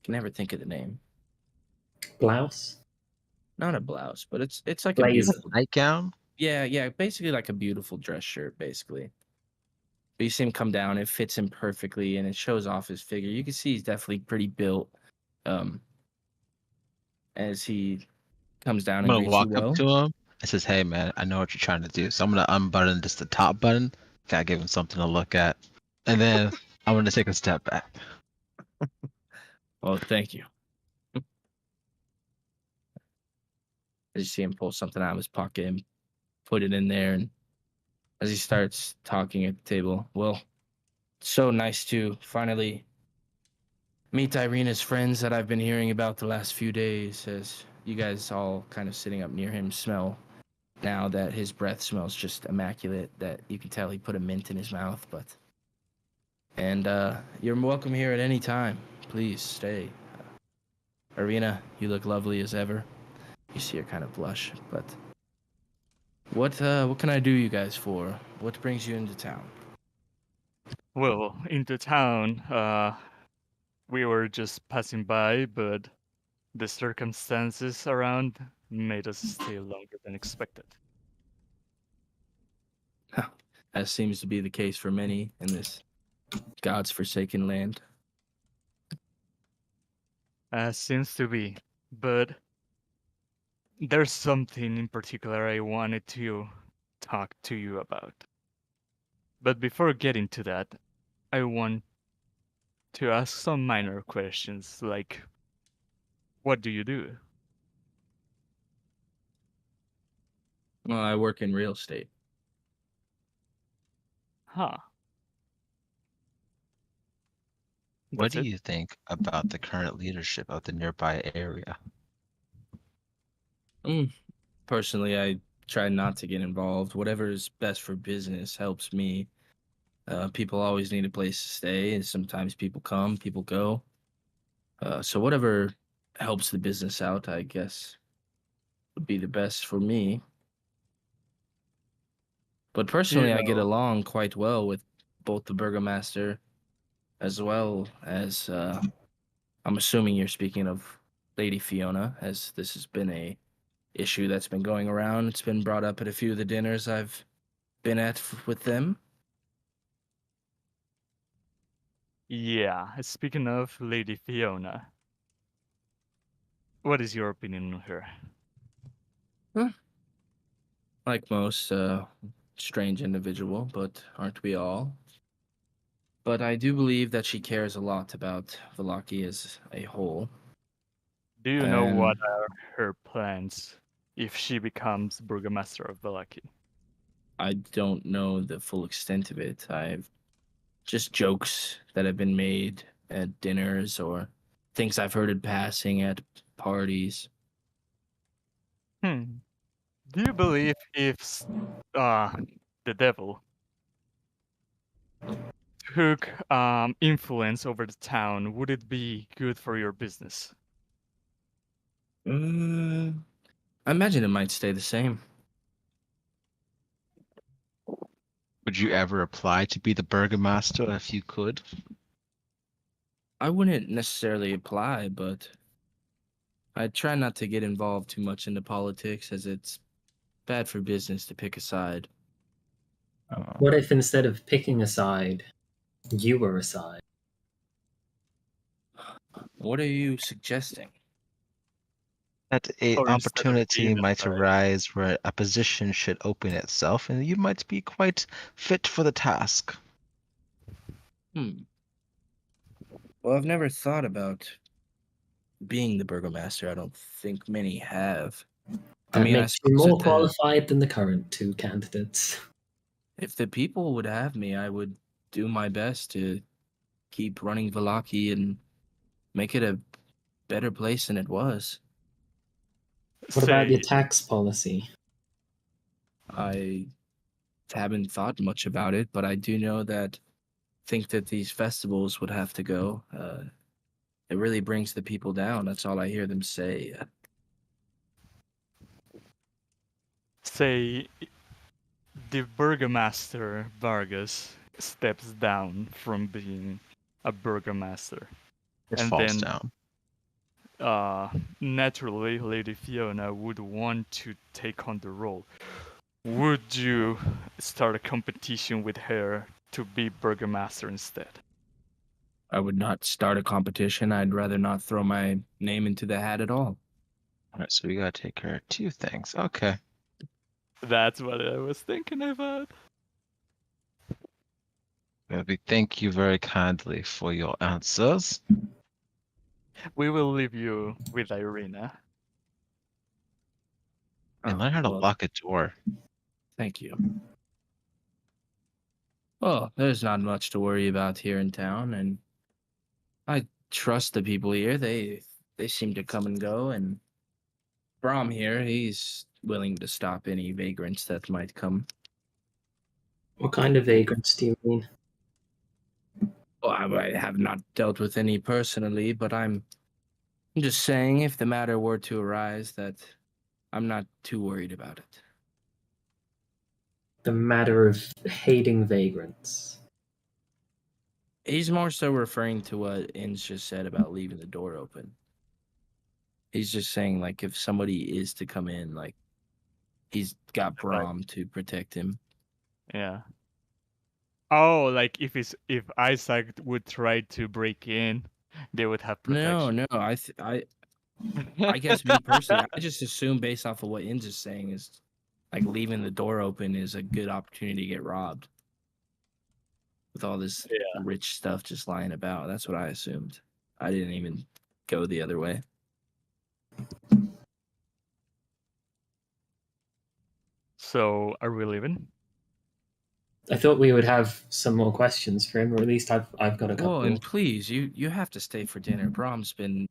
never think of the name. Blouse? Not a blouse, but it's like a Blazer. beautiful. Nightgown. Yeah, basically like a beautiful dress shirt, basically. But you see him come down, it fits him perfectly, and it shows off his figure. You can see he's definitely pretty built. As he comes down I'm and gonna greets you walk up well. to him. I says, "Hey, man, I know what you're trying to do, so I'm gonna unbutton just the top button. Gotta give him something to look at, and then I'm gonna take a step back." Oh, thank you. I just see him pull something out of his pocket and put it in there, and as he starts talking at the table, well, so nice to finally meet Irina's friends that I've been hearing about the last few days, as you guys all kind of sitting up near him smell now that his breath smells just immaculate, that you can tell he put a mint in his mouth. But and you're welcome here at any time. Please stay. Irina, you look lovely as ever. You see her kind of blush, but what can I do you guys for? What brings you into town? Well, into town, we were just passing by, but the circumstances around made us stay longer than expected. As seems to be the case for many in this God's forsaken land. Seems to be, but there's something in particular I wanted to talk to you about. But before getting to that, I want to ask some minor questions, like, what do you do? Well, I work in real estate. Huh. What That's do it? you think about the current leadership of the nearby area? Personally, I try not to get involved. Whatever is best for business helps me. People always need a place to stay, and sometimes people come, people go. So whatever helps the business out, I guess, would be the best for me. But Do you personally, I get know? along quite well with both the burgomaster as well as I'm assuming you're speaking of Lady Fiona, as this has been a issue that's been going around. It's been brought up at a few of the dinners I've been at with them. Yeah, speaking of Lady Fiona, what is your opinion on her? Like most, strange individual, but aren't we all? But I do believe that she cares a lot about Valaki as a whole. Do you know what And are her plans if she becomes Burgomaster of Valaki? I don't know the full extent of it. I've just jokes that have been made at dinners or things I've heard in passing at parties. Do you believe if the devil took influence over the town, would it be good for your business? I imagine it might stay the same. Would you ever apply to be the burgomaster if you could? I wouldn't necessarily apply, but I try not to get involved too much into politics, as it's bad for business to pick a side. What if instead of picking a side, you were a side? What are you suggesting? That a Or instead of opportunity being a might side? arise where a position should open itself, and you might be quite fit for the task. Well, I've never thought about being the burgomaster. I don't think many have. That I makes you suppose more qualified than the current two candidates. if the people would have me, I would do my best to keep running Valaki and make it a better place than it was. What about your Say, tax policy? I haven't thought much about it, but I do know that think that these festivals would have to go. It really brings the people down. That's all I hear them say. say the burgomaster Vargas steps down from being a burgomaster, It and falls then down. naturally Lady Fiona would want to take on the role. Would you start a competition with her to be burgomaster instead? I would not start a competition. I'd rather not throw my name into the hat at all. All right, so we gotta take care of two things. Okay. That's what I was thinking about. Well, we thank you very kindly for your answers. We will leave you with Irina. And Oh, learn how to well, lock a door. thank you. Well, there's not much to worry about here in town, and I trust the people here. They seem to come and go, and Brom here, he's willing to stop any vagrants that might come. What kind of vagrants do you mean? Well, I have not dealt with any personally, but I'm just saying if the matter were to arise that I'm not too worried about it. The matter of hating vagrants. He's more so referring to what Inns just said about leaving the door open. He's just saying, like, if somebody is to come in, like, he's got Brom to protect him. Yeah. Oh, like if Isaac would try to break in, they would have protection. No, I guess me personally, I just assume based off of what Inns is saying is, like, leaving the door open is a good opportunity to get robbed. With all this rich stuff just lying about. That's what I assumed. I didn't even go the other way. So are we leaving? I thought we would have some more questions for him, or at least I've got a couple. Well, and please, you have to stay for dinner. Brom's been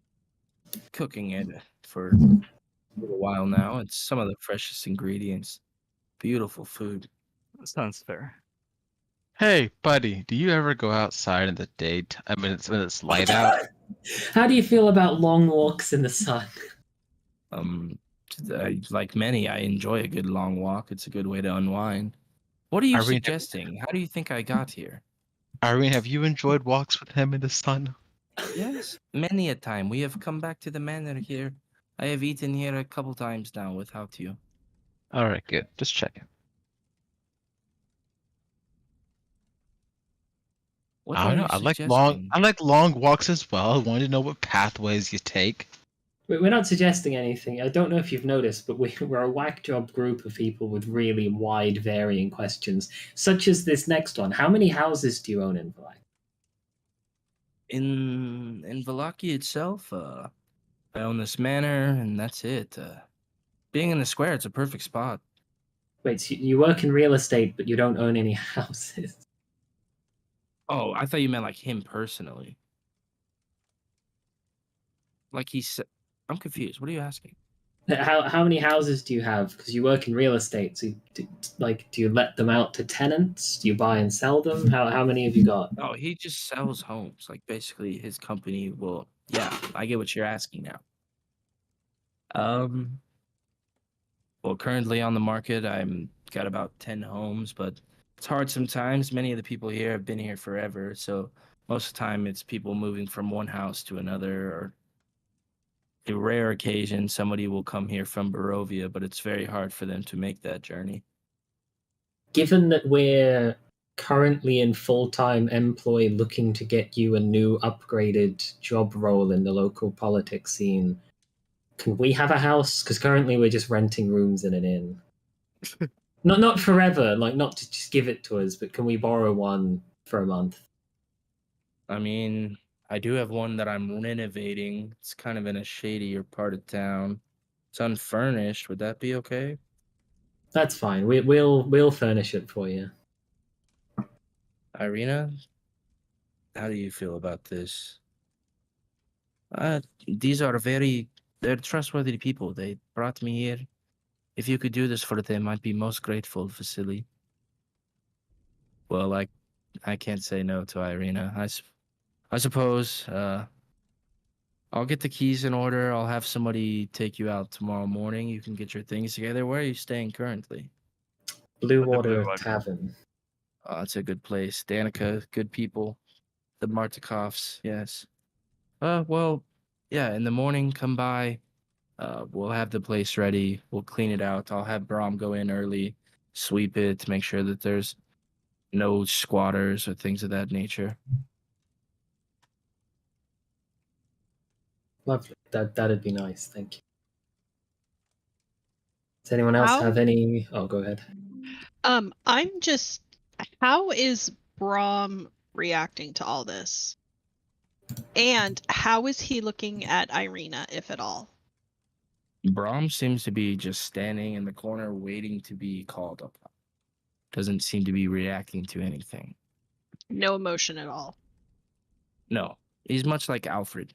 cooking it for a little while now. It's some of the freshest ingredients. Beautiful food. Sounds fair. Hey, buddy, do you ever go outside in the day? I mean, when it's light out. How do you feel about long walks in the sun? Like many, I enjoy a good long walk. It's a good way to unwind. What are you Irene, suggesting? How do you think I got here? Irene, have you enjoyed walks with him in the sun? Yes, many a time. We have come back to the manor here. I have eaten here a couple times now without you. All right, good. Just checking. What I are don't know. you I like suggesting? long walks as well. I wanted to know what pathways you take. We're not suggesting anything. I don't know if you've noticed, but we're a whack job group of people with really wide varying questions, such as this next one. How many houses do you own in Valak? In Valaki itself, I own this manor, and that's it. Being in the square, it's a perfect spot. Wait, so you work in real estate, but you don't own any houses? Oh, I thought you meant like him personally. Like I'm confused. What are you asking? How many houses do you have? Because you work in real estate, so do you let them out to tenants? Do you buy and sell them? How many have you got? Oh, he just sells homes. Like basically, his company will. Yeah, I get what you're asking now. Well, currently on the market, I'm got about 10 homes, but it's hard sometimes. Many of the people here have been here forever, so most of the time it's people moving from one house to another, or a rare occasion somebody will come here from Barovia, but it's very hard for them to make that journey. Given that we're currently in full-time employ looking to get you a new upgraded job role in the local politics scene, can we have a house? Because currently we're just renting rooms in an inn. Not forever, like not to just give it to us, but can we borrow one for a month? I mean, I do have one that I'm renovating. It's kind of in a shadier part of town. It's unfurnished. Would that be okay? That's fine. We'll furnish it for you. Irina, how do you feel about this? These are they're trustworthy people. They brought me here. If you could do this for them, I'd be most grateful, Vasily. Well, I can't say no to Irina. I suppose I'll get the keys in order. I'll have somebody take you out tomorrow morning. You can get your things together. Where are you staying currently? Blue At the Blue Water Water. Tavern. Oh, it's a good place. Danica, good people. The Martikovs, yes. Well, yeah, in the morning, come by. We'll have the place ready. We'll clean it out. I'll have Brom go in early, sweep it to make sure that there's no squatters or things of that nature. Lovely. That'd be nice. Thank you. Does anyone else How- have any? Oh, go ahead. I'm just. How is Brom reacting to all this? And how is he looking at Irina, if at all? Brom seems to be just standing in the corner waiting to be called up. Doesn't seem to be reacting to anything. No emotion at all. No, he's much like Alfred.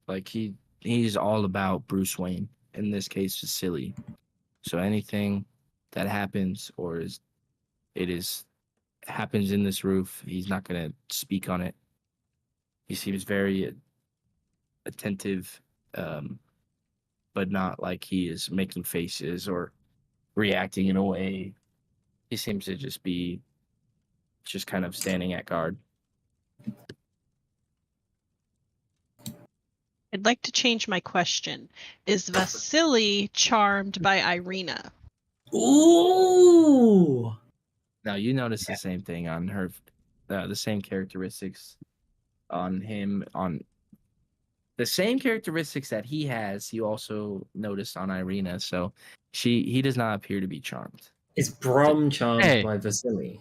Like he's all about Bruce Wayne. In this case, Vasily. So anything that happens happens in this roof, he's not gonna speak on it. He seems very attentive, but not like he is making faces or reacting in a way. He seems to just be kind of standing at guard. I'd like to change my question. Is Vasily charmed by Irina? Ooh. Now you notice the same thing on her, the same characteristics on him, on the same characteristics that he has. You also notice on Irina, so he does not appear to be charmed. Is Brom charmed Hey. by Vasily?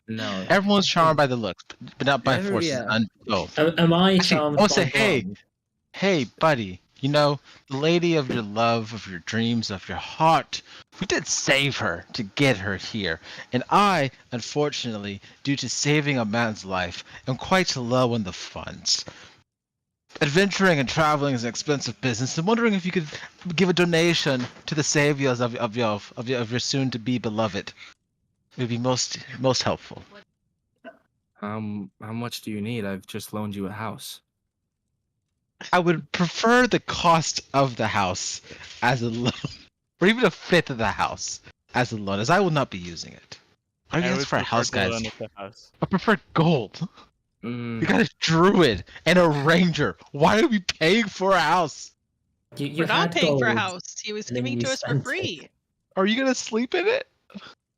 No, Everyone's charmed by the looks, but not by Every- forces. yeah. Am I Actually, charmed I would by say, hey, Brom? hey, buddy, you know, the lady of your love, of your dreams, of your heart, we did save her to get her here. And I, unfortunately, due to saving a man's life, am quite low on the funds. Adventuring and traveling is an expensive business. I'm wondering if you could give a donation to the saviors of your soon-to-be beloved. It would be most helpful. how much do you need? I've just loaned you a house. I would prefer the cost of the house as a loan, or even a fifth of the house as a loan, as I will not be using it. I I guess would for a prefer house, the guys. loan of the house. I prefer gold. Mm, We got a druid and a ranger. Why are we paying for a house? You We're not had paying for a gold. house. He was and then giving you to us for spent it. free. Are you gonna sleep in it?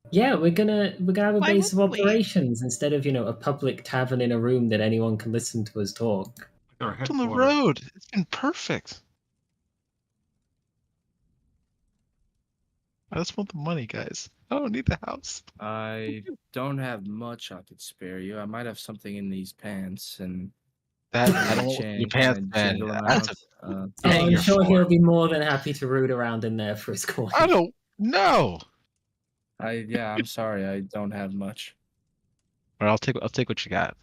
Yeah, we're gonna have a Why base of wouldn't we? operations instead of a public tavern in a room that anyone can listen to us talk. Our It's on the headquarters. road. It's been perfect. I just want the money, guys. I don't need the house. I don't have much I could spare you. I might have something in these pants, and That I I don't chain your pants, kinda man. jingle 'em That's out. Oh, Dang, I'm you're sure far. he'll be more than happy to root around in there for his coin. I don't know. I'm sorry, I don't have much. But I'll take what you got.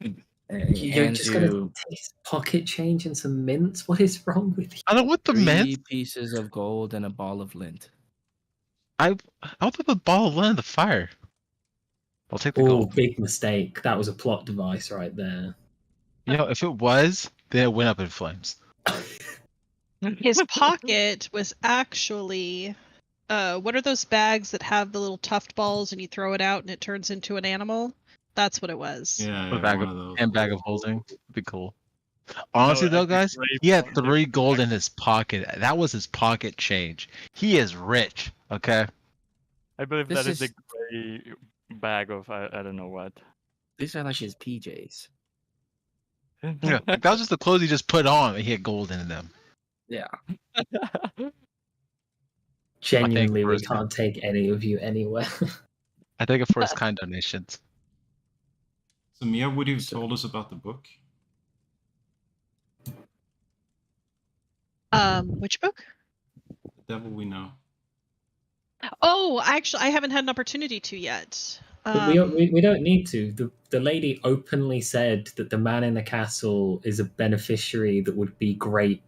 And he You're hands just gonna you take his pocket change and some mints? What is wrong with you? I don't want the 3 mint. pieces of gold and a ball of lint. I'll put the ball of land in the fire. I'll take the Oh, gold. big mistake. That was a plot device right there. You know, if it was, then it went up in flames. His pocket was actually. What are those bags that have the little tuft balls and you throw it out and it turns into an animal? That's what it was. Yeah, A yeah, bag one of of those. and bag of holding. Would be cool. Honestly, though, actually, guys, Ray he had wanted 3 to gold back- in his pocket. That was his pocket change. He is rich. Okay. I believe This that is is- the gray bag of I don't know what. These are like his PJs. Yeah, like, that was just the clothes he just put on. And he had gold in them. Yeah. Genuinely, we first- can't take any of you anywhere. I take it for his kind donations. So Mia, would you have told us about the book? Which book? The Devil We Know. Oh, actually, I haven't had an opportunity to yet. But we don't need to. The lady openly said that the man in the castle is a beneficiary that would be great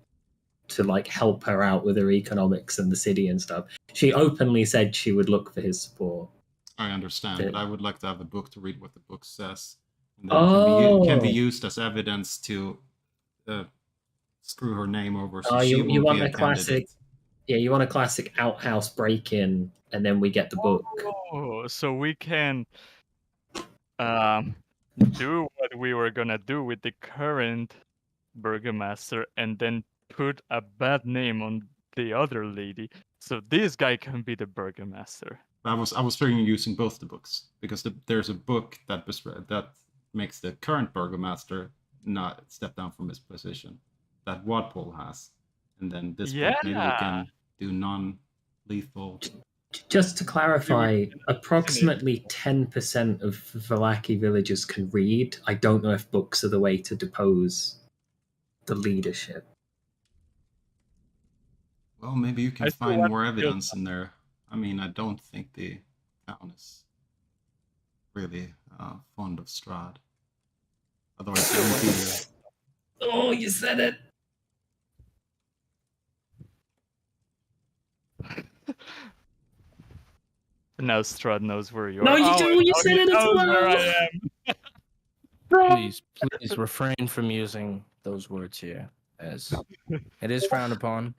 to like help her out with her economics and the city and stuff. She openly said she would look for his support. I understand, Yeah. but I would like to have a book to read what the book says. And then it can be Oh. used as evidence to screw her name over, so Oh, she you will want be a classic? candidate. Yeah, you want a classic outhouse break-in, and then we get the book. Oh, so we can do what we were gonna do with the current burgomaster and then put a bad name on the other lady. So this guy can be the burgomaster. I was figuring using both the books because there's a book that makes the current burgomaster not step down from his position that Wadpole has, and then this book maybe we can do non-lethal. Just to clarify, approximately 10% of Vallaki villagers can read. I don't know if books are the way to depose the leadership. Well, maybe you can I still find have more to build evidence in there. I mean, I don't think the town is really fond of Strahd. Otherwise, it wouldn't be there. Oh, you said it! Now Strahd knows where you are. No, you Oh, do! and You now said he it as knows well! where I am. Please refrain from using those words here, as it is frowned upon.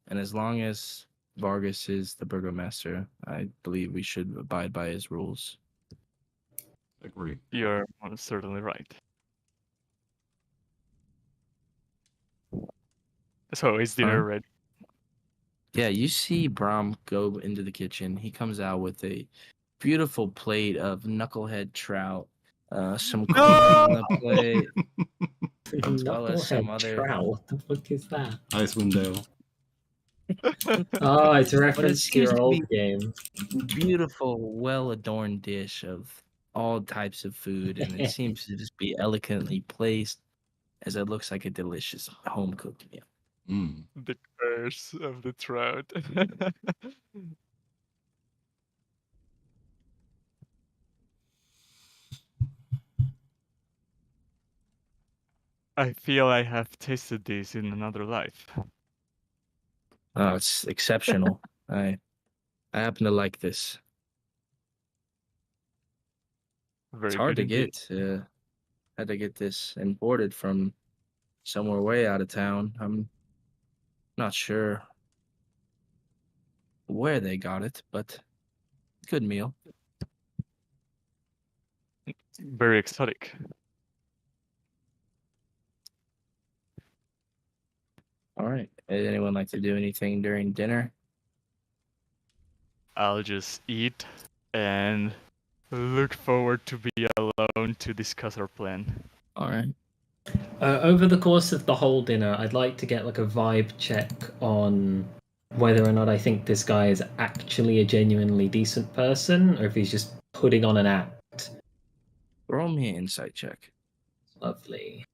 And as long as Vargas is the burgomaster, I believe we should abide by his rules. Agree. You're certainly right. So is dinner ready? Yeah, you see Brom go into the kitchen. He comes out with a beautiful plate of knucklehead trout, some corn on the plate, as well as some other. Trout? What the fuck is that? Icewind Dale. Oh, it's a But it reference to seems your to old be game. beautiful, well-adorned dish of all types of food, and it seems to just be elegantly placed, as it looks like a delicious home-cooked meal. Mm. The curse of the trout. I feel I have tasted this in another life. Oh, it's exceptional. I happen to like this. Very It's hard to good indeed. get. Had to get this imported from somewhere way out of town. I'm not sure where they got it, but good meal. Very exotic. All right. Would anyone like to do anything during dinner? I'll just eat and look forward to be alone to discuss our plan. All right. Over the course of the whole dinner, I'd like to get like a vibe check on whether or not I think this guy is actually a genuinely decent person, or if he's just putting on an act. Roll me an insight check. Lovely.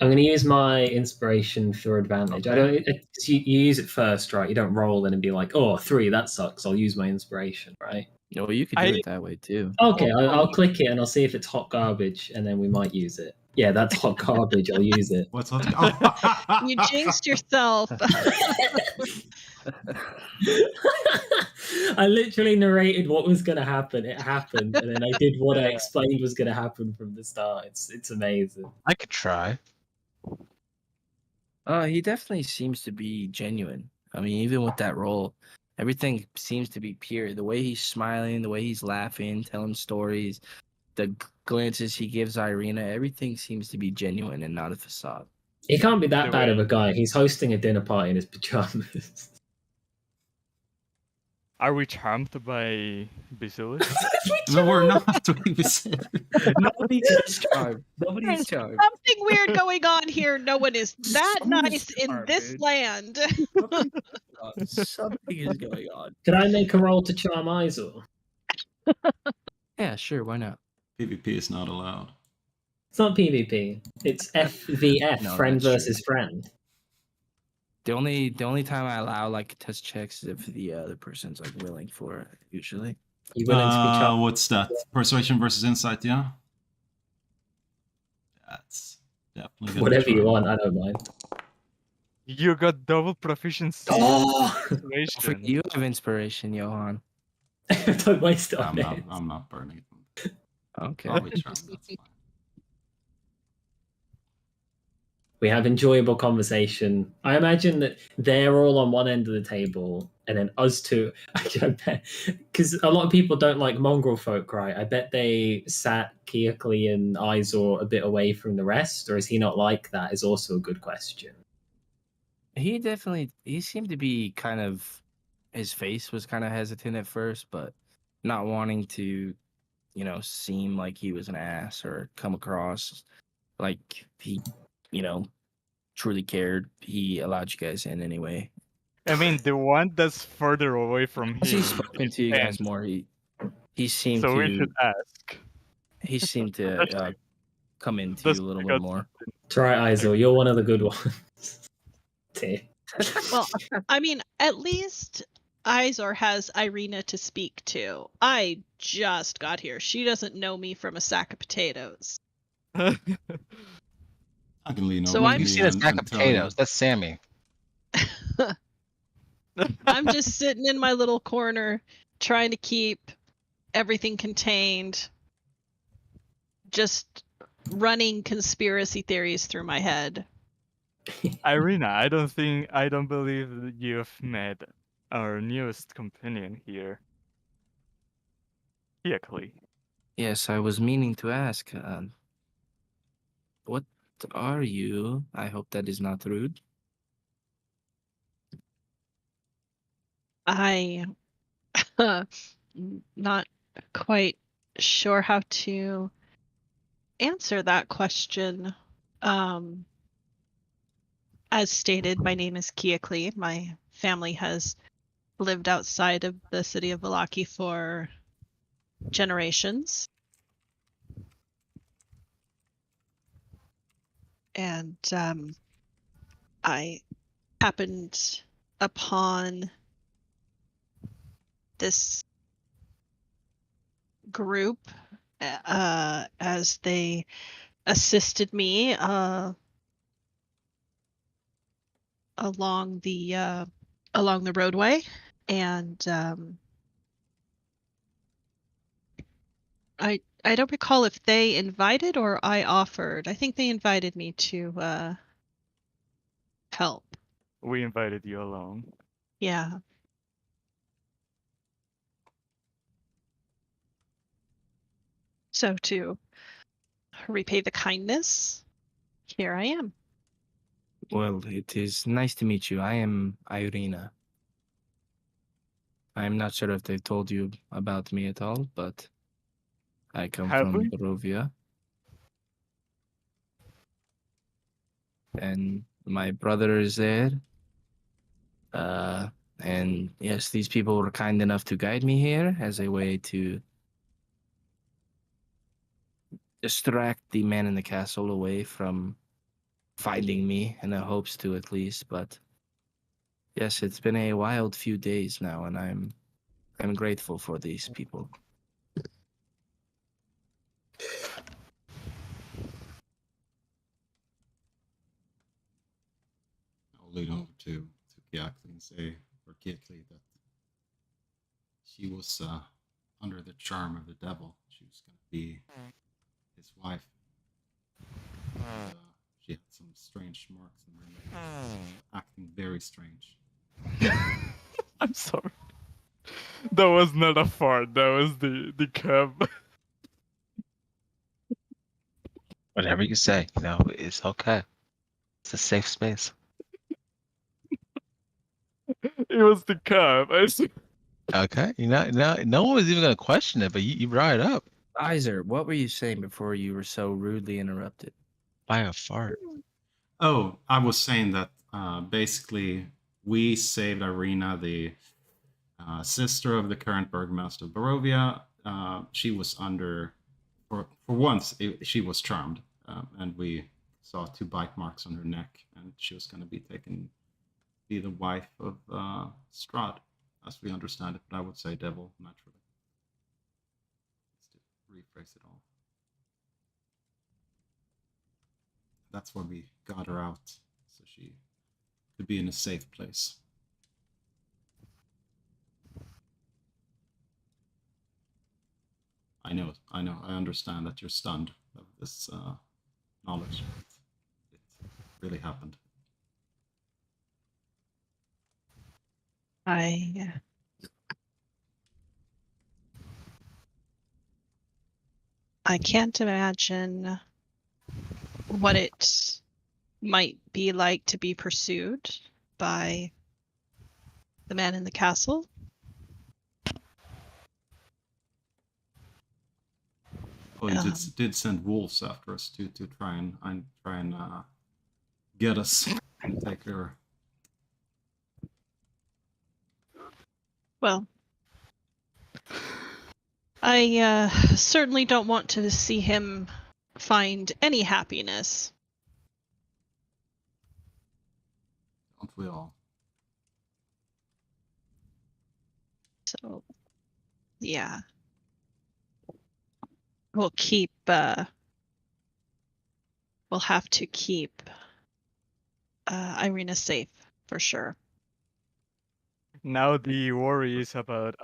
I'm going to use my inspiration for advantage. Okay. You use it first, right? You don't roll in and be like, "Oh, 3, that sucks. I'll use my inspiration," right? No, you could do it that way too. Okay, I'll click it and I'll see if it's hot garbage, and then we might use it. Yeah, that's hot garbage. I'll use it. What's hot? You jinxed yourself. I literally narrated what was going to happen. It happened, and then I did what I explained was going to happen from the start. It's amazing. I could try. He definitely seems to be genuine. I mean, even with that role, everything seems to be pure. The way he's smiling, the way he's laughing, telling stories, the glances he gives Irina, everything seems to be genuine and not a facade. He can't be that The bad way- of a guy. He's hosting a dinner party in his pajamas. Are we charmed by Basilisk? No, we're not. We said. Nobody is charmed. Nobody's charmed. Something weird going on here. No one is that Someone's nice in charmed, this dude. land. Something is going on. Could I make a roll to charm Izor? Yeah, sure. Why not? PvP is not allowed. It's not PvP. It's FVF, No, friend that's true. versus friend. The only time I allow like test checks is if the other person's like willing for it. Usually. You willing to be charmed? What's that? Persuasion versus insight, yeah? That's definitely gonna Whatever you try. want, I don't mind. You got double proficiency. Oh! Persuasion. You have inspiration, Johan. Don't waste it on I'm not burning them. Okay. I'll be charmed, that's fine. We have enjoyable conversation. I imagine that they're all on one end of the table, and then us two. I bet because a lot of people don't like mongrel folk, right? I bet they sat Keokli and Izor a bit away from the rest, or is he not like that? Is also a good question. He seemed to be kind of, his face was kind of hesitant at first, but not wanting to, seem like he was an ass or come across like he, truly cared. He allowed you guys in anyway. I mean, the one that's further away from him. He's spoken to you guys more. He seemed So to. we should ask. He seemed to come into you a little bit more. Try Izor. You're one of the good ones. Dear. Well, I mean, at least Izor has Irina to speak to. I just got here. She doesn't know me from a sack of potatoes. I can lean So over. I'm- You see a sack of potatoes. That's Sammy. I'm just sitting in my little corner trying to keep everything contained. Just running conspiracy theories through my head. Irina, I don't believe that you've met our newest companion here. Keokli. Yes, I was meaning to ask. What are you? I hope that is not rude. I not quite sure how to answer that question. As stated, my name is Keokli. My family has lived outside of the city of Vallaki for generations. And I happened upon this group as they assisted me along the roadway, and I don't recall if they invited or I offered. I think they invited me to help. We invited you along. Yeah. So to repay the kindness, here I am. Well, it is nice to meet you. I am Irina. I'm not sure if they've told you about me at all, but I come Have from we? Barovia. And my brother is there. And yes, these people were kind enough to guide me here as a way to distract the man in the castle away from finding me, in the hopes to at least. But yes, it's been a wild few days now, and I'm grateful for these people. I'll lean over to Keokli and say for Keokli that she was under the charm of the devil. She was going to be his wife. And, she had some strange marks in her legs, acting very strange. I'm sorry. That was not a fart. That was the cub. Whatever you say, it's okay. It's a safe space. It was the cub. Okay, no one was even gonna question it, but you brought it up Izor, what were you saying before you were so rudely interrupted? by a fart. Oh, I was saying that basically we saved Irina, the sister of the current burgomaster of Barovia. She was under, for once, she was charmed, and we saw 2 bite marks on her neck, and she was going to be the wife of Strahd, as we understand it. But I would say devil, naturally. rephrase it all. That's why we got her out, so she could be in a safe place. I know, I understand that you're stunned of this knowledge. It really happened. I can't imagine what it might be like to be pursued by the man in the castle. Well, he did send wolves after us to try and get us and take her. Well, I certainly don't want to see him find any happiness. Don't we all? So, yeah. We'll have to keep Irina safe for sure. Now the worry is about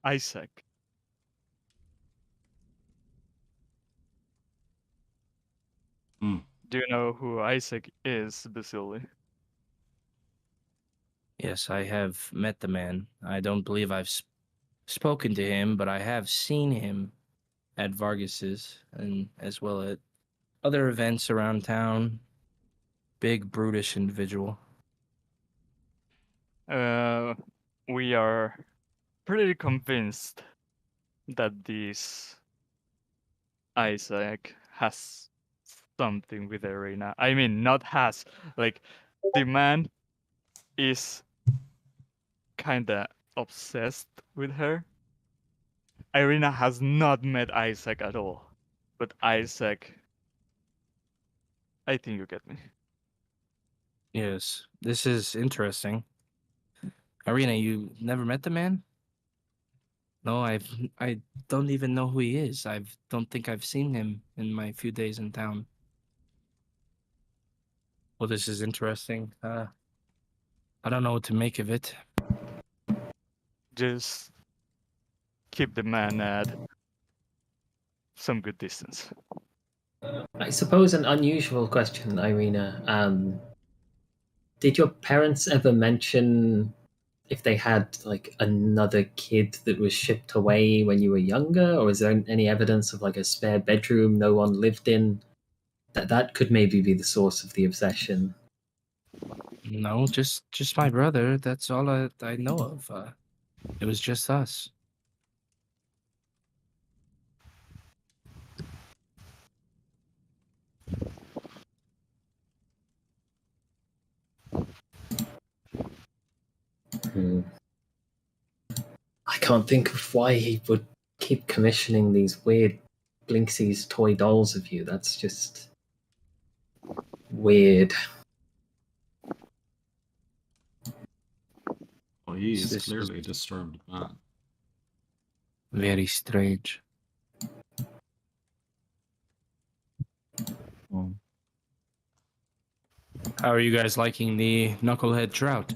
Isaac. Do you know who Isaac is, Basili? Yes, I have met the man. I don't believe I've spoken to him, but I have seen him at Vargas's and as well at other events around town. Big, brutish individual. We are pretty convinced that this Isaac has something with Irina. I mean, not has. Like, the man is kinda obsessed with her. Irina has not met Isaac at all. But Isaac... I think you get me. Yes, this is interesting. Irina, you never met the man? No, I don't even know who he is. Don't think I've seen him in my few days in town. Well, this is interesting. I don't know what to make of it. Just keep the man at some good distance. I suppose an unusual question, Irina. Did your parents ever mention if they had like another kid that was shipped away when you were younger, or is there any evidence of like a spare bedroom no one lived in? That could maybe be the source of the obsession. No, just my brother. That's all I know of. It was just us. I can't think of why he would keep commissioning these weird Blinksies toy dolls of you. That's just weird. Well, he is This is- clearly a disturbed man. Very strange. How are you guys liking the knucklehead trout?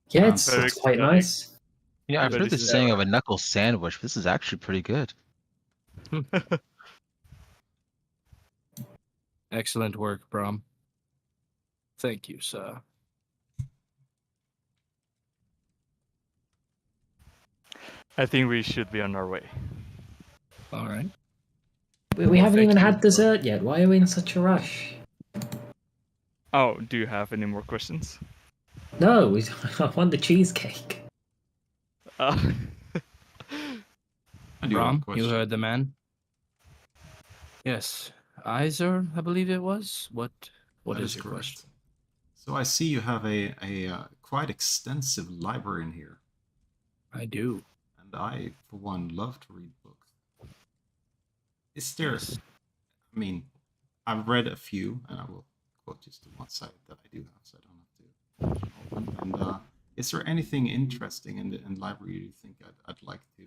Yeah, it's Very quite exciting. nice. Yeah, I've But heard this the is- saying of a knuckle sandwich. This is actually pretty good. Excellent work, Brom. Thank you, sir. I think we should be on our way. All right. We Well, haven't thank even you had for- dessert yet. Why are we in such a rush? Oh, do you have any more questions? No, I want the cheesecake. I do have a Brom, you question. heard the man? Yes. Iser, I believe it was. What That is your correct. question? So I see you have a quite extensive library in here, I do. and I, for one, love to read books. Is there? I mean, I've read a few, and I will quote just the one side that I do have, so I don't have to open. And is there anything interesting in the library you think I'd like to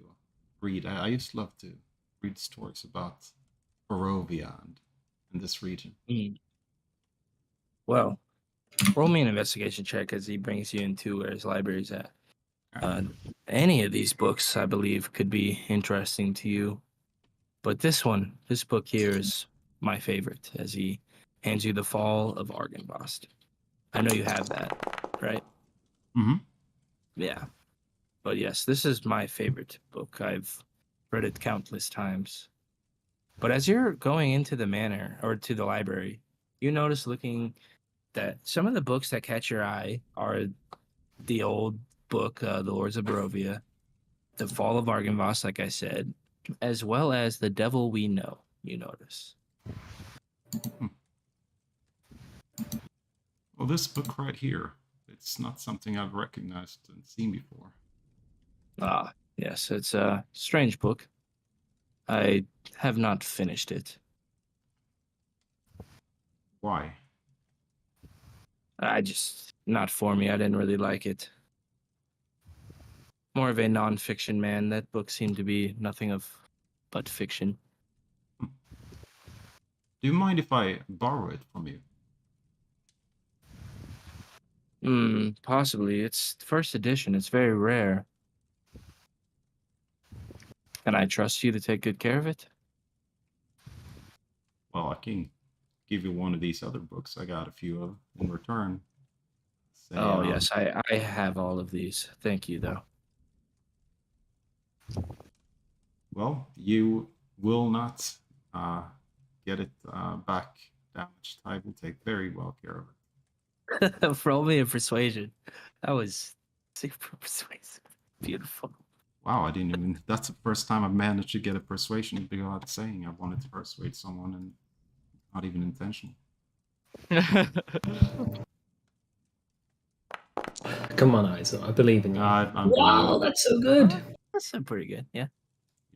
read. I used to love to read stories about Barovia and this region. Well, roll me an investigation check as he brings you into where his library's at. Any of these books, I believe, could be interesting to you. But this book here is my favorite, as he hands you The Fall of Argynvost. I know you have that, right? Mm-hmm. Yeah. But yes, this is my favorite book. I've read it countless times. But as you're going into the manor, or to the library, you notice looking that some of the books that catch your eye are the old book, The Lords of Barovia, The Fall of Argynvost, like I said, as well as The Devil We Know, you notice. Well, this book right here, it's not something I've recognized and seen before. Ah, yes, it's a strange book. I have not finished it. Why? Not for me. I didn't really like it. More of a non-fiction man. That book seemed to be nothing but fiction. Do you mind if I borrow it from you? Possibly. It's first edition. It's very rare. Can I trust you to take good care of it? Well, I can give you one of these other books. I got a few of in return. Say, Yes, I have all of these. Thank you, though. Well, you will not get it back damaged. I will take very well care of it. Roll me a persuasion. That was super persuasive. Beautiful. Wow, I didn't even. That's the first time I've managed to get a persuasion without saying I wanted to persuade someone, and not even intentional. Come on, Isaac. I believe in you. I'm Wow, that's so good. That's pretty good, yeah.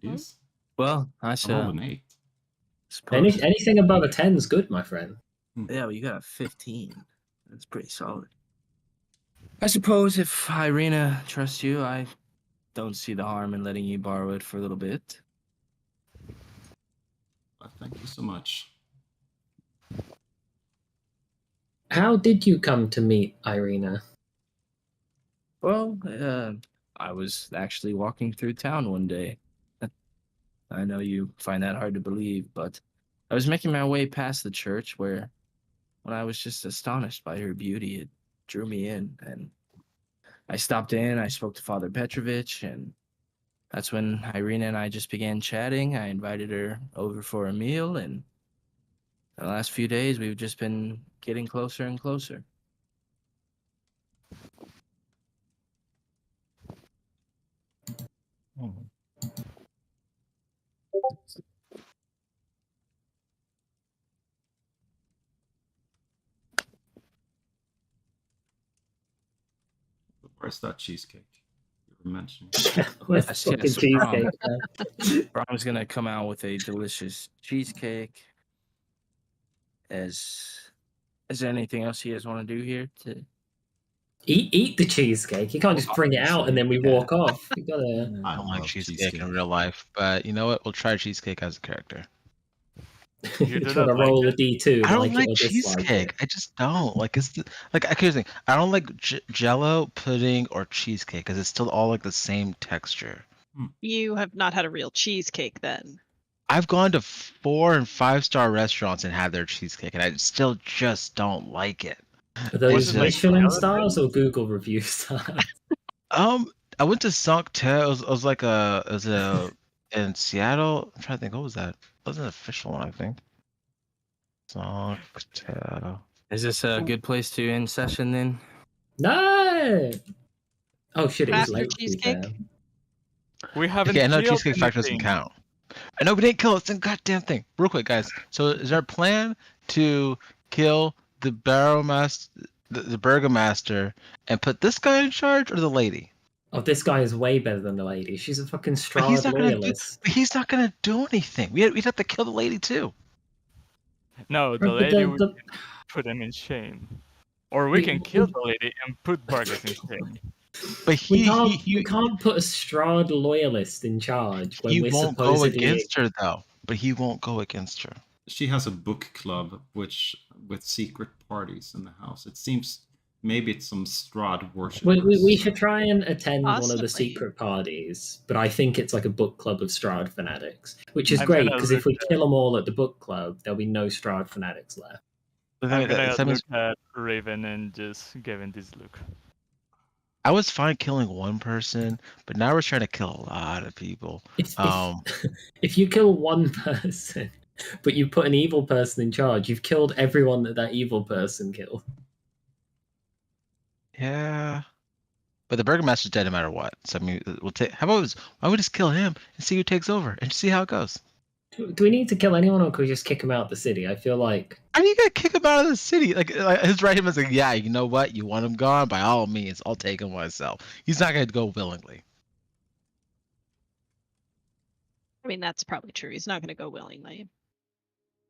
It is. Well, I I rolled an 8. suppose. Anything above a 10 is good, my friend. Yeah, well, you got a 15. That's pretty solid. I suppose if Irina trusts you, I don't see the harm in letting you borrow it for a little bit. Thank you so much. How did you come to meet Irina? Well, I was actually walking through town one day. I know you find that hard to believe, but I was making my way past the church when I was just astonished by her beauty. It drew me in, and I stopped in. I spoke to Father Petrovich, and that's when Irina and I just began chatting. I invited her over for a meal, and the last few days we've just been getting closer and closer. Where's that cheesecake you were mentioning? Where's the Yes, fucking yes, cheesecake? Brahm's gonna come out with a delicious cheesecake. Is there anything else you guys want to do here? Eat the cheesecake. You can't just bring it out and then we walk off. You gotta. I don't like love cheesecake in real life, but you know what? We'll try cheesecake as a character. You do gotta not like roll a it? D2. I don't it like or dislike cheesecake. it. I just don't like. Here's the thing. I don't like Jello, pudding, or cheesecake because it's still all like the same texture. You have not had a real cheesecake then. I've gone to 4 and 5-star restaurants and had their cheesecake, and I still just don't like it. Are those It's like Michelin jello stars or Google review stars? I went to Sanctel. It was in Seattle. I'm trying to think. What was that? It wasn't an official one, I think. Sanctel. Is this a good place to end session then? No. Oh shit! It was Craft your late. To be cheesecake? fair. We haven't Okay, I know killed Cheesecake Factory doesn't anything. count. I know we didn't kill it. It's a goddamn thing. Real quick, guys. So, is our plan to kill the the Burgomaster, and put this guy in charge, or the lady? Oh, this guy is way better than the lady. She's a fucking But he's Strahd not gonna do. loyalist. But he's not gonna do anything. We'd have to kill the lady too. No, the But lady we can put him in shame. Or we can kill the lady and put Vargas in shame. But We he can't put a Strahd loyalist in charge when we're won't go supposedly. against her though. But he won't go against her. She has a book club with secret parties in the house. It seems maybe it's some Strahd worshippers. We should try and attend one of the Possibly. secret parties, but I think it's like a book club of Strahd fanatics, which is I'm great gonna because if we look kill them all at the book club, there'll be no Strahd fanatics left. But I'm that- gonna that means- look at Raven and just give him this look. I was fine killing one person, but now we're trying to kill a lot of people. If, Um, if you kill one person, but you put an evil person in charge, you've killed everyone that evil person killed. Yeah. But the Burgomaster's dead no matter what. So I mean, we'll take. How about why don't we just kill him and see who takes over and see how it goes? Do we need to kill anyone, or can we just kick him out of the city? I feel like How are you gonna kick him out of the city? Like his right hand was like, yeah, you know what? You want him gone? By all means, I'll take him myself. He's not gonna go willingly. I mean, that's probably true. He's not going to go willingly.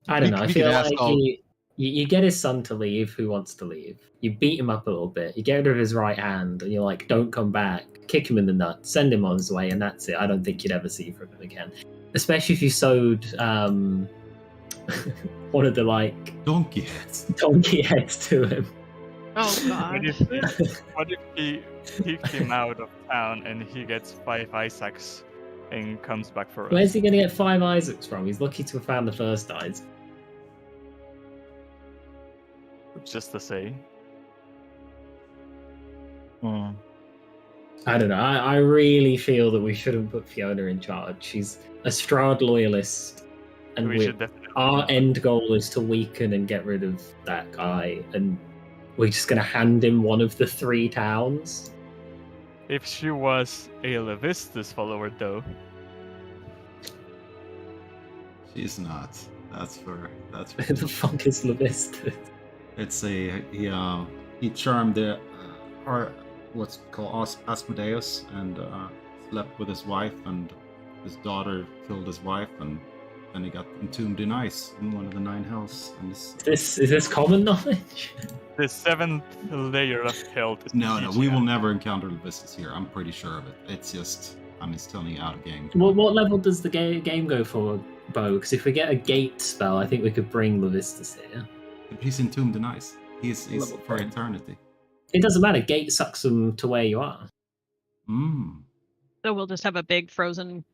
I don't We- know. I we can feel ask like all- you get his son to leave. Who wants to leave? You beat him up a little bit. You get rid of his right hand, and you're like, "Don't come back." Kick him in the nuts. Send him on his way, and that's it. I don't think you'd ever see from him again. Especially if you sewed one of the like Donkey heads. donkey heads to him. Oh What god. if he kicked him out of town and he gets 5 Isaacs and comes back for us? Where's he going to get 5 Isaacs from? He's lucky to have found the first Isaac. Just to say. Hmm. I don't know. I really feel that we shouldn't put Fiona in charge. She's a Strahd loyalist, and We should definitely. our end goal is to weaken and get rid of that guy, and we're just going to hand him one of the 3 towns. If she was a Levistus follower, though, She's not. That's for Who the fuck is Levistus? It's he charmed the or what's called Asmodeus and slept with his wife, and his daughter killed his wife, and then he got entombed in ice in one of the 9 hells. And Is this common knowledge? the 7th layer of hell. is no, teaching we will us. never encounter Levistus here. I'm pretty sure of it. It's just I'm just telling you out of game. What level does the game go for, Bo? Because if we get a gate spell, I think we could bring Levistus here. He's entombed in ice. He's Level for 10. eternity. It doesn't matter. Gate sucks them to where you are. So we'll just have a big frozen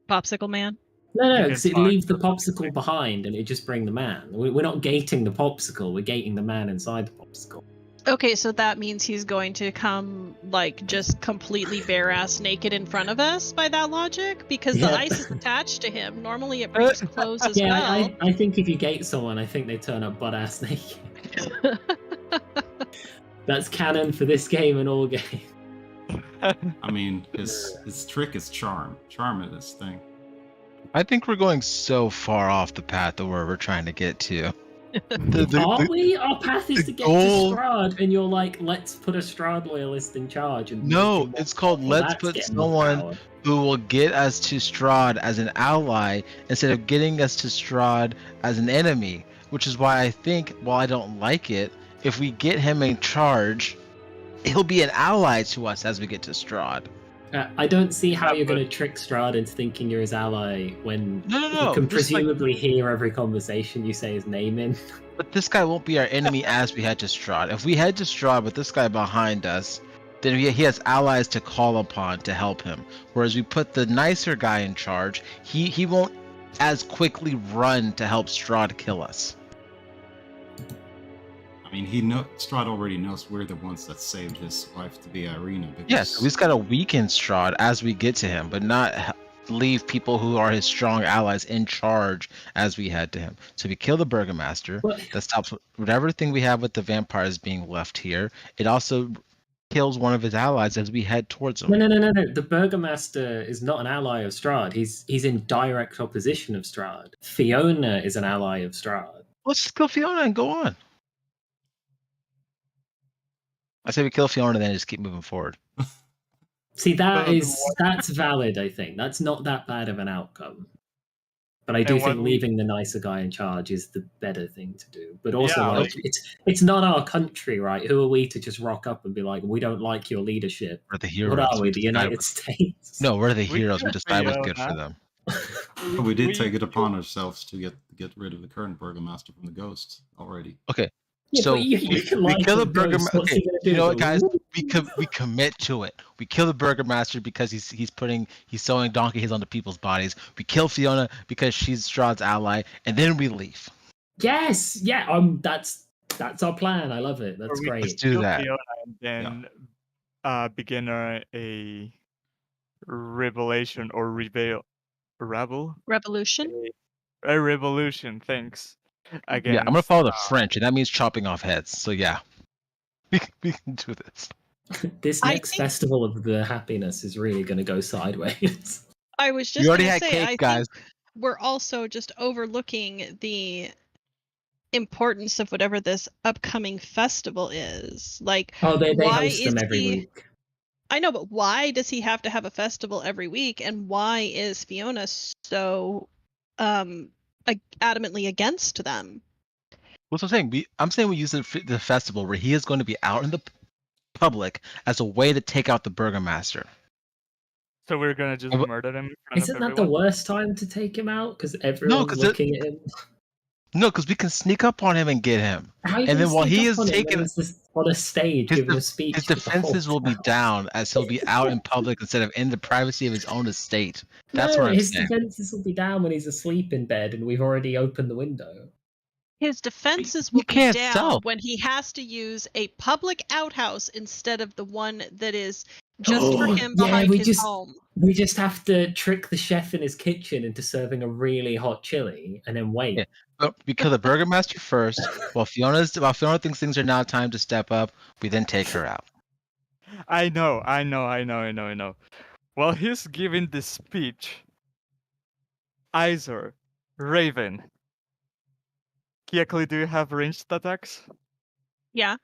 popsicle man. No, You because can it find- leave the popsicle behind and it just bring the man. We're not gating the popsicle. We're gating the man inside the popsicle. Okay, so that means he's going to come like just completely bare ass naked in front of us by that logic? Because the Yeah. ice is attached to him. Normally it brings clothes as Yeah, well. I think if you gate someone, I think they turn up butt ass naked. That's canon for this game and all games. I mean, his trick is charm. Charm is his thing. I think we're going so far off the path of where we're trying to get to. Are we? Our path is the to get goal- to Strahd, and you're like, let's put a Strahd loyalist in charge. And No, make him it's called well, let's that's put getting more someone power. who will get us to Strahd as an ally instead of getting us to Strahd as an enemy. Which is why I think, while I don't like it, if we get him in charge, he'll be an ally to us as we get to Strahd. I don't see how Yeah, you're but- going to trick Strahd into thinking you're his ally when No, you can just like- presumably hear every conversation you say his name in. But this guy won't be our enemy as we head to Strahd. If we head to Strahd with this guy behind us, then he has allies to call upon to help him. Whereas we put the nicer guy in charge, he won't as quickly run to help Strahd kill us. I mean, Strahd already knows we're the ones that saved his wife to be Irina. Because Yes, we just gotta weaken Strahd as we get to him, but not leave people who are his strong allies in charge as we head to him. So we kill the Burgomaster. Well- That stops whatever thing we have with the vampires being left here. It also kills one of his allies as we head towards him. No. The Burgomaster is not an ally of Strahd. He's in direct opposition of Strahd. Fiona is an ally of Strahd. Let's just kill Fiona and go on. I say we kill Fiona, then just keep moving forward. See, But that's valid, I think. That's not that bad of an outcome. But I do And think what we- leaving the nicer guy in charge is the better thing to do. But also, Yeah, like, it's not our country, right? Who are we to just rock up and be like, we don't like your leadership? We're the heroes. What are we, the decide United what- States? No, we're the We heroes. We can't decide say, what's oh, good for huh? them. We did we- take it upon ourselves to get rid of the current burgomaster from the Ghost already. Okay. Yeah, So but you can lie kill to the a ghost. burgomaster. What's Okay, he gonna do? you know what, Go, guys? "Woo!" We commit to it. We kill the burgomaster because he's sewing donkey heads onto people's bodies. We kill Fiona because she's Strahd's ally, and then we leave. Yes, yeah. That's our plan. I love it. That's we great. Let's do kill that. Fiona and then begin a revelation or rebel Revolution. a revolution. Thanks. Again, Yeah, I'm gonna follow the French, and that means chopping off heads. So yeah, we can do this. This I next think- festival of the happiness is really going to go sideways. I was just We already gonna had say, cake, I guys. think we're also just overlooking the importance of whatever this upcoming festival is. Like, Oh, they why host them is every he- week. I know, but why does he have to have a festival every week? And why is Fiona so adamantly against them? What's I'm saying? I'm saying we use the festival where he is going to be out in the public as a way to take out the burgomaster. so we're gonna just But- murder him in front Isn't of that the everyone? worst time to take him out? Because everyone's 'cause looking at him. No, because we can sneak up on him and get him. How you And then gonna while sneak he up is on him taking- when he's just on a stage His giving a speech, His to the whole defenses will be town? down as he'll be out in public instead of in the privacy of his own estate. That's what I'm his saying. defenses will be down when he's asleep in bed, and we've already opened the window. His defenses He will be can't down sell. when he has to use a public outhouse instead of the one that is just for him Yeah, behind we his just- home. We just have to trick the chef in his kitchen into serving a really hot chili, and then wait. Yeah. But we kill the burgomaster first. While Fiona thinks things are now time to step up, we then take her out. I know. While he's giving this speech, Izor, Raven, Kiakli, do you have ranged attacks? Yeah.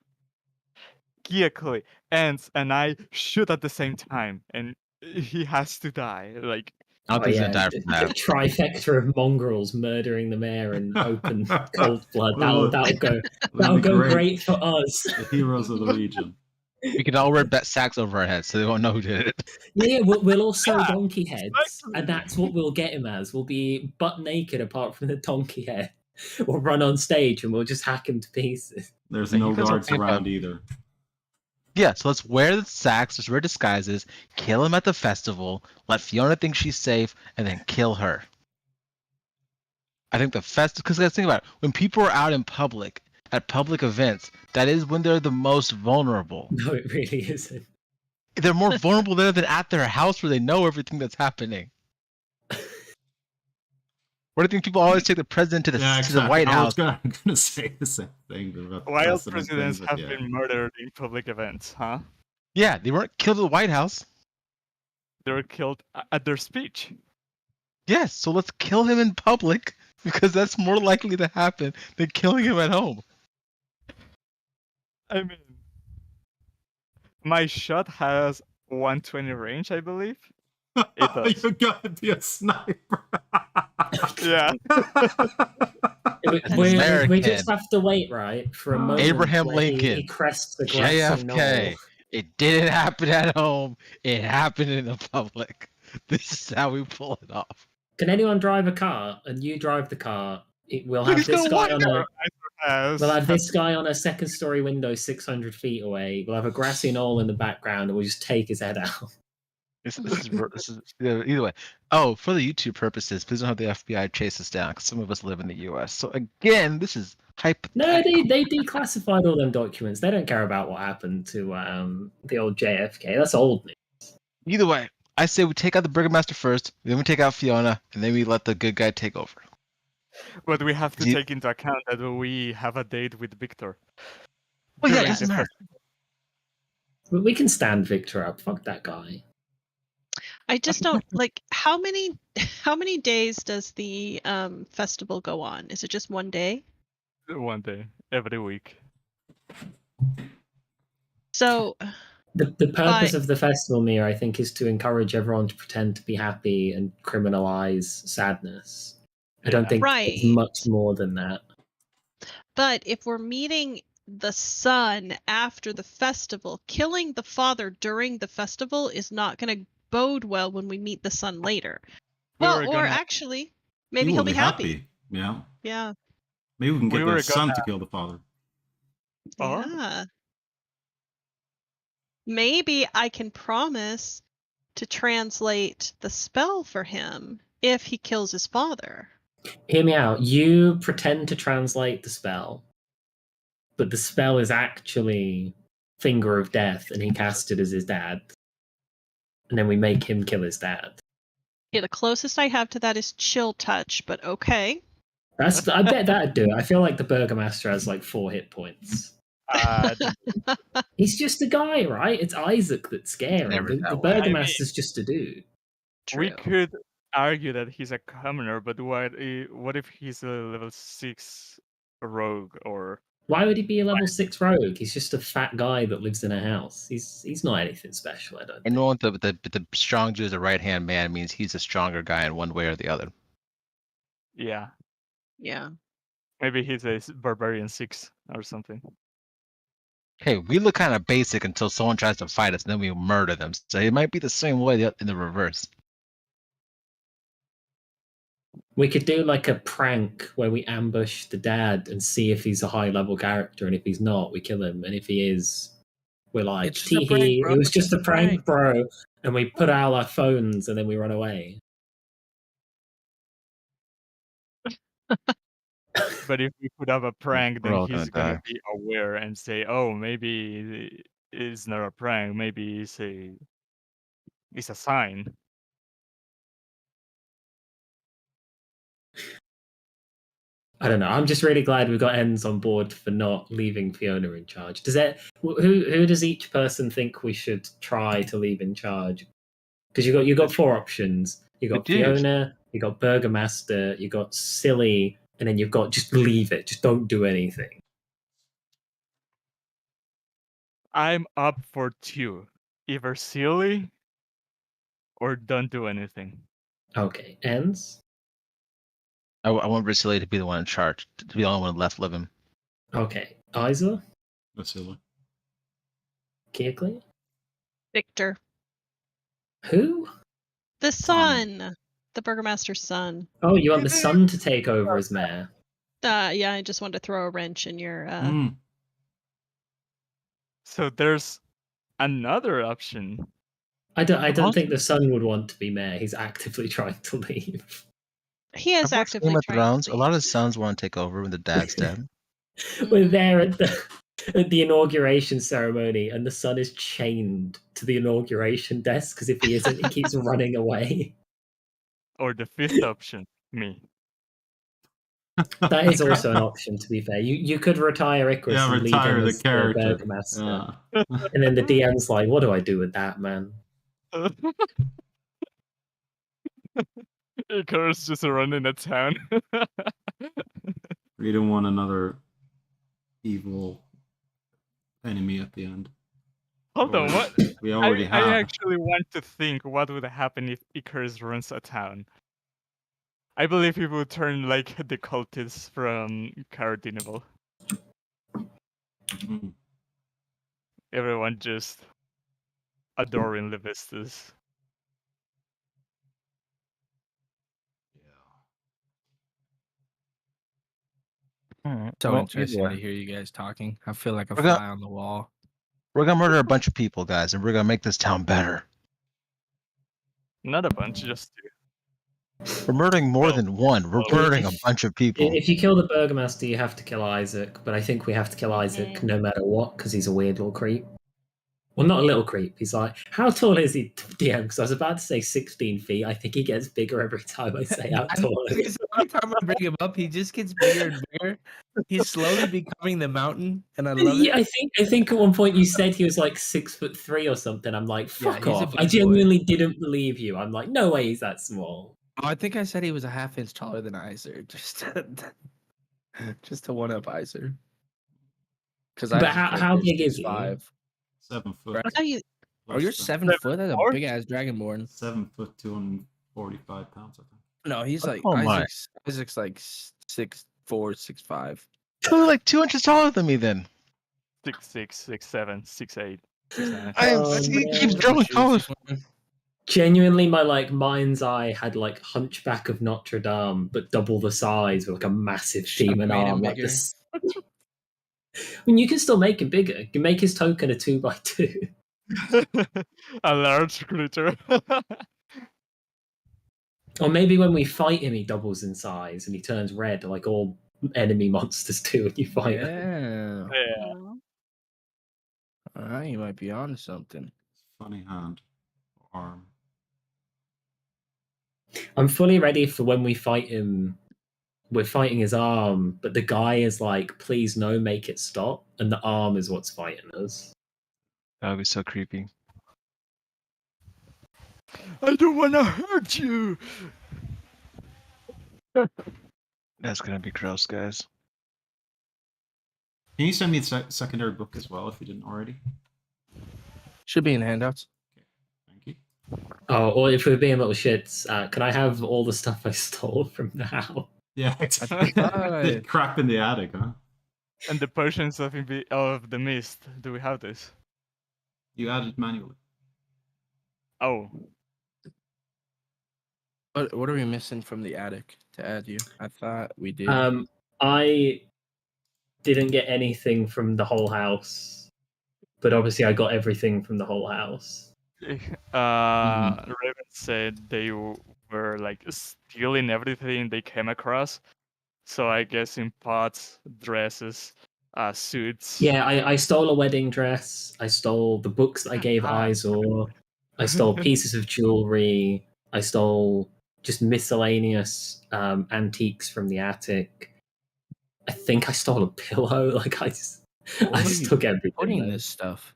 Kiakli, Ants, and I shoot at the same time, and he has to die. Like, I don't think he's gonna die from the that. trifecta of mongrels murdering the mayor in open cold blood. Well, That'll go. That'd That'll be go great for us. The heroes of the region. We can all wear sacks over our heads, so they won't know who did it. Yeah, we'll all sew donkey heads, exactly. and that's what we'll get him as. We'll be butt naked apart from the donkey head. We'll run on stage and we'll just hack him to pieces. There's And no you guys guards don't think around either. Yeah, so let's wear the sacks, let's wear disguises, kill him at the festival, let Fiona think she's safe, and then kill her. I think the festival, because guys, think about it, when people are out in public, at public events, that is when they're the most vulnerable. No, it really isn't. They're more vulnerable there than at their house where they know everything that's happening. What do you think people always take the president to the White I House? was gonna say the same thing. About while precedent presidents things, have but yeah. been murdered in public events, huh? Yeah, they weren't killed at the White House. They were killed at their speech. Yes, so let's kill him in public because that's more likely to happen than killing him at home. I mean, my shot has 120 range, I believe. It does. You gotta be a sniper. Yeah. We American. just have to wait, right, for a moment. Abraham where he Lincoln. crests the grassy knoll. JFK. It didn't happen at home. It happened in the public. This is how we pull it off. Can anyone drive a car? And you drive the car. We'll have He's this gonna guy on a. As, We'll have this guy on a second-story window, 600 feet away. We'll have a grassy knoll in the background, and we'll just take his head out. This is either way. Oh, for the YouTube purposes, please don't have the FBI chase us down because some of us live in the U.S. So again, this is No, hypothetical. they declassified all them documents. They don't care about what happened to the old JFK. That's old news. Either way, I say we take out the burgomaster first, then we take out Fiona, and then we let the good guy take over. but we have to You- take into account that we have a date with Victor. Well, yeah, it During doesn't the matter. But we can stand Victor up. Fuck that guy. I just don't like how many days does the festival go on? Is it just one day? One day, every week. So The purpose of the festival, Mia, I think, is to encourage everyone to pretend to be happy and criminalize sadness. I don't Yeah. think Right. it's much more than that. But if we're meeting the son after the festival, killing the father during the festival is not going to bode well when we meet the son later. We Well, were or gonna- actually, maybe he he'll will be happy. Yeah. Yeah. Maybe we can We get were the son gonna- to kill the father. Oh. Yeah. Maybe I can promise to translate the spell for him if he kills his father. Hear me out. You pretend to translate the spell, but the spell is actually Finger of Death, and he cast it as his dad. And then we make him kill his dad. Yeah, the closest I have to that is Chill Touch, but okay. I bet that'd do it. I feel like the Burgomaster has like 4 hit points. He's just a guy, right? It's Isaac that's scary. Never The that way. Burgomaster's just a dude. We True. could argue that he's a commoner, but what if he's a level 6 rogue or Why would he be a level 6 rogue? He's just a fat guy that lives in a house. He's not anything special, I don't And think. knowing the strong dude is a right hand man means he's a stronger guy in one way or the other. yeah, Yeah. maybe he's a barbarian 6 or something. Hey, we look kind of basic until someone tries to fight us, and then we murder them. So it might be the same way in the reverse. We could do like a prank where we ambush the dad and see if he's a high level character, and if he's not, we kill him. And if he is, we're like, It's just a tee prank, hee, bro. it was It's just just a a prank, prank." bro. And we put out our phones and then we run away. But if we put up a prank, We're then all he's gonna gonna die. be aware and say, "Oh, maybe it's not a prank. Maybe it's a sign." I don't know. I'm just really glad we got Ends on board for not leaving Fiona in charge. Who does each person think we should try to leave in charge? Because you got 4 options. You got We did. Fiona, you got Burgomaster, you got Silly, and then you've got just leave it. Just don't do anything. I'm up for 2, either silly or don't do anything. Okay, Ends. I want Vasily to be the one in charge, to be the only one left living. Okay, Isa, Vasily. Kearclear. Victor. Who? The son. The Burgomaster's son. Oh, you want the son to take over as mayor? Yeah, I just wanted to throw a wrench in your So there's another option. I don't think the son would want to be mayor. He's actively trying to leave. He is I've watched actively Game of trying Thrones. to A lot of sons want to take over when the dad's dead. We're there at the inauguration ceremony, and the son is chained to the inauguration desk because if he isn't, he keeps running away. Or the 5th option, me. That is also an option, to be fair. You could retire Icarus Yeah, and leave retire him the as the character. Burgomaster. Yeah. And then the DM's like, what do I do with that, man? Icarus just running a town. We don't want another evil enemy at the end. Hold on, what? We already have. I actually want to think what would happen if Icarus runs a town. I believe he would turn like the cultists from Caradinival. Mm. Everyone just adoring Levistus. Alright, So well, interesting either to way, hear you guys talking. I feel like a We're gonna- fly on the wall. we're gonna murder a bunch of people, guys, and we're gonna make this town better. Not a bunch, just 2. We're murdering more Well, than one. We're well, murdering a bunch of people. If you kill the Burgomaster, you have to kill Isaac, but I think we have to kill Isaac no matter what, because he's a weird little creep. Well, not a little creep. He's like, how tall is he, DM? Because I was about to say 16 feet. I think he gets bigger every time I say how I know, tall he because is. every time I bring him up, he just gets bigger and bigger. He's slowly becoming the mountain, and I love Yeah, it. I think at one point you said he was like 6'3" or something. I'm like, Yeah, fuck he's a off. big I boy. genuinely didn't believe you. I'm like, no way he's that small. Oh, I think I said he was a half-inch taller than Iser, just to one up Iser. Because But how big is he? 5. 7 foot. How you Oh, you're plus 7 foot? That's a Or- big ass dragonborn. 7 foot, 245 pounds, I think. No, he's like Oh my. Isaac's like 6'4", 6'5". You're like 2 inches taller than me then. 6'6", 6'7", 6'8", 6'9". I am. Oh, He man. keeps growing taller. Genuinely, my like mind's eye had like Hunchback of Notre Dame, but double the size with like a massive demon made him arm. Like bigger. this. I mean, you can still make him bigger. You can make his token a 2x2. A large critter. Or maybe when we fight him, he doubles in size and he turns red, like all enemy monsters do when you fight him. Yeah. Yeah. You might be on something. Funny hand. Arm. I'm fully ready for when we fight him. We're fighting his arm, but the guy is like, please no, make it stop. And the arm is what's fighting us. That would be so creepy. I don't want to hurt you. That's gonna be gross, guys. Can you send me the secondary book as well if you didn't already? Should be in handouts. Thank you. Oh, or if we're being little shits, can I have all the stuff I stole from the house? Yeah, exactly. The crap in the attic, huh? And the potions of the mist. Do we have this? You added manually. Oh, What are we missing from the attic to add you? I thought we did. I didn't get anything from the whole house, but obviously I got everything from the whole house. Raven said they were like stealing everything they came across. So I guess in pots, dresses, suits. Yeah, I stole a wedding dress. I stole the books that I gave Izor. I stole pieces of jewelry. I stole just miscellaneous antiques from the attic. I think I stole a pillow. Like I just took everything. Putting this stuff.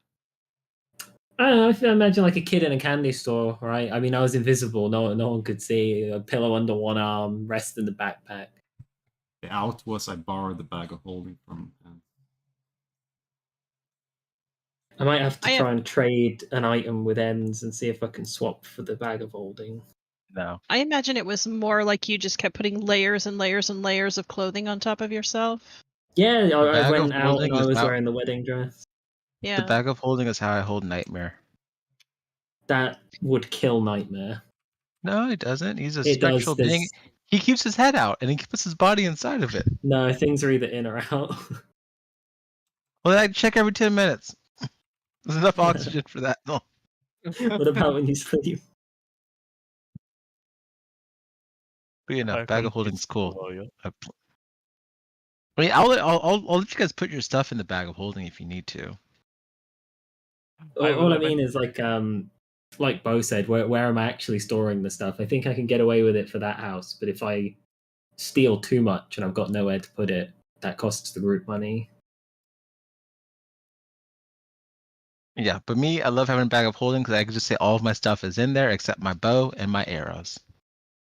I don't know. If you imagine like a kid in a candy store, right? I mean, I was invisible. No one could see. A pillow under one arm, rest in the backpack. The out was I borrowed the bag of holding from. I might have to try and trade an item with ends and see if I can swap for the bag of holding. No. I imagine it was more like you just kept putting layers and layers and layers of clothing on top of yourself. Yeah, I bag went of out holding and I is was how- wearing the wedding dress. Yeah. The bag of holding is how I hold Nightmare. That would kill Nightmare. No, it doesn't. He's a It does, spectral being. He keeps his head out and he puts his body inside of it. No, things are either in or out. Well, I check every 10 minutes. There's enough oxygen for that. No. What about when you sleep? But you know, I bag of think holding's it's cool. loyal. I mean, I'll let you guys put your stuff in the bag of holding if you need to. All I mean is like Bo said, where am I actually storing the stuff? I think I can get away with it for that house, but if I steal too much and I've got nowhere to put it, that costs the group money. Yeah, but me, I love having a bag of holding because I can just say all of my stuff is in there except my bow and my arrows.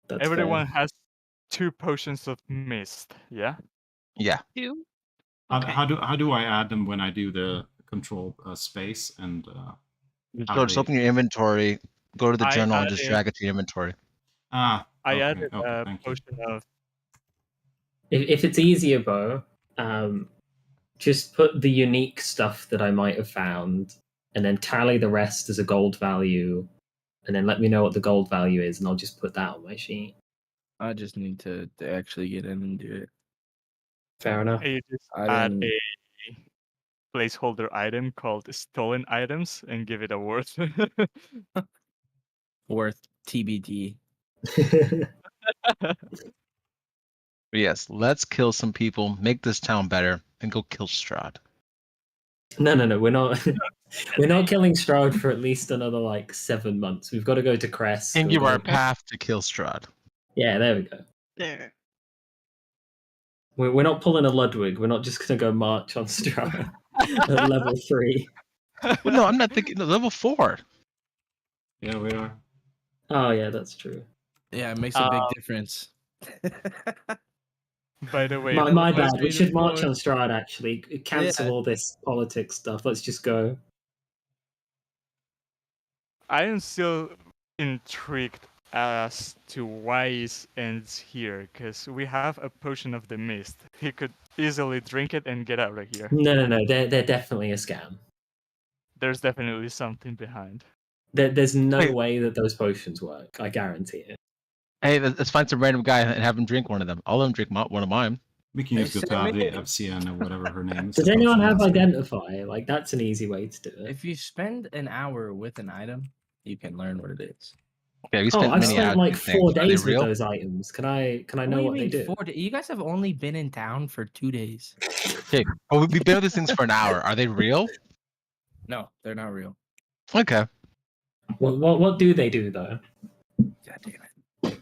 That's Everyone fair. has 2 potions of mist. Yeah. Yeah. You? How do I add them when I do the control space and Just open your inventory, go to the I journal, and just added- drag it to your inventory. I okay, added okay, a thank you. potion of. If it's easier, Bo, just put the unique stuff that I might have found, and then tally the rest as a gold value, and then let me know what the gold value is, and I'll just put that on my sheet. I just need to actually get in and do it. Fair enough. You just I add didn't- a placeholder item called stolen items and give it a worth. Worth TBD. But yes, let's kill some people, make this town better, and go kill Strahd. No, we're not. We're not killing Strahd for at least another like 7 months. We've got to go to Crest. And we've give got our to- path to kill Strahd. Yeah, there we go. There. We're not pulling a Ludwig. We're not just going to go march on Strahd at level 3. Well, no, I'm not thinking level 4. Yeah, we are. Oh yeah, that's true. Yeah, it makes a big difference. By the way, My let's bad. We be should march on informed- Strahd. Actually, cancel Yeah. all this politics stuff. Let's just go. I am still intrigued as to why it ends here, because we have a potion of the mist. He could easily drink it and get out of here. No. They're definitely a scam. There's definitely something behind. There's no Wait. way that those potions work. I guarantee it. Hey, let's find some random guy and have him drink one of them. I'll let him drink one of mine. We can use Hey, good to have the Sammy. FCN or whatever her name is. Does the anyone potion have master. identify? Like that's an easy way to do it. If you spend an hour with an item, you can learn what it is. Yeah, we Oh, spent I've many spent hours like with 4 things. Are they days with real? those items. Can I know What do you what they mean do? 4 days? You guys have only been in town for 2 days. Okay, well, we've been with these things for an hour. Are they real? No, they're not real. Okay. What do they do though? God damn it.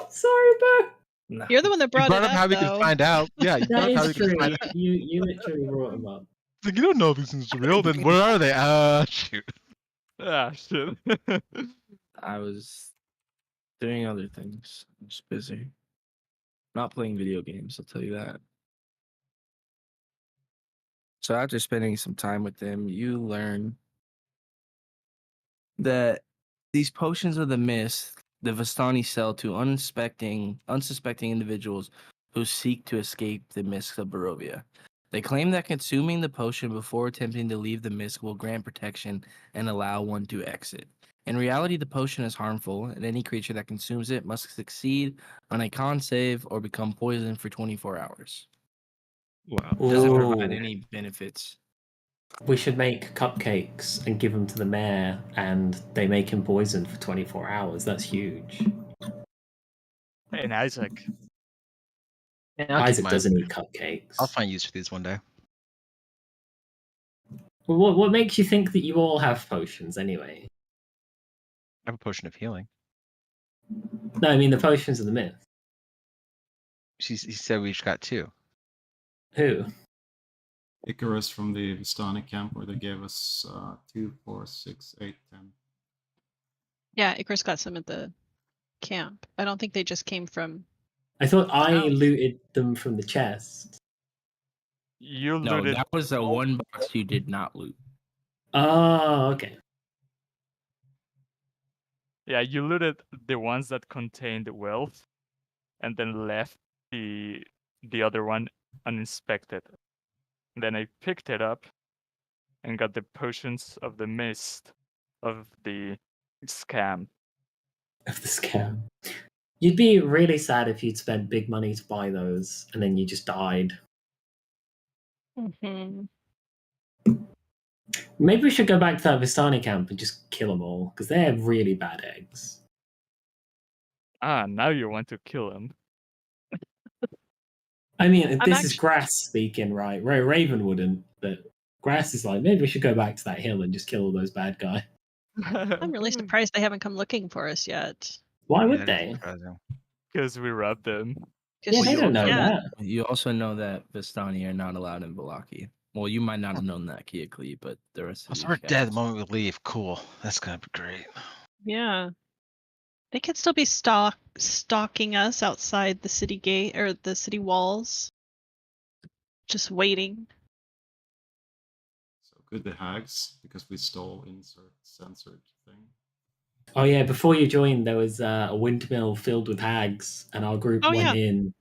Sorry, Bo. No. You're the one that You brought, brought it up up, how we though. can find out. Yeah, you brought That up how we is can true. find out. You literally brought them up. Like, you don't know if these things are real, then what are they? Shoot. Ah, shit. I was doing other things. I'm just busy. Not playing video games, I'll tell you that. So after spending some time with them, you learn that these potions of the mist, the Vistani sell to unsuspecting individuals who seek to escape the mists of Barovia. They claim that consuming the potion before attempting to leave the mist will grant protection and allow one to exit. In reality, the potion is harmful, and any creature that consumes it must succeed on a con save or become poisoned for 24 hours. Wow. It doesn't Ooh. provide any benefits. We should make cupcakes and give them to the mayor, and they make him poisoned for 24 hours. That's huge. And Isaac. Yeah, I'll keep Isaac mine. doesn't eat cupcakes. I'll find use for these one day. Well, what makes you think that you all have potions anyway? I have a potion of healing. No, I mean the potions of the myth. He said we each got 2. Who? Icarus from the Vistani camp where they gave us 2, 4, 6, 8, 10. Yeah, Icarus got some at the camp. I don't think they just came from. I thought I House. looted them from the chest. You No, looted. that was the one box you did not loot. Oh, okay. Yeah, you looted the ones that contained wealth, and then left the other one uninspected. Then I picked it up and got the potions of the mist of the scam. Of the scam. You'd be really sad if you'd spent big money to buy those and then you just died. Mm-hmm. Maybe we should go back to that Vistani camp and just kill them all, because they're really bad eggs. Ah, now you want to kill him. I mean, I'm this is Grass speaking, right? Raven wouldn't, but Grass is like, maybe we should go back to that hill and just kill all those bad guys. I'm really surprised they haven't come looking for us yet. Why Yeah, would that is they? surprising. Because we robbed them. Yeah, they don't know that. You also know that Vistani are not allowed in Valaki. Well, you might not have known that, Kiakli, but the rest of So you we're dead the guys- moment we leave. Cool. That's gonna be great. Yeah. They could still be stalking us outside the city gate or the city walls. Just waiting. So good the hags because we stole insert censored thing. Oh yeah, before you joined, there was a windmill filled with hags, and our group Oh, went in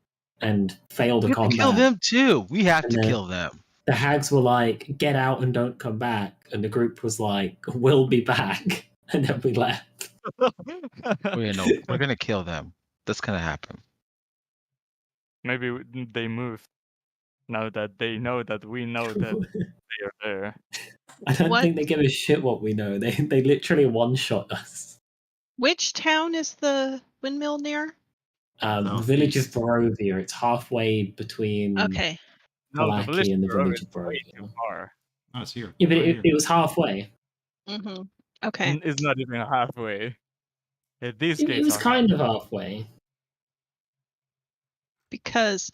and failed a We have to combat. kill them too. We have And to then- kill them. The hags were like, "Get out and don't come back," and the group was like, "We'll be back," and then we left. We're gonna kill them. That's gonna happen. Maybe they moved. Now that they know that we know that they are there. I don't What? think they give a shit what we know. They literally one shot us. Which town is the windmill near? The village of Southeast. Barovia. It's halfway between Okay. No, the Valaki village and the of Barovia village is of way too Barovia. far. Oh, it's here. Yeah, but Right it here. was halfway. Mm-hmm. Okay. And it's not even halfway. Yeah, these It gates was are kind of halfway. Because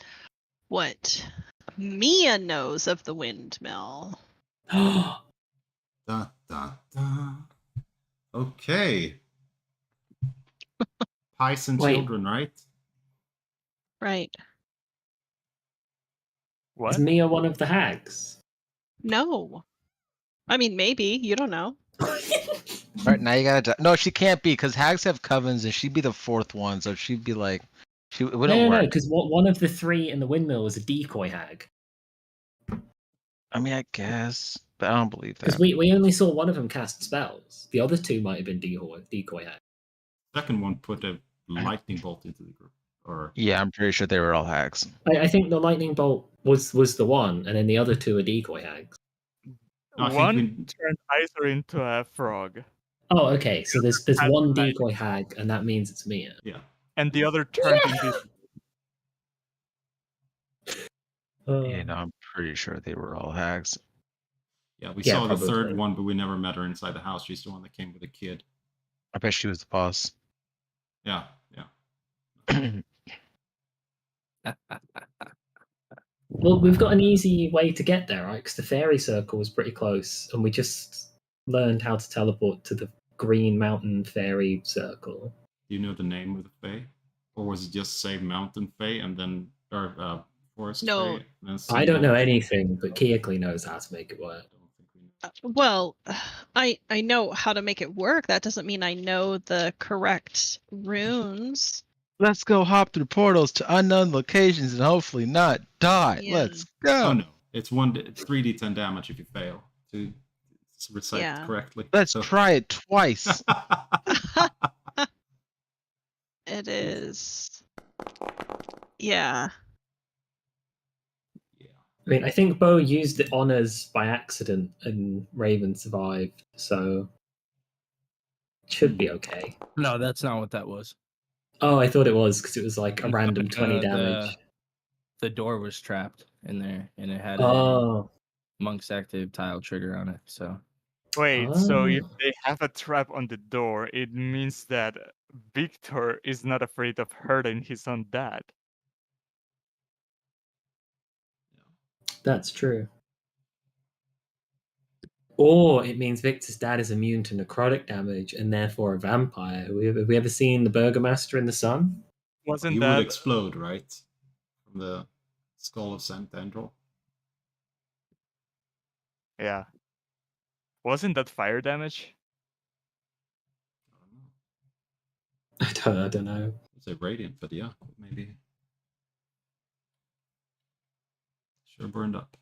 what Mia knows of the windmill. Da, da, da. Okay. Pies and Wait. children, right? Right. What? Is Mia one of the hags? No. I mean, maybe. You don't know. Right now, you gotta. No, she can't be because hags have covens, and she'd be the fourth one, so she'd be like, it wouldn't No, work. because one of the three in the windmill was a decoy hag. I mean, I guess, but I don't believe Because that. we only saw one of them cast spells. The other two might have been decoy hag. Second one put a lightning bolt into the group. Or Yeah, I'm pretty sure they were all hags. I think the lightning bolt was the one, and then the other two are decoy hags. I think One we- turned Iser into a frog, Oh, okay. So there's Has one magic. decoy hag, and that means it's Mia. yeah. and the other turned invisible. Yeah, no, I'm pretty sure they were all hags. Yeah, we Yeah, saw the third probably. one, but we never met her inside the house. She's the one that came with a kid. I bet she was the boss. Yeah, yeah. Well, we've got an easy way to get there, right? Because the fairy circle was pretty close, and we just learned how to teleport to the Green Mountain Fairy Circle. Do you know the name of the Fae? Or was it just say Mountain Fae and then, or Forest No. Fae? And then I don't know Mountain? anything, but Keokly knows how to make it work. I don't think we know. Well, I know how to make it work. That doesn't mean I know the correct runes. Let's go hop through portals to unknown locations and hopefully not die. Yeah. Let's go. Oh no, it's 3d10 damage if you fail to recite Yeah. it correctly. Let's So- try it twice. It is. Yeah. Yeah. I mean, I think Bo used the honors by accident, and Raven survived, so it should be okay. No, that's not what that was. Oh, I thought it was because it was like a random 20 damage. The door was trapped in there, and it had a Oh, monk's active tile trigger on it. So Wait, so if Oh. they have a trap on the door, it means that Victor is not afraid of hurting his own dad. that's true. Or it means Victor's dad is immune to necrotic damage and therefore a vampire. Have we ever seen the Burgomaster in the Sun? Wasn't He that would explode, right? From the skull of Saint Andrel. yeah? Wasn't that fire damage? I don't know. I don't know. It's a radiant, but yeah, maybe. Sure burned up.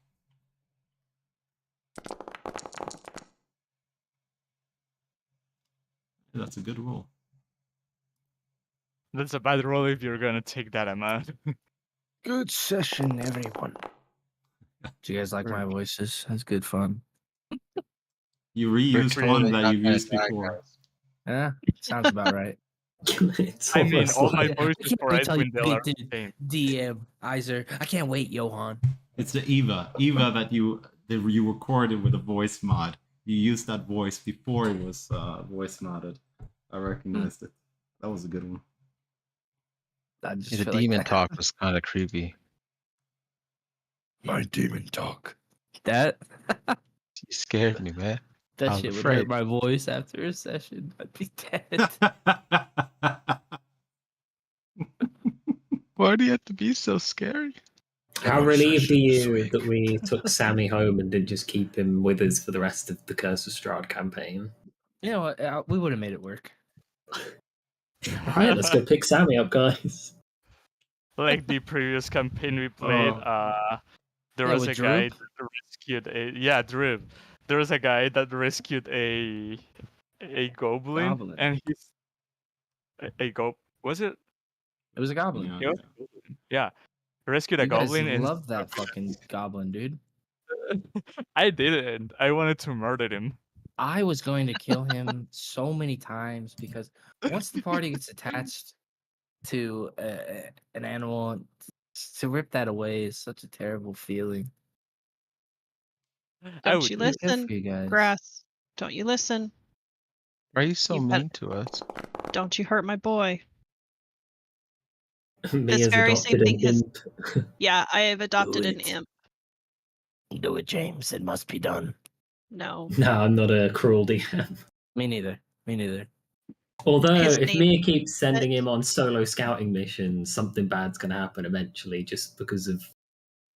That's a good roll. That's a bad roll if you're gonna take that amount. good session, everyone. Do you guys like my voices? That's good fun. You reused Pretty one really that not you gonna used die, before. guys. Yeah, sounds about right. It's I mean, almost all my like- voices can't for wait till you Icewind Dale are get the to- same. DM Iser, I can't wait, Johan. It's the Eva that you recorded with a voice mod. You used that voice before it was voice modded. I recognized it. That was a good one. I just Yeah, the feel like demon that- talk was kind of creepy. My demon talk. That You scared me, man. I that was shit would afraid. hurt my voice after a session. I'd be dead. Why do you have to be so scary? How Oh, relieved are you sweet. that we took Sammy home and didn't just keep him with us for the rest of the Curse of Strahd campaign? You know what? We would have made it work. Alright, let's go pick Sammy up, guys. Like the previous campaign we played, there Yeah, was a with guy Droop? that rescued a Droop. There was a guy that rescued a goblin, and he's was it? It was a goblin. Yeah, It was a goblin. Yeah, rescued a You guys goblin and love that fucking goblin, dude. I didn't. I wanted to murder him. I was going to kill him so many times because once the party gets attached to an animal, to rip that away is such a terrible feeling. I Don't would you do it. Good listen, for you guys. Grass? Don't you listen? Why are you so You mean bet- to us? Don't you hurt my boy? Mia's very same adopted thing an has- imp. Yeah, I have adopted an it. imp. Do it, James. It must be done. No. No, I'm not a cruel DM. Me neither. Me neither. Although, His if name- Mia keeps sending him on solo scouting missions, something bad's going to happen eventually just because of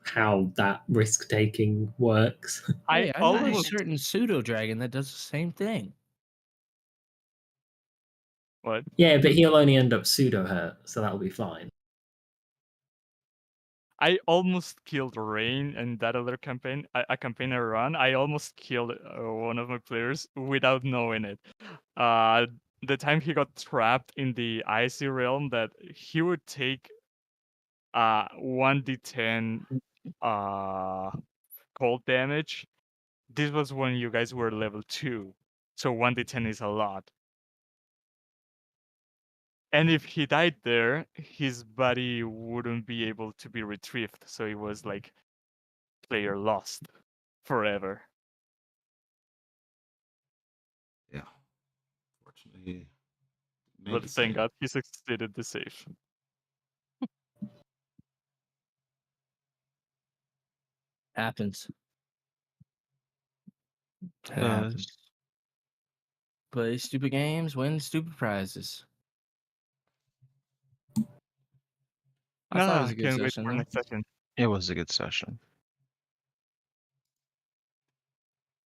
how that risk taking works. I Hey, I know a almost certain pseudo dragon that does the same thing. What? Yeah, but he'll only end up pseudo hurt, so that'll be fine. I almost killed Rain in that other campaign, a campaign I run. I almost killed one of my players without knowing it. The time he got trapped in the icy realm, that he would take 1d10 cold damage. This was when you guys were level 2, so 1d10 is a lot. And if he died there, his body wouldn't be able to be retrieved, so it was like player lost forever. Yeah. Fortunately, made But the thank save. God he succeeded the save. Happens. It Does. happens. Play stupid games, win stupid prizes. I thought it was a good Can't wait session, for though. next session. It was a good session.